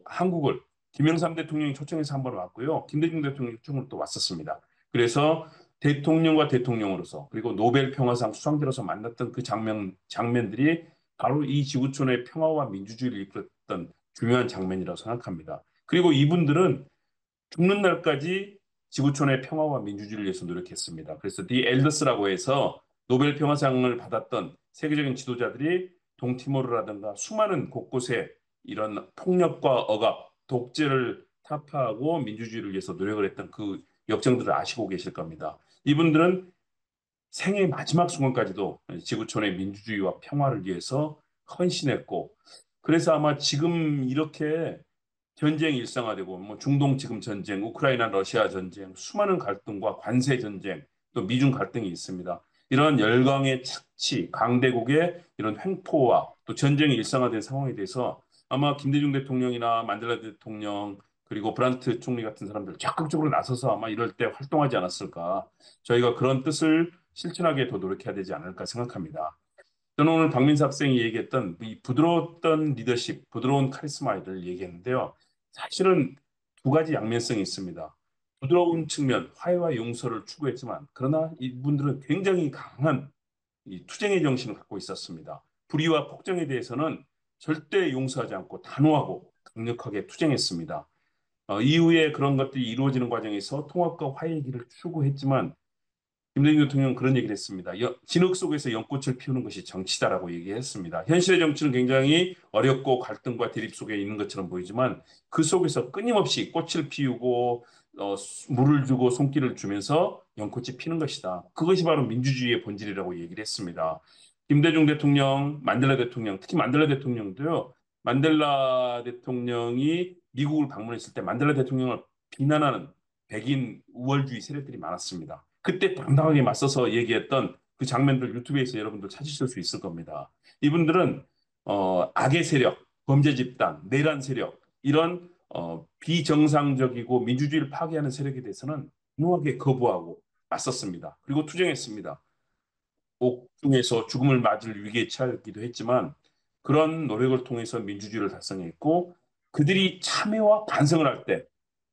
한국을 김영삼 대통령이 초청해서 한번 왔고요. 김대중 대통령이 초청을 또 왔었습니다. 그래서 대통령과 대통령으로서 그리고 노벨 평화상 수상자로서 만났던 그 장면들이 바로 이 지구촌의 평화와 민주주의를 이끌었던 중요한 장면이라고 생각합니다. 그리고 이분들은 죽는 날까지 지구촌의 평화와 민주주의를 위해서 노력했습니다. 그래서 The Elders라고 해서 노벨 평화상을 받았던 세계적인 지도자들이 동티모르라든가 수많은 곳곳에 이런 폭력과 억압, 독재를 타파하고 민주주의를 위해서 노력을 했던 그 역정들을 아시고 계실 겁니다. 이분들은 생애 마지막 순간까지도 지구촌의 민주주의와 평화를 위해서 헌신했고, 그래서 아마 지금 이렇게 전쟁이 일상화되고 뭐 중동 지금 전쟁, 우크라이나 러시아 전쟁, 수많은 갈등과 관세 전쟁, 또 미중 갈등이 있습니다. 이런 열강의 착취, 강대국의 이런 횡포와 또 전쟁이 일상화된 상황에 대해서 아마 김대중 대통령이나 만델라 대통령 그리고 브란트 총리 같은 사람들 적극적으로 나서서 아마 이럴 때 활동하지 않았을까. 저희가 그런 뜻을 실천하기에 더 노력해야 되지 않을까 생각합니다. 저는 오늘 박민수 학생이 얘기했던 이 부드러웠던 리더십, 부드러운 카리스마를 얘기했는데요. 사실은 두 가지 양면성이 있습니다. 부드러운 측면, 화해와 용서를 추구했지만 그러나 이분들은 굉장히 강한 이 투쟁의 정신을 갖고 있었습니다. 불의와 폭정에 대해서는 절대 용서하지 않고 단호하고 강력하게 투쟁했습니다. 이후에 그런 것들이 이루어지는 과정에서 통합과 화해의 길을 추구했지만 김대중 대통령은 그런 얘기를 했습니다. 진흙 속에서 연꽃을 피우는 것이 정치다라고 얘기했습니다. 현실의 정치는 굉장히 어렵고 갈등과 대립 속에 있는 것처럼 보이지만 그 속에서 끊임없이 꽃을 피우고 물을 주고 손길을 주면서 연꽃이 피는 것이다. 그것이 바로 민주주의의 본질이라고 얘기를 했습니다. 김대중 대통령, 만델라 대통령, 특히 만델라 대통령도요. 만델라 대통령이 미국을 방문했을 때 만델라 대통령을 비난하는 백인 우월주의 세력들이 많았습니다. 그때 당당하게 맞서서 얘기했던 그 장면들 유튜브에서 여러분들 찾으실 수 있을 겁니다. 이분들은 악의 세력, 범죄 집단, 내란 세력 이런 비정상적이고 민주주의를 파괴하는 세력에 대해서는 단호하게 거부하고 맞섰습니다. 그리고 투쟁했습니다. 옥중에서 죽음을 맞을 위기에 처하기도 했지만 그런 노력을 통해서 민주주의를 달성했고 그들이 참여와 반성을 할 때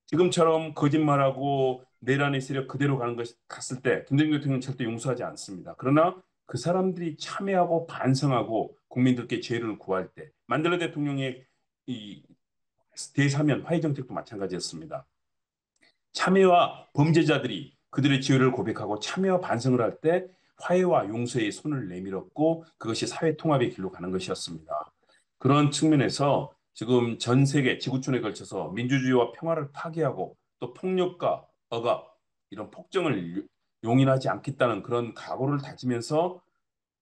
지금처럼 거짓말하고 내란의 세력 그대로 가는 것이 갔을 때 김대중 대통령은 절대 용서하지 않습니다. 그러나 그 사람들이 참여하고 반성하고 국민들께 죄를 구할 때 만델라 대통령의 이 대사면 화해 정책도 마찬가지였습니다. 참여와 범죄자들이 그들의 죄를 고백하고 참여와 반성을 할 때 화해와 용서의 손을 내밀었고 그것이 사회 통합의 길로 가는 것이었습니다. 그런 측면에서 지금 전 세계 지구촌에 걸쳐서 민주주의와 평화를 파괴하고 또 폭력과 억압 이런 폭정을 용인하지 않겠다는 그런 각오를 다지면서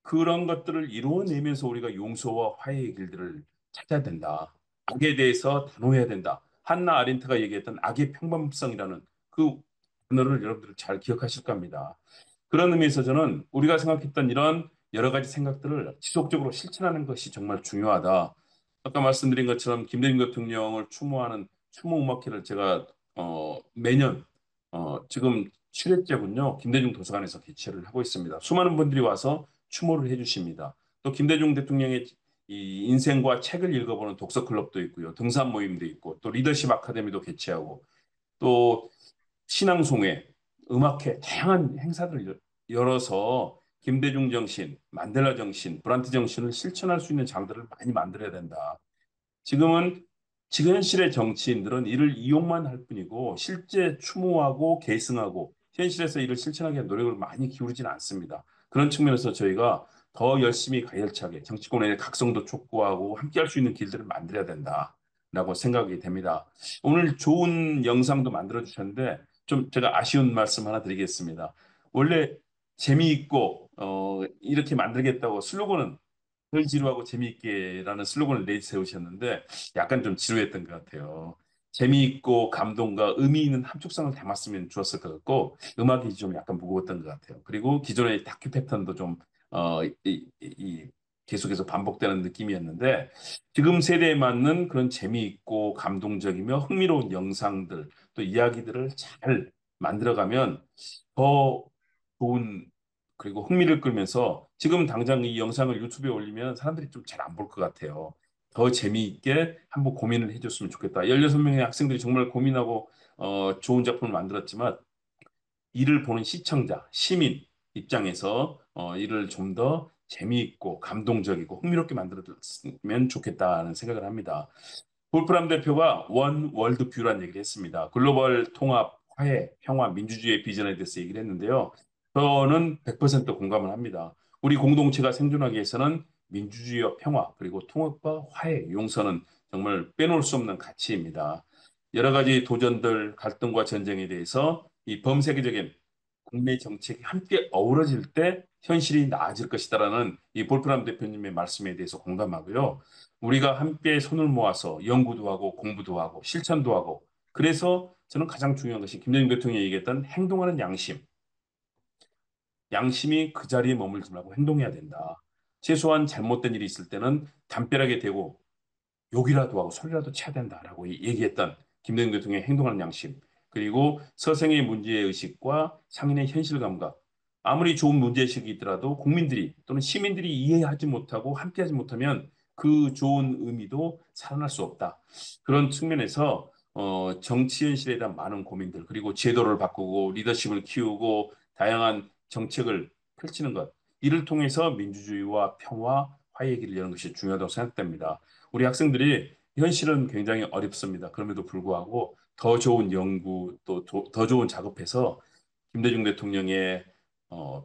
그런 것들을 이루어내면서 우리가 용서와 화해의 길들을 찾아야 된다. 악에 대해서 단호해야 된다. 한나 아렌트가 얘기했던 악의 평범성이라는 그 단어를 여러분들 잘 기억하실 겁니다. 그런 의미에서 저는 우리가 생각했던 이런 여러 가지 생각들을 지속적으로 실천하는 것이 정말 중요하다. 아까 말씀드린 것처럼 김대중 대통령을 추모하는 추모음악회를 제가 매년 지금 7회째군요. 김대중 도서관에서 개최를 하고 있습니다. 수많은 분들이 와서 추모를 해주십니다. 또 김대중 대통령의 이 인생과 책을 읽어보는 독서 클럽도 있고요. 등산 모임도 있고 또 리더십 아카데미도 개최하고 또 신앙송회, 음악회 다양한 행사들을 열어서 김대중 정신, 만델라 정신, 브란트 정신을 실천할 수 있는 장들을 많이 만들어야 된다. 지금은 지금 현실의 정치인들은 이를 이용만 할 뿐이고 실제 추모하고 계승하고 현실에서 이를 실천하기 위한 노력을 많이 기울이지는 않습니다. 그런 측면에서 저희가 더 열심히 가열차게 정치권의 각성도 촉구하고 함께할 수 있는 길들을 만들어야 된다라고 생각이 됩니다. 오늘 좋은 영상도 만들어 주셨는데 좀 제가 아쉬운 말씀 하나 드리겠습니다. 원래 재미있고 이렇게 만들겠다고 슬로건은 덜 지루하고 재미있게라는 슬로건을 내세우셨는데 약간 좀 지루했던 것 같아요. 재미있고 감동과 의미 있는 함축성을 담았으면 좋았을 것 같고 음악이 좀 약간 무거웠던 것 같아요. 그리고 기존의 다큐 패턴도 좀 계속해서 반복되는 느낌이었는데 지금 세대에 맞는 그런 재미있고 감동적이며 흥미로운 영상들 또 이야기들을 잘 만들어가면 더 좋은 그리고 흥미를 끌면서 지금 당장 이 영상을 유튜브에 올리면 사람들이 좀 잘 안 볼 것 같아요. 더 재미있게 한번 고민을 해줬으면 좋겠다. 16명의 학생들이 정말 고민하고 좋은 작품을 만들었지만 이를 보는 시청자, 시민 입장에서 이를 좀 더 재미있고 감동적이고 흥미롭게 만들었으면 좋겠다는 생각을 합니다. 볼프람 대표가 원 월드 뷰라는 얘기를 했습니다. 글로벌 통합, 화해, 평화, 민주주의의 비전에 대해서 얘기를 했는데요. 저는 100% 공감을 합니다. 우리 공동체가 생존하기 위해서는 민주주의와 평화, 그리고 통합과 화해, 용서는 정말 빼놓을 수 없는 가치입니다. 여러 가지 도전들, 갈등과 전쟁에 대해서 이 범세계적인 국내 정책이 함께 어우러질 때 현실이 나아질 것이다라는 이 볼프람 대표님의 말씀에 대해서 공감하고요. 우리가 함께 손을 모아서 연구도 하고 공부도 하고 실천도 하고 그래서 저는 가장 중요한 것이 김대중 대통령이 얘기했던 행동하는 양심. 양심이 그 자리에 머물지 말고 행동해야 된다. 최소한 잘못된 일이 있을 때는 담벼락에 대고 욕이라도 하고 소리라도 쳐야 된다라고 얘기했던 김대중 대통령의 행동하는 양심. 그리고 서생의 문제의식과 상인의 현실 감각. 아무리 좋은 문제의식이 있더라도 국민들이 또는 시민들이 이해하지 못하고 함께하지 못하면 그 좋은 의미도 살아날 수 없다. 그런 측면에서 정치 현실에 대한 많은 고민들 그리고 제도를 바꾸고 리더십을 키우고 다양한 정책을 펼치는 것. 이를 통해서 민주주의와 평화, 화해의 길을 여는 것이 중요하다고 생각됩니다. 우리 학생들이 현실은 굉장히 어렵습니다. 그럼에도 불구하고 더 좋은 연구 또 더 좋은 작업해서 김대중 대통령의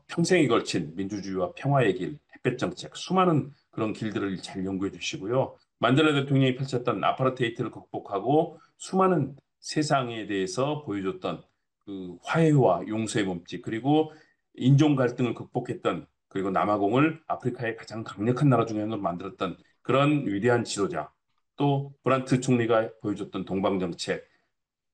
평생에 걸친 민주주의와 평화의 길, 햇볕 정책, 수많은 그런 길들을 잘 연구해 주시고요. 만델라 대통령이 펼쳤던 아파르테이트를 극복하고 수많은 세상에 대해서 보여줬던 그 화해와 용서의 몸짓 그리고 인종 갈등을 극복했던 그리고 남아공을 아프리카의 가장 강력한 나라 중에 하나로 만들었던 그런 위대한 지도자 또 브란트 총리가 보여줬던 동방정책,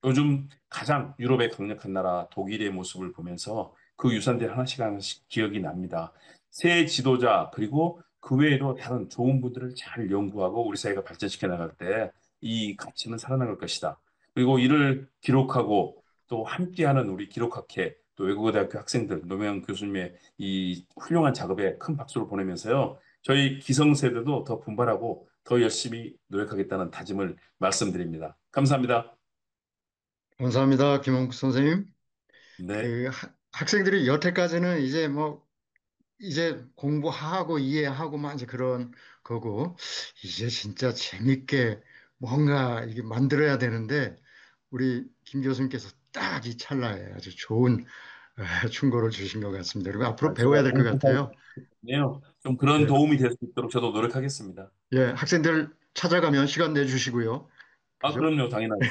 요즘 가장 유럽의 강력한 나라 독일의 모습을 보면서 그 유산들이 하나씩 하나씩 기억이 납니다. 새 지도자 그리고 그 외에도 다른 좋은 분들을 잘 연구하고 우리 사회가 발전시켜 나갈 때 이 가치는 살아나갈 것이다. 그리고 이를 기록하고 또 함께하는 우리 기록학회 또 외국어대학교 학생들 노무현 교수님의 이 훌륭한 작업에 큰 박수를 보내면서요. 저희 기성세대도 더 분발하고 더 열심히 노력하겠다는 다짐을 말씀드립니다. 감사합니다. 감사합니다, 김홍국 선생님. 네. 학생들이 여태까지는 이제 공부하고 이해하고만 이제 그런 거고, 이제 진짜 재밌게 뭔가 이게 만들어야 되는데, 우리 김 교수님께서 딱 이 찰나에 아주 좋은 충고를 주신 것 같습니다. 그리고 앞으로 배워야 될 것 같아요. 좀 그런 예, 도움이 될 수 있도록 저도 노력하겠습니다. 예, 학생들 찾아가면 시간 내주시고요. 아, 그죠? 그럼요. 당연하죠.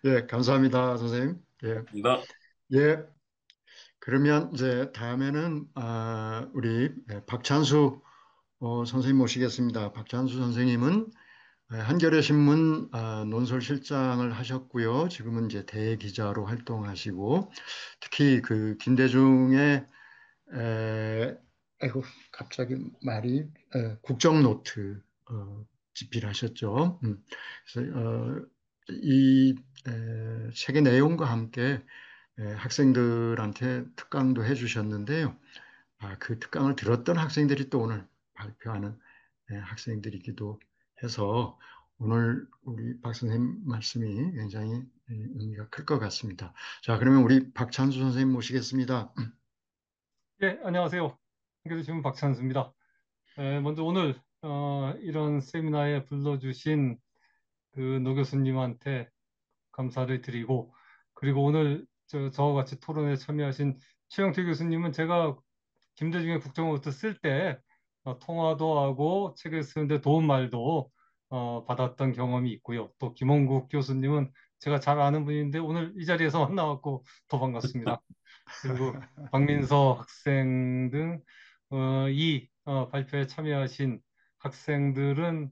예, 감사합니다, 선생님. 예, 감사합니다. 예. 그러면 이제 다음에는 우리 박찬수 선생님 모시겠습니다. 박찬수 선생님은 한겨레 신문 논설 실장을 하셨고요. 지금은 이제 대기자로 활동하시고 특히 그 김대중의 아이고 갑자기 말이 국정노트 집필하셨죠. 그래서 이 책의 내용과 함께 학생들한테 특강도 해주셨는데요. 그 특강을 들었던 학생들이 또 오늘 발표하는 학생들이기도 해서 오늘 우리 박 선생님 말씀이 굉장히 의미가 클 것 같습니다. 자, 그러면 우리 박찬수 선생님 모시겠습니다. 네, 안녕하세요. 한겨레 신문 박찬수입니다. 먼저 오늘 이런 세미나에 불러주신 그 노 교수님한테 감사를 드리고, 그리고 오늘 저와 같이 토론에 참여하신 최영태 교수님은 제가 김대중의 국정노트 쓸 때 통화도 하고 책을 쓰는데 도움 말도 받았던 경험이 있고요. 또 김홍국 교수님은 제가 잘 아는 분인데 오늘 이 자리에서 만나갖고 더 반갑습니다. 그리고 박민서 학생 등 이 발표에 참여하신 학생들은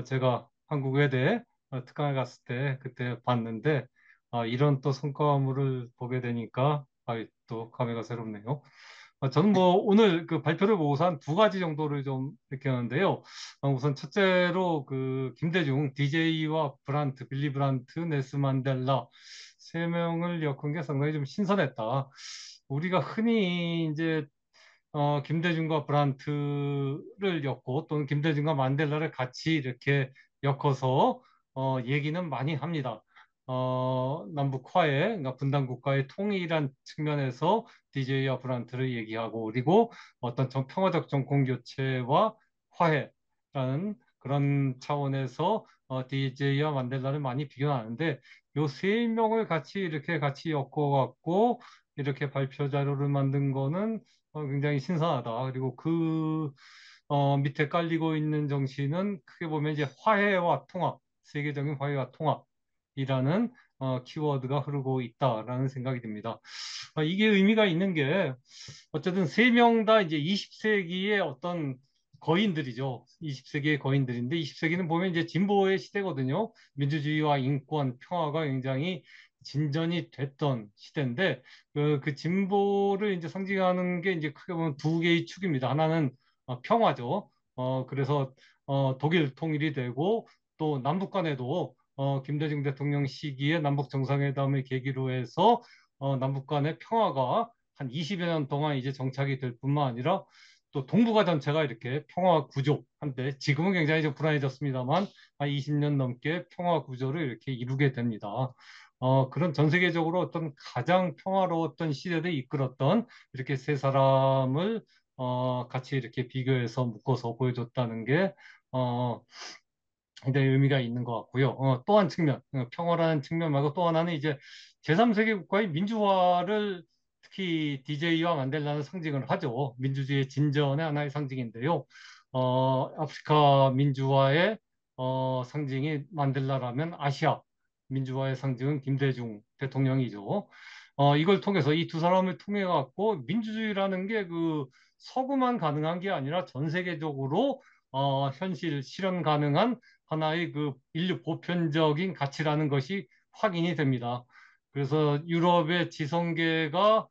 제가 한국 외대 특강에 갔을 때 그때 봤는데 이런 또 성과물을 보게 되니까 또 감회가 새롭네요. 저는 뭐 오늘 그 발표를 보고서 한 두 가지 정도를 좀 느꼈는데요. 우선 첫째로 그 김대중, DJ와 브란트, 빌리 브란트, 넬슨 만델라 세 명을 엮은 게 상당히 좀 신선했다. 우리가 흔히 이제 김대중과 브란트를 엮고 또는 김대중과 만델라를 같이 이렇게 엮어서 얘기는 많이 합니다. 남북 화해, 그러니까 분단 국가의 통일이란 측면에서 DJ와 브란트를 얘기하고 그리고 어떤 평화적 정권 교체와 화해라는 그런 차원에서 DJ와 만델라를 많이 비교하는데 요 세 명을 같이 엮어갖고 이렇게 발표 자료를 만든 거는 굉장히 신선하다. 그리고 그 밑에 깔리고 있는 정신은 크게 보면 이제 화해와 통합, 세계적인 화해와 통합이라는 키워드가 흐르고 있다라는 생각이 듭니다. 이게 의미가 있는 게 어쨌든 세 명 다 이제 20세기의 어떤 거인들이죠. 20세기의 거인들인데 20세기는 보면 이제 진보의 시대거든요. 민주주의와 인권, 평화가 굉장히 진전이 됐던 시대인데 그 진보를 이제 상징하는 게 이제 크게 보면 두 개의 축입니다. 하나는 평화죠. 그래서 독일 통일이 되고 또 남북 간에도 김대중 대통령 시기에 남북 정상회담을 계기로 해서 남북 간의 평화가 한 20여 년 동안 이제 정착이 될 뿐만 아니라 또 동북아 전체가 이렇게 평화 구조 한데 지금은 굉장히 좀 불안해졌습니다만 한 20년 넘게 평화 구조를 이렇게 이루게 됩니다. 그런 전 세계적으로 어떤 가장 평화로웠던 시대를 이끌었던 이렇게 세 사람을 같이 이렇게 비교해서 묶어서 보여줬다는 게 굉장히 의미가 있는 것 같고요. 또 한 측면, 평화라는 측면 말고 또 하나는 이제 제3세계 국가의 민주화를 특히 DJ와 만델라는 상징을 하죠. 민주주의의 진전의 하나의 상징인데요. 아프리카 민주화의 상징이 만델라라면 아시아 민주화의 상징은 김대중 대통령이죠. 이걸 통해서 이 두 사람을 통해 갖고 민주주의라는 게 그 서구만 가능한 게 아니라 전 세계적으로 현실 실현 가능한 하나의 그 인류 보편적인 가치라는 것이 확인이 됩니다. 그래서 유럽의 지성계가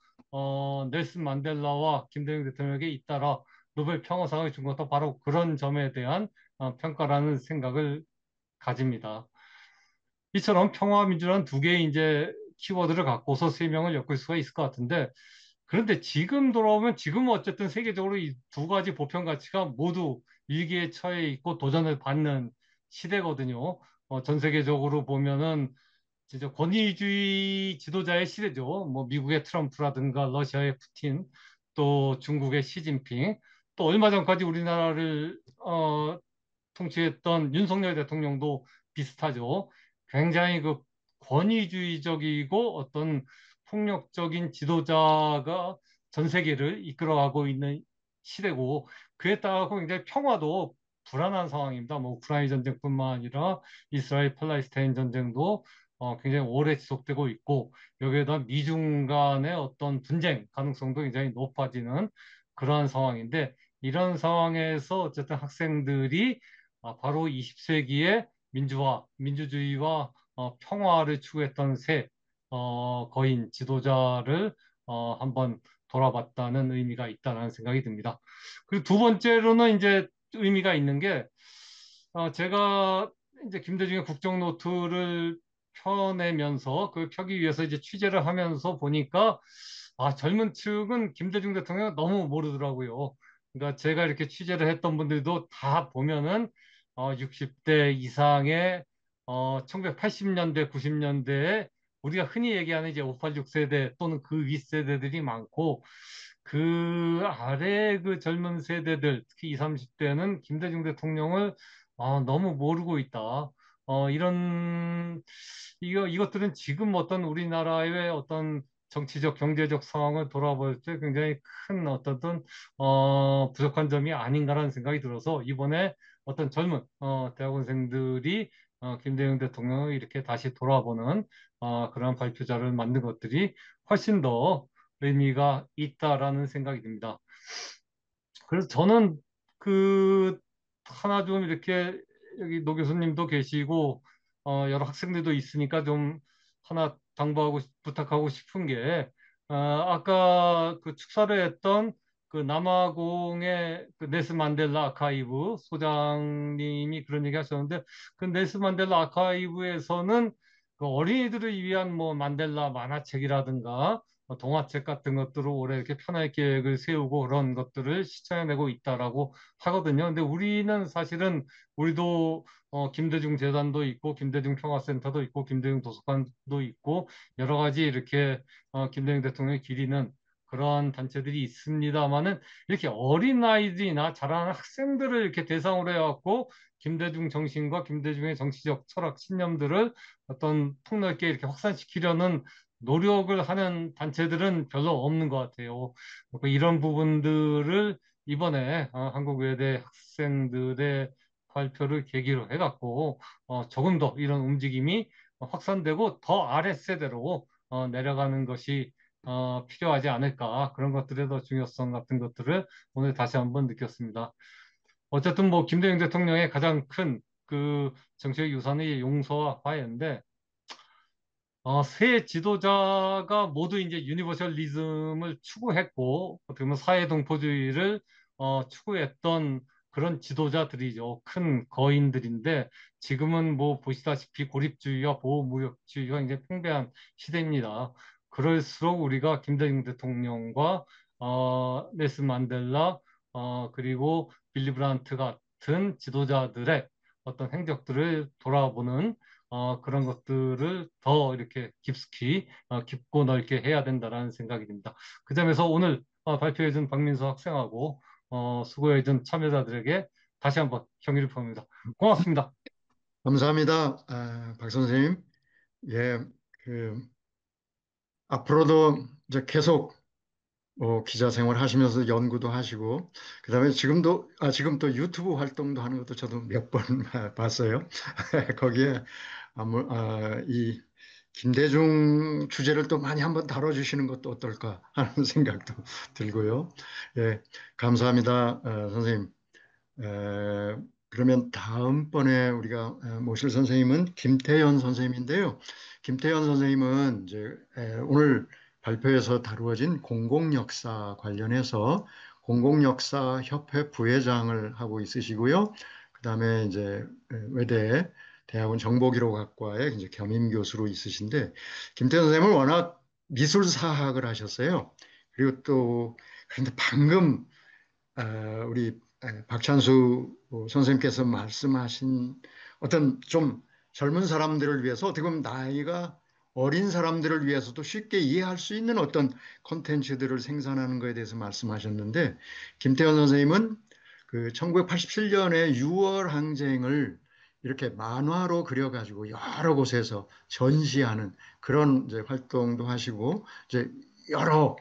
넬슨 만델라와 김대중 대통령에게 잇따라 노벨 평화상을 준 것도 바로 그런 점에 대한 평가라는 생각을 가집니다. 이처럼 평화 민주라는 두 개의 이제 키워드를 갖고서 세 명을 엮을 수가 있을 것 같은데, 그런데 지금 돌아오면 지금은 어쨌든 세계적으로 이 두 가지 보편 가치가 모두 위기에 처해 있고 도전을 받는 시대거든요. 전 세계적으로 보면은 진짜 권위주의 지도자의 시대죠. 뭐 미국의 트럼프라든가 러시아의 푸틴, 또 중국의 시진핑, 또 얼마 전까지 우리나라를 통치했던 윤석열 대통령도 비슷하죠. 굉장히 그 권위주의적이고 어떤 폭력적인 지도자가 전 세계를 이끌어가고 있는 시대고, 그에 따라서 굉장히 평화도 불안한 상황입니다. 뭐 우크라이나 전쟁뿐만 아니라 이스라엘 팔레스타인 전쟁도 굉장히 오래 지속되고 있고, 여기에다 미중 간의 어떤 분쟁 가능성도 굉장히 높아지는 그러한 상황인데, 이런 상황에서 어쨌든 학생들이 바로 20세기의 민주화, 민주주의와 평화를 추구했던 새 거인 지도자를 한번 돌아봤다는 의미가 있다는 생각이 듭니다. 그리고 두 번째로는 이제 의미가 있는 게, 제가 이제 김대중의 국정노트를 펴내면서 그 펴기 위해서 이제 취재를 하면서 보니까 젊은 층은 김대중 대통령 너무 모르더라고요. 그러니까 제가 이렇게 취재를 했던 분들도 다 보면은 60대 이상의 1980년대, 90년대에 우리가 흔히 얘기하는 이제 586 세대 또는 그 윗세대들이 많고, 그 아래 그 젊은 세대들, 특히 20, 30대는 김대중 대통령을 너무 모르고 있다. 이것들은 지금 어떤 우리나라의 어떤 정치적, 경제적 상황을 돌아볼 때 굉장히 큰 부족한 점이 아닌가라는 생각이 들어서, 이번에 어떤 젊은 대학원생들이 김대중 대통령을 이렇게 다시 돌아보는 그런 발표자를 만든 것들이 훨씬 더 의미가 있다라는 생각이 듭니다. 그래서 저는 그 하나 좀 이렇게, 여기 노 교수님도 계시고 여러 학생들도 있으니까 좀 하나 당부하고 부탁하고 싶은 게, 아까 그 축사를 했던 그 남아공의 그 넬슨 만델라 아카이브 소장님이 그런 얘기 하셨는데, 그 넬슨 만델라 아카이브에서는 그 어린이들을 위한 뭐 만델라 만화책이라든가 동화책 같은 것들을 올해 이렇게 편할 계획을 세우고 그런 것들을 실천해내고 있다라고 하거든요. 근데 우리는 사실은 우리도 김대중 재단도 있고 김대중 평화센터도 있고 김대중 도서관도 있고 여러 가지 이렇게 김대중 대통령을 기리는 그런 단체들이 있습니다만은, 이렇게 어린 아이들이나 자라는 학생들을 이렇게 대상으로 해갖고 김대중 정신과 김대중의 정치적 철학 신념들을 어떤 폭넓게 이렇게 확산시키려는 노력을 하는 단체들은 별로 없는 것 같아요. 이런 부분들을 이번에 한국외대 학생들의 발표를 계기로 해갖고 조금 더 이런 움직임이 확산되고 더 아랫세대로 내려가는 것이 필요하지 않을까, 그런 것들의 더 중요성 같은 것들을 오늘 다시 한번 느꼈습니다. 어쨌든 뭐 김대중 대통령의 가장 큰 그 정치적 유산이 용서와 화해인데, 새 지도자가 모두 이제 유니버셜리즘을 추구했고, 어떻게 보면 사회동포주의를 추구했던 그런 지도자들이죠. 큰 거인들인데, 지금은 뭐 보시다시피 고립주의와 보호무역주의가 굉장히 팽배한 시대입니다. 그럴수록 우리가 김대중 대통령과 넬슨 만델라, 그리고 빌리 브란트 같은 지도자들의 어떤 행적들을 돌아보는 그런 것들을 더 이렇게 깊숙이 깊고 넓게 해야 된다라는 생각이 듭니다. 그 점에서 오늘 발표해준 박민수 학생하고 수고해준 참여자들에게 다시 한번 경의를 표합니다. 고맙습니다. 감사합니다. 박 선생님. 예, 앞으로도 이제 계속 기자 생활 하시면서 연구도 하시고, 그다음에 지금 또 유튜브 활동도 하는 것도 저도 몇 번 봤어요. 거기에 이 김대중 주제를 또 많이 한번 다뤄주시는 것도 어떨까 하는 생각도 들고요. 예, 감사합니다, 선생님. 그러면 다음번에 우리가 모실 선생님은 김태현 선생님인데요. 김태현 선생님은 이제 오늘 발표에서 다루어진 공공역사 관련해서 공공역사 협회 부회장을 하고 있으시고요. 그다음에 이제 외대 대학원 정보기록학과의 이제 겸임 교수로 있으신데 김태현 선생님은 워낙 미술사학을 하셨어요. 그리고 또 그런데 방금 우리 박찬수 선생님께서 말씀하신 어떤 좀 젊은 사람들을 위해서 어떻게 보면 나이가 어린 사람들을 위해서도 쉽게 이해할 수 있는 어떤 콘텐츠들을 생산하는 것에 대해서 말씀하셨는데 김태현 선생님은 그 1987년에 6월 항쟁을 이렇게 만화로 그려가지고 여러 곳에서 전시하는 그런 이제 활동도 하시고 이제 여러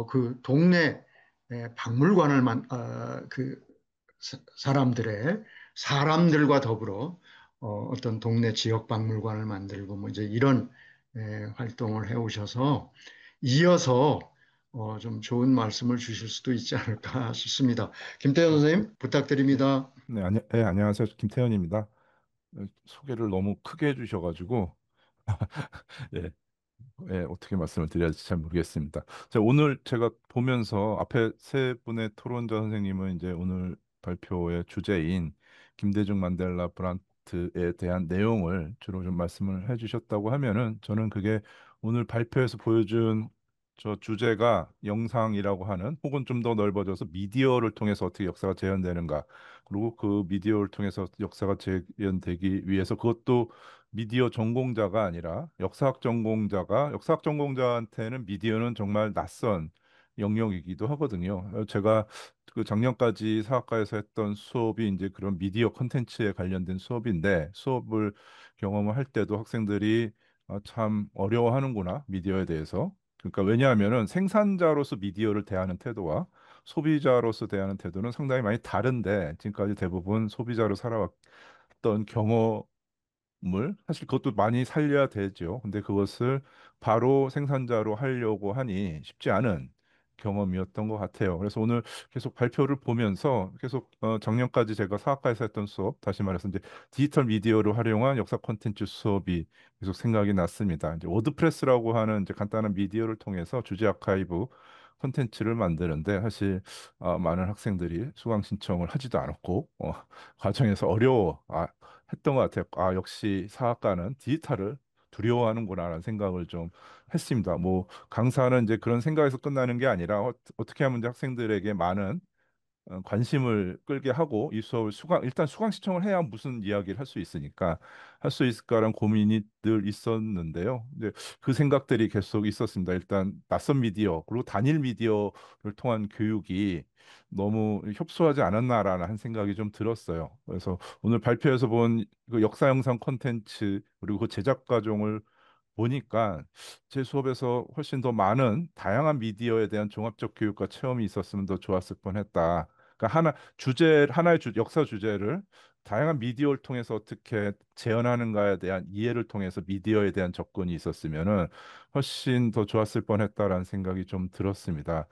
그 동네 박물관을 그 사람들과 더불어 어떤 동네 지역 박물관을 만들고 뭐 이제 이런 활동을 해오셔서 이어서 좀 좋은 말씀을 주실 수도 있지 않을까 싶습니다. 김태현 선생님 부탁드립니다. 네, 네, 안녕하세요. 김태현입니다. 소개를 너무 크게 해주셔가지고 예, 어떻게 말씀을 드려야 할지 잘 모르겠습니다. 자, 오늘 제가 보면서 앞에 세 분의 토론자 선생님은 이제 오늘 발표의 주제인 김대중 만델라 브란트에 대한 내용을 주로 좀 말씀을 해주셨다고 하면은 저는 그게 오늘 발표에서 보여준 저 주제가 영상이라고 하는 혹은 좀 더 넓어져서 미디어를 통해서 어떻게 역사가 재현되는가 그리고 그 미디어를 통해서 역사가 재현되기 위해서 그것도 미디어 전공자가 아니라 역사학 전공자한테는 미디어는 정말 낯선 영역이기도 하거든요. 제가 그 작년까지 사학과에서 했던 수업이 이제 그런 미디어 콘텐츠에 관련된 수업인데 수업을 경험을 할 때도 학생들이 참 어려워하는구나 미디어에 대해서. 그러니까 왜냐하면은 생산자로서 미디어를 대하는 태도와 소비자로서 대하는 태도는 상당히 많이 다른데 지금까지 대부분 소비자로 살아왔던 경험을 사실 그것도 많이 살려야 되죠. 근데 그것을 바로 생산자로 하려고 하니 쉽지 않은 경험이었던 것 같아요. 그래서 오늘 계속 발표를 보면서 계속 작년까지 제가 사학과에서 했던 수업, 다시 말해서 이제 디지털 미디어를 활용한 역사 콘텐츠 수업이 계속 생각이 났습니다. 이제 워드프레스라고 하는 이제 간단한 미디어를 통해서 주제 아카이브 콘텐츠를 만드는데 사실 많은 학생들이 수강 신청을 하지도 않았고 과정에서 했던 것 같아요. 역시 사학과는 디지털을 두려워하는구나라는 생각을 좀 했습니다. 뭐 강사는 이제 그런 생각에서 끝나는 게 아니라 어떻게 하면 이제 학생들에게 많은 관심을 끌게 하고 이 수업을 일단 수강 신청을 해야 무슨 이야기를 할 수 있으니까 할 수 있을까라는 고민이 늘 있었는데요. 근데 그 생각들이 계속 있었습니다. 일단 낯선 미디어 그리고 단일 미디어를 통한 교육이 너무 협소하지 않았나라는 한 생각이 좀 들었어요. 그래서 오늘 발표에서 본 그 역사 영상 콘텐츠 그리고 그 제작 과정을 보니까 제 수업에서 훨씬 더 많은 다양한 미디어에 대한 종합적 교육과 체험이 있었으면 더 좋았을 뻔했다. 그러니까 하나의 역사 주제를 다양한 미디어를 통해서 어떻게 재현하는가에 대한 이해를 통해서 미디어에 대한 접근이 있었으면은 훨씬 더 좋았을 뻔했다라는 생각이 좀 들었습니다.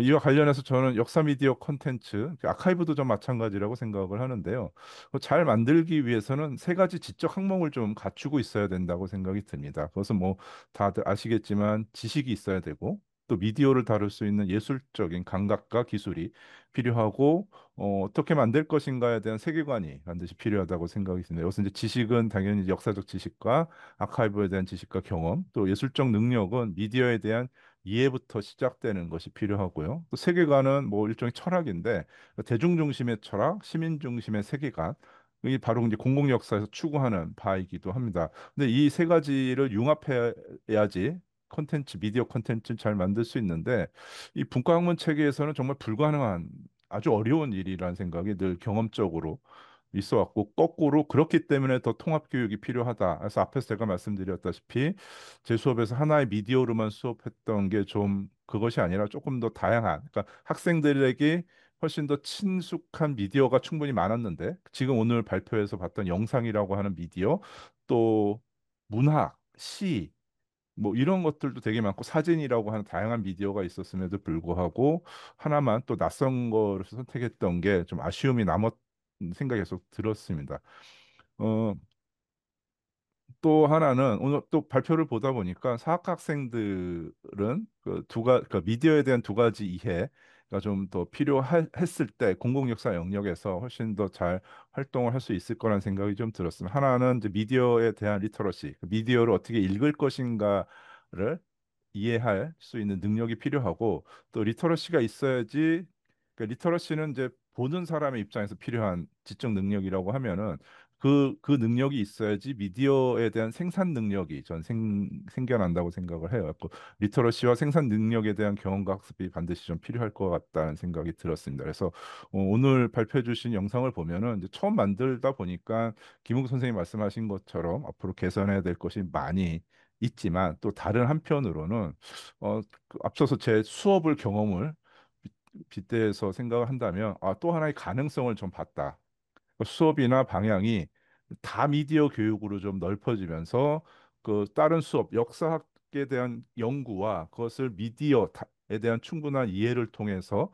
이와 관련해서 저는 역사 미디어 콘텐츠, 아카이브도 좀 마찬가지라고 생각을 하는데요. 잘 만들기 위해서는 세 가지 지적 항목을 좀 갖추고 있어야 된다고 생각이 듭니다. 그것은 뭐 다들 아시겠지만 지식이 있어야 되고 또 미디어를 다룰 수 있는 예술적인 감각과 기술이 필요하고 어떻게 만들 것인가에 대한 세계관이 반드시 필요하다고 생각이 듭니다. 여기서 이제 지식은 당연히 역사적 지식과 아카이브에 대한 지식과 경험, 또 예술적 능력은 미디어에 대한 이해부터 시작되는 것이 필요하고요. 또 세계관은 뭐 일종의 철학인데 대중 중심의 철학, 시민 중심의 세계관 이게 바로 이제 공공 역사에서 추구하는 바이기도 합니다. 근데 이 세 가지를 융합해야지 미디어 콘텐츠 잘 만들 수 있는데 이 분과학문 체계에서는 정말 불가능한 아주 어려운 일이라는 생각이 늘 경험적으로 있어 왔고 거꾸로 그렇기 때문에 더 통합 교육이 필요하다. 그래서 앞에서 제가 말씀드렸다시피 제 수업에서 하나의 미디어로만 수업했던 게 좀 그것이 아니라 조금 더 다양한 그러니까 학생들에게 훨씬 더 친숙한 미디어가 충분히 많았는데 지금 오늘 발표에서 봤던 영상이라고 하는 미디어 또 문학, 시 뭐 이런 것들도 되게 많고 사진이라고 하는 다양한 미디어가 있었음에도 불구하고 하나만 또 낯선 거를 선택했던 게 좀 아쉬움이 남았는 생각이 계속 들었습니다. 또 하나는 오늘 또 발표를 보다 보니까 사학학생들은 그 미디어에 대한 두 가지 이해가 좀 더 필요했을 때 공공역사 영역에서 훨씬 더 잘 활동을 할 수 있을 거라는 생각이 좀 들었습니다. 하나는 이제 미디어에 대한 리터러시, 미디어를 어떻게 읽을 것인가를 이해할 수 있는 능력이 필요하고 또 리터러시가 있어야지 리터러시는 이제 보는 사람의 입장에서 필요한 지적 능력이라고 하면은 그 능력이 있어야지 미디어에 대한 생산 능력이 생겨난다고 생각을 해요. 그 리터러시와 생산 능력에 대한 경험과 학습이 반드시 좀 필요할 것 같다는 생각이 들었습니다. 그래서 오늘 발표해 주신 영상을 보면은 이제 처음 만들다 보니까 김웅 선생님 말씀하신 것처럼 앞으로 개선해야 될 것이 많이 있지만 또 다른 한편으로는 앞서서 제 수업을 경험을 빗대서 생각을 한다면 또 하나의 가능성을 좀 봤다. 수업이나 방향이 다 미디어 교육으로 좀 넓어지면서 그 다른 수업, 역사학에 대한 연구와 그것을 미디어에 대한 충분한 이해를 통해서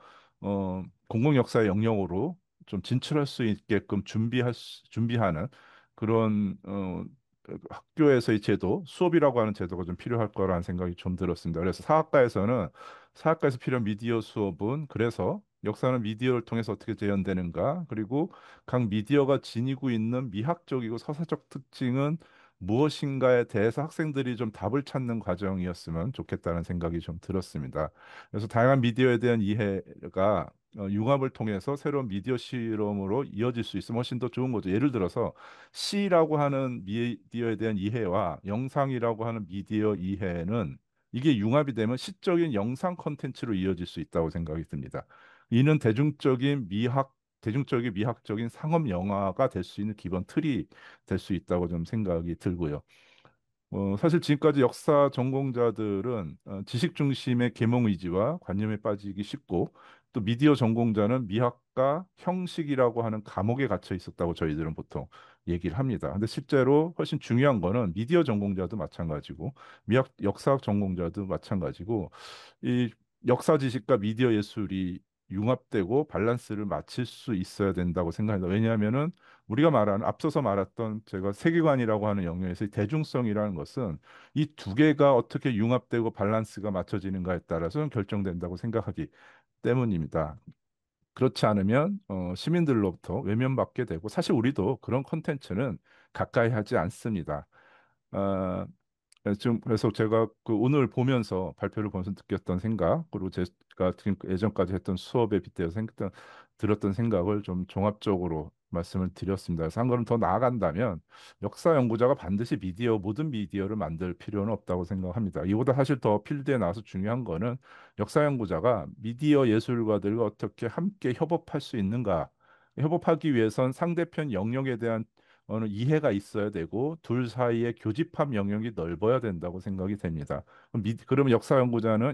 공공 역사의 영역으로 좀 진출할 수 있게끔 준비하는 그런 학교에서의 제도, 수업이라고 하는 제도가 좀 필요할 거라는 생각이 좀 들었습니다. 그래서 사학과에서 필요한 미디어 수업은 그래서 역사는 미디어를 통해서 어떻게 재현되는가, 그리고 각 미디어가 지니고 있는 미학적이고 서사적 특징은 무엇인가에 대해서 학생들이 좀 답을 찾는 과정이었으면 좋겠다는 생각이 좀 들었습니다. 그래서 다양한 미디어에 대한 이해가 융합을 통해서 새로운 미디어 실험으로 이어질 수 있으면 훨씬 더 좋은 거죠. 예를 들어서 시라고 하는 미디어에 대한 이해와 영상이라고 하는 미디어 이해는 이게 융합이 되면 시적인 영상 콘텐츠로 이어질 수 있다고 생각이 듭니다. 이는 대중적인 미학적인 상업 영화가 될 수 있는 기본 틀이 될 수 있다고 좀 생각이 들고요. 사실 지금까지 역사 전공자들은 지식 중심의 계몽 의지와 관념에 빠지기 쉽고 또 미디어 전공자는 미학과 형식이라고 하는 감옥에 갇혀 있었다고 저희들은 보통 얘기를 합니다. 근데 실제로 훨씬 중요한 거는 미디어 전공자도 마찬가지고 역사학 전공자도 마찬가지고 이 역사 지식과 미디어 예술이 융합되고 밸런스를 맞출 수 있어야 된다고 생각합니다. 왜냐하면은 우리가 앞서서 말했던 제가 세계관이라고 하는 영역에서 대중성이라는 것은 이 두 개가 어떻게 융합되고 밸런스가 맞춰지는가에 따라서 결정된다고 생각하기 때문입니다. 그렇지 않으면 시민들로부터 외면받게 되고 사실 우리도 그런 콘텐츠는 가까이 하지 않습니다. 어, 그래서 제가 그 오늘 보면서 발표를 보면서 느꼈던 생각 그리고 제가 지금 예전까지 했던 수업에 빗대어서 들었던 생각을 좀 종합적으로 말씀을 드렸습니다. 그래서 한 걸음 더 나아간다면 역사 연구자가 반드시 모든 미디어를 만들 필요는 없다고 생각합니다. 이보다 사실 더 필드에 나와서 중요한 거는 역사 연구자가 미디어 예술가들과 어떻게 함께 협업할 수 있는가. 협업하기 위해선 상대편 영역에 대한 어느 이해가 있어야 되고 둘 사이의 교집합 영역이 넓어야 된다고 생각이 됩니다. 그러면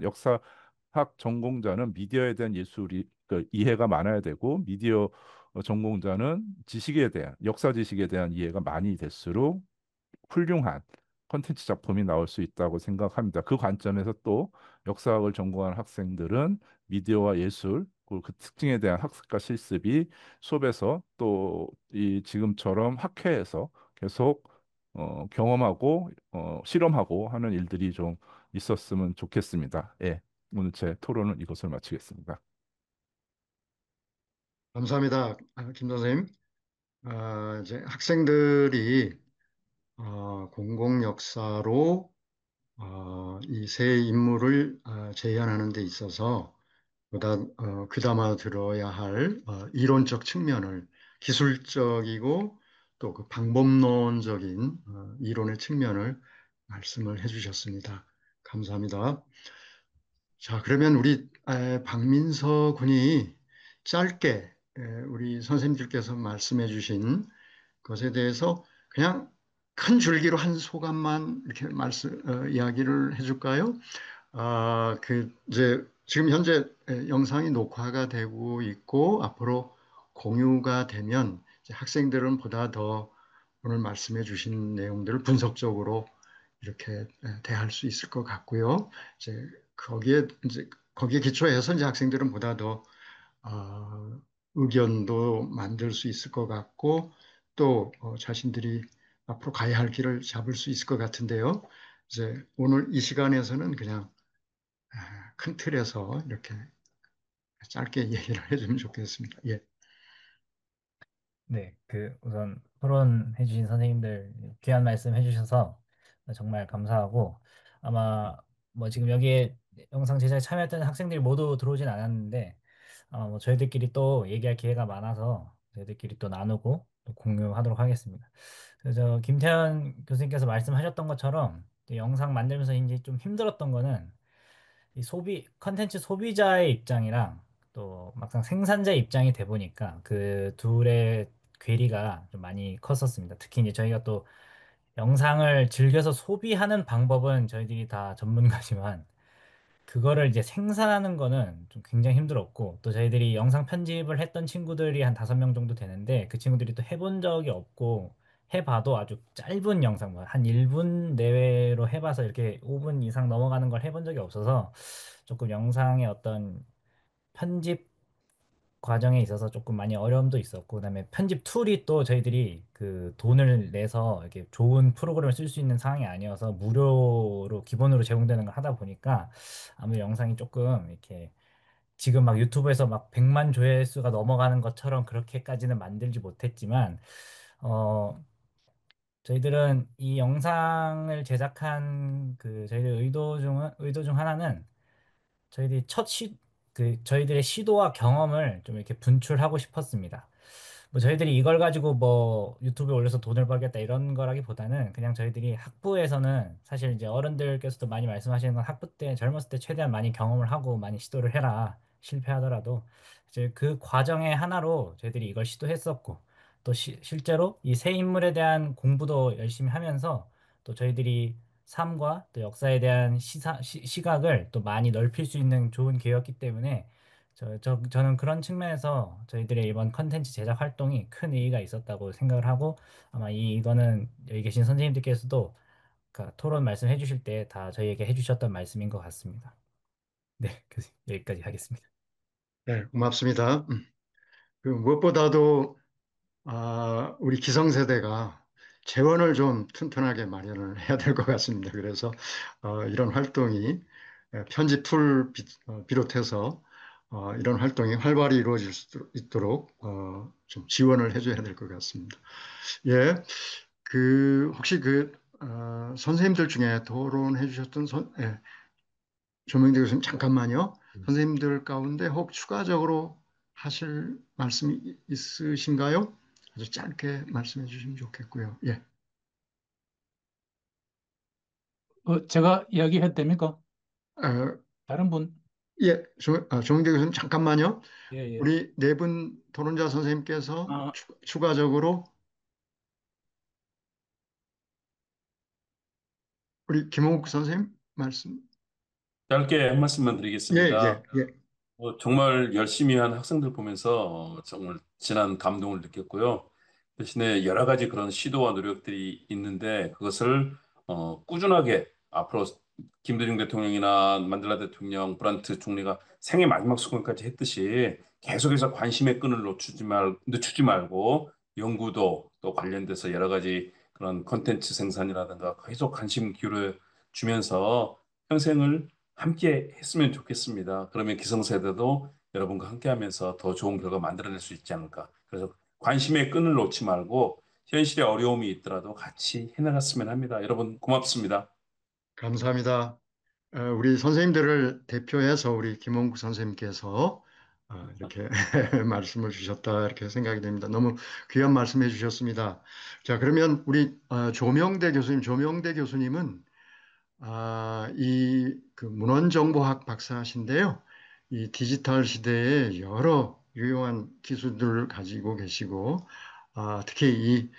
역사학 전공자는 미디어에 대한 이해가 많아야 되고 미디어 전공자는 역사 지식에 대한 이해가 많이 될수록 훌륭한 콘텐츠 작품이 나올 수 있다고 생각합니다. 그 관점에서 또 역사학을 전공한 학생들은 미디어와 예술 그리고 그 특징에 대한 학습과 실습이 수업에서 또 이 지금처럼 학회에서 계속 경험하고 실험하고 하는 일들이 좀 있었으면 좋겠습니다. 예, 오늘 제 토론은 이것을 마치겠습니다. 감사합니다, 김 선생님. 이제 학생들이 공공 역사로 이 새 인물을 재현하는 데 있어서 귀담아 들어야 할 이론적 측면을 기술적이고 또 그 방법론적인 이론의 측면을 말씀을 해주셨습니다. 감사합니다. 자, 그러면 우리 박민서 군이 짧게 우리 선생님들께서 말씀해 주신 것에 대해서 그냥 큰 줄기로 한 소감만 이렇게 이야기를 해줄까요? 이제 지금 현재 영상이 녹화가 되고 있고 앞으로 공유가 되면 이제 학생들은 보다 더 오늘 말씀해 주신 내용들을 분석적으로 이렇게 대할 수 있을 것 같고요. 이제 거기에 기초해서 이제 학생들은 보다 더 의견도 만들 수 있을 것 같고 또 자신들이 앞으로 가야 할 길을 잡을 수 있을 것 같은데요. 이제 오늘 이 시간에서는 그냥 큰 틀에서 이렇게 짧게 얘기를 해주면 좋겠습니다. 예. 네, 우선 토론해주신 선생님들 귀한 말씀 해주셔서 정말 감사하고 아마 뭐 지금 여기에 영상 제작에 참여했던 학생들이 모두 들어오진 않았는데 아마 뭐 저희들끼리 또 얘기할 기회가 많아서 저희들끼리 또 나누고 또 공유하도록 하겠습니다. 그래서 김태현 교수님께서 말씀하셨던 것처럼 이 영상 만들면서 이제 좀 힘들었던 거는 이 컨텐츠 소비자의 입장이랑 또 막상 생산자의 입장이 돼 보니까 그 둘의 괴리가 좀 많이 컸었습니다. 특히 이제 저희가 또 영상을 즐겨서 소비하는 방법은 저희들이 다 전문가지만 그거를 이제 생산하는 거는 좀 굉장히 힘들었고 또 저희들이 영상 편집을 했던 친구들이 한 5명 정도 되는데 그 친구들이 또 해본 적이 없고 해봐도 아주 짧은 영상 뭐한 1분 내외로 해봐서 이렇게 5분 이상 넘어가는 걸 해본 적이 없어서 조금 영상의 어떤 편집 과정에 있어서 조금 많이 어려움도 있었고, 그다음에 편집 툴이 또 저희들이 그 돈을 내서 이렇게 좋은 프로그램을 쓸 수 있는 상황이 아니어서 무료로 기본으로 제공되는 걸 하다 보니까 아무래도 영상이 조금 이렇게 지금 막 유튜브에서 막 100만 조회수가 넘어가는 것처럼 그렇게까지는 만들지 못했지만, 어, 저희들은 이 영상을 제작한 그 저희들 의도 중 하나는 저희들이 저희들의 시도와 경험을 좀 이렇게 분출하고 싶었습니다. 뭐 저희들이 이걸 가지고 뭐 유튜브에 올려서 돈을 벌겠다 이런 거라기보다는 그냥 저희들이 학부에서는 사실 이제 어른들께서도 많이 말씀하시는 건 학부 때 젊었을 때 최대한 많이 경험을 하고 많이 시도를 해라. 실패하더라도 이제 그 과정의 하나로 저희들이 이걸 시도했었고 또 실제로 이 새 인물에 대한 공부도 열심히 하면서 또 저희들이 삶과 또 역사에 대한 시각을 또 많이 넓힐 수 있는 좋은 기회였기 때문에 저는 그런 측면에서 저희들의 이번 컨텐츠 제작 활동이 큰 의의가 있었다고 생각을 하고 아마 이거는 여기 계신 선생님들께서도 그 토론 말씀해 주실 때 다 저희에게 해주셨던 말씀인 것 같습니다. 네, 교수님 여기까지 하겠습니다. 네, 고맙습니다. 무엇보다도 우리 기성세대가 재원을 좀 튼튼하게 마련을 해야 될 것 같습니다. 그래서 이런 활동이 편집 툴 비롯해서 이런 활동이 활발히 이루어질 수 있도록 좀 지원을 해줘야 될 것 같습니다. 예, 혹시 선생님들 중에 토론해 주셨던 조명대 교수님 잠깐만요. 선생님들 가운데 혹 추가적으로 하실 말씀이 있으신가요? 아주 짧게 말씀해 주시면 좋겠고요. 예. 제가 이야기해도 됩니까? 어, 다른 분? 예, 조명대 교수님 잠깐만요. 예, 예. 우리 네 분 토론자 선생님께서 추가적으로 우리 김홍국 선생님 말씀. 짧게 한 말씀만 예, 드리겠습니다. 예, 예. 정말 열심히 한 학생들 보면서 정말 진한 감동을 느꼈고요. 대신에 여러 가지 그런 시도와 노력들이 있는데 그것을 꾸준하게 앞으로 김대중 대통령이나 만델라 대통령, 브란트 총리가 생애 마지막 순간까지 했듯이 계속해서 관심의 끈을 늦추지 말고 연구도 또 관련돼서 여러 가지 그런 콘텐츠 생산이라든가 계속 관심 기울여 주면서 평생을 함께 했으면 좋겠습니다. 그러면 기성세대도 여러분과 함께 하면서 더 좋은 결과 만들어낼 수 있지 않을까. 그래서 관심의 끈을 놓지 말고 현실에 어려움이 있더라도 같이 해나갔으면 합니다. 여러분 고맙습니다. 감사합니다. 우리 선생님들을 대표해서 우리 김홍국 선생님께서 이렇게 말씀을 주셨다 이렇게 생각이 됩니다. 너무 귀한 말씀해 주셨습니다. 자, 그러면 우리 조명대 교수님은 그 문헌정보학 박사신데요. 이 디지털 시대에 여러 유용한 기술들을 가지고 계시고 특히 이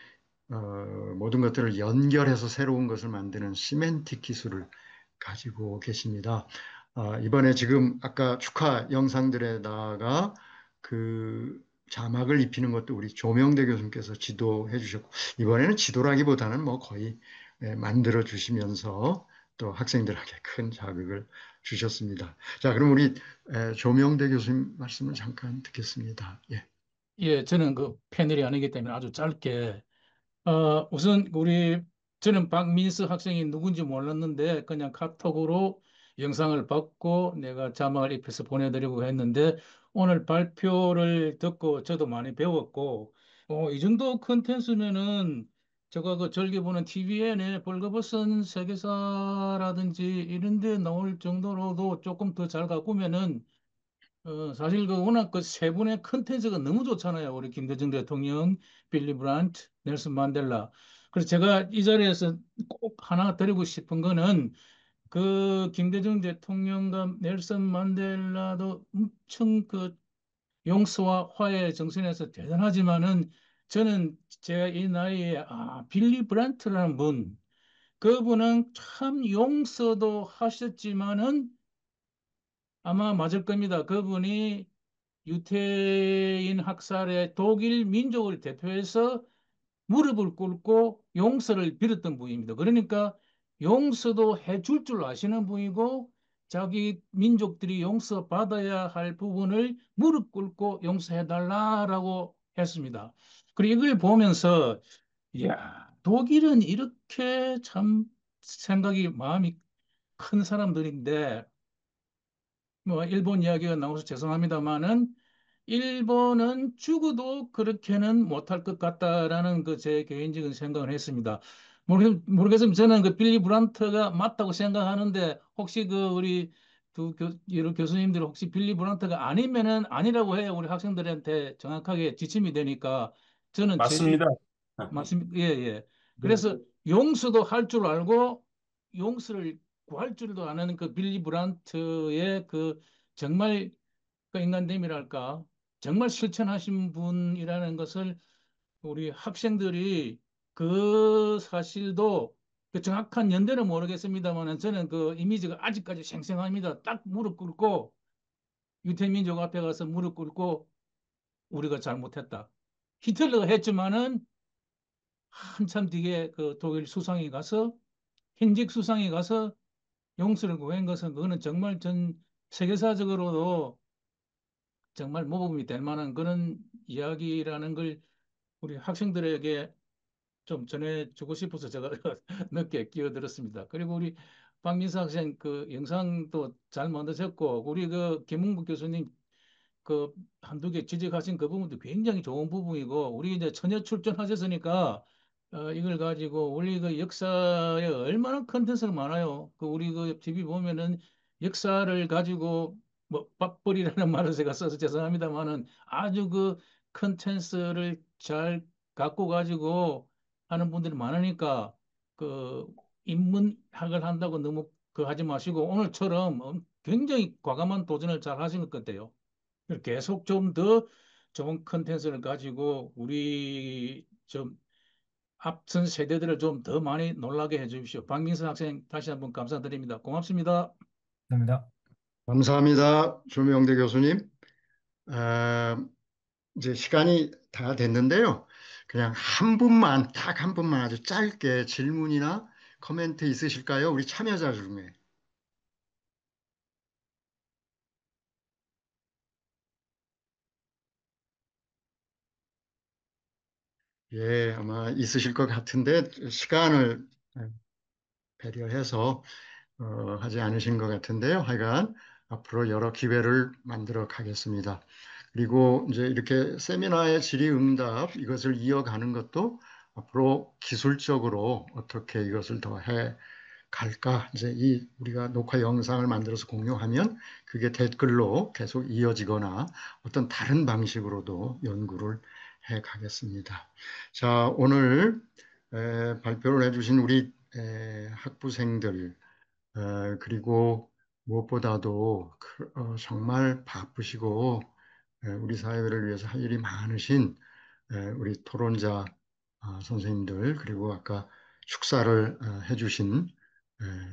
모든 것들을 연결해서 새로운 것을 만드는 시멘틱 기술을 가지고 계십니다. 이번에 지금 아까 축하 영상들에다가 그 자막을 입히는 것도 우리 조명대 교수님께서 지도해 주셨고 이번에는 지도라기보다는 뭐 거의 만들어 주시면서 또 학생들에게 큰 자극을 주셨습니다. 자, 그럼 우리 조명대 교수님 말씀을 잠깐 듣겠습니다. 예. 예, 저는 그 패널이 아니기 때문에 아주 짧게 우선 저는 박민수 학생이 누군지 몰랐는데 그냥 카톡으로 영상을 받고 내가 자막을 입혀서 보내드리고 했는데 오늘 발표를 듣고 저도 많이 배웠고 이 정도 컨텐츠면은 제가 그 즐겨 보는 TVN의 벌거벗은 세계사라든지 이런 데 나올 정도로도 조금 더 잘 가꾸면은 사실 그 워낙 그 세 분의 컨텐츠가 너무 좋잖아요. 우리 김대중 대통령, 빌리 브란트, 넬슨 만델라. 그래서 제가 이 자리에서 꼭 하나 드리고 싶은 거는 그 김대중 대통령과 넬슨 만델라도 엄청 그 용서와 화해 정신에서 대단하지만은 저는 제가 이 나이에 빌리 브란트라는 그분은 참 용서도 하셨지만은 아마 맞을 겁니다. 그분이 유태인 학살의 독일 민족을 대표해서 무릎을 꿇고 용서를 빌었던 분입니다. 그러니까 용서도 해줄 줄 아시는 분이고 자기 민족들이 용서받아야 할 부분을 무릎 꿇고 용서해달라라고 했습니다. 그리고 이걸 보면서 이야, 독일은 이렇게 참 마음이 큰 사람들인데 뭐 일본 이야기가 나와서 죄송합니다만은 일본은 죽어도 그렇게는 못할 것 같다라는 그 제 개인적인 생각을 했습니다. 모르겠으면 저는 그 빌리 브란트가 맞다고 생각하는데 혹시 그 우리 여러 교수님들 혹시 빌리 브란트가 아니면은 아니라고 해야 우리 학생들한테 정확하게 지침이 되니까 저는 맞습니다. 맞습니다. 예, 예. 네. 그래서 용서도 할 줄 알고 용서를 구할 줄도 아는 그 빌리 브란트의 그 정말 그 인간됨이랄까 정말 실천하신 분이라는 것을 우리 학생들이 그 사실도 그 정확한 연대는 모르겠습니다만 저는 그 이미지가 아직까지 생생합니다. 딱 무릎 꿇고 유태민족 앞에 가서 무릎 꿇고 우리가 잘못했다. 히틀러가 했지만은 한참 뒤에 그 독일 수상이 가서 현직 수상이 가서 용서를 구한 것은 그거는 정말 전 세계사적으로도 정말 모범이 될 만한 그런 이야기라는 걸 우리 학생들에게 좀 전해주고 싶어서 제가 늦게 끼어들었습니다. 그리고 우리 박민수 학생 그 영상도 잘 만드셨고 우리 그 김웅국 교수님 그 한두 개 지적하신 그 부분도 굉장히 좋은 부분이고 우리 이제 처녀 출전하셨으니까 이걸 가지고 우리 그 역사에 얼마나 컨텐츠가 많아요. 그 우리 그 TV 보면은 역사를 가지고 뭐 밥벌이라는 말을 제가 써서 죄송합니다만은 아주 그 컨텐츠를 잘 갖고 가지고 하는 분들이 많으니까 그 인문학을 한다고 너무 그 하지 마시고 오늘처럼 굉장히 과감한 도전을 잘 하신 것 같아요. 계속 좀 더 좋은 컨텐츠를 가지고 우리 좀 앞선 세대들을 좀 더 많이 놀라게 해 주십시오. 박민선 학생 다시 한번 감사드립니다. 고맙습니다. 감사합니다. 감사합니다. 조명대 교수님. 아, 이제 시간이 다 됐는데요. 그냥 한 분만, 딱 한 분만 아주 짧게 질문이나 코멘트 있으실까요? 우리 참여자 중에. 예, 아마 있으실 것 같은데 시간을 배려해서 하지 않으신 것 같은데요. 하여간 앞으로 여러 기회를 만들어 가겠습니다. 그리고 이제 이렇게 세미나의 질의응답 이것을 이어가는 것도 앞으로 기술적으로 어떻게 이것을 더 해 갈까? 이제 이 우리가 녹화 영상을 만들어서 공유하면 그게 댓글로 계속 이어지거나 어떤 다른 방식으로도 연구를 해 가겠습니다. 자, 오늘 발표를 해주신 우리 학부생들 그리고 무엇보다도 정말 바쁘시고 우리 사회를 위해서 할 일이 많으신 우리 토론자 선생님들 그리고 아까 축사를 해주신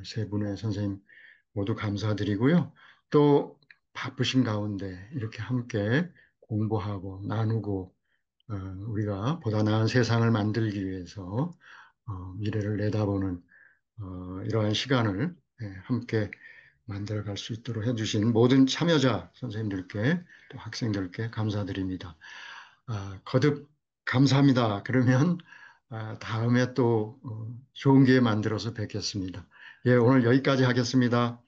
세 분의 선생님 모두 감사드리고요. 또 바쁘신 가운데 이렇게 함께 공부하고 나누고 우리가 보다 나은 세상을 만들기 위해서 미래를 내다보는 이러한 시간을 함께 만들어갈 수 있도록 해주신 모든 참여자 선생님들께 또 학생들께 감사드립니다. 거듭 감사합니다. 그러면 다음에 또 좋은 기회 만들어서 뵙겠습니다. 예, 오늘 여기까지 하겠습니다.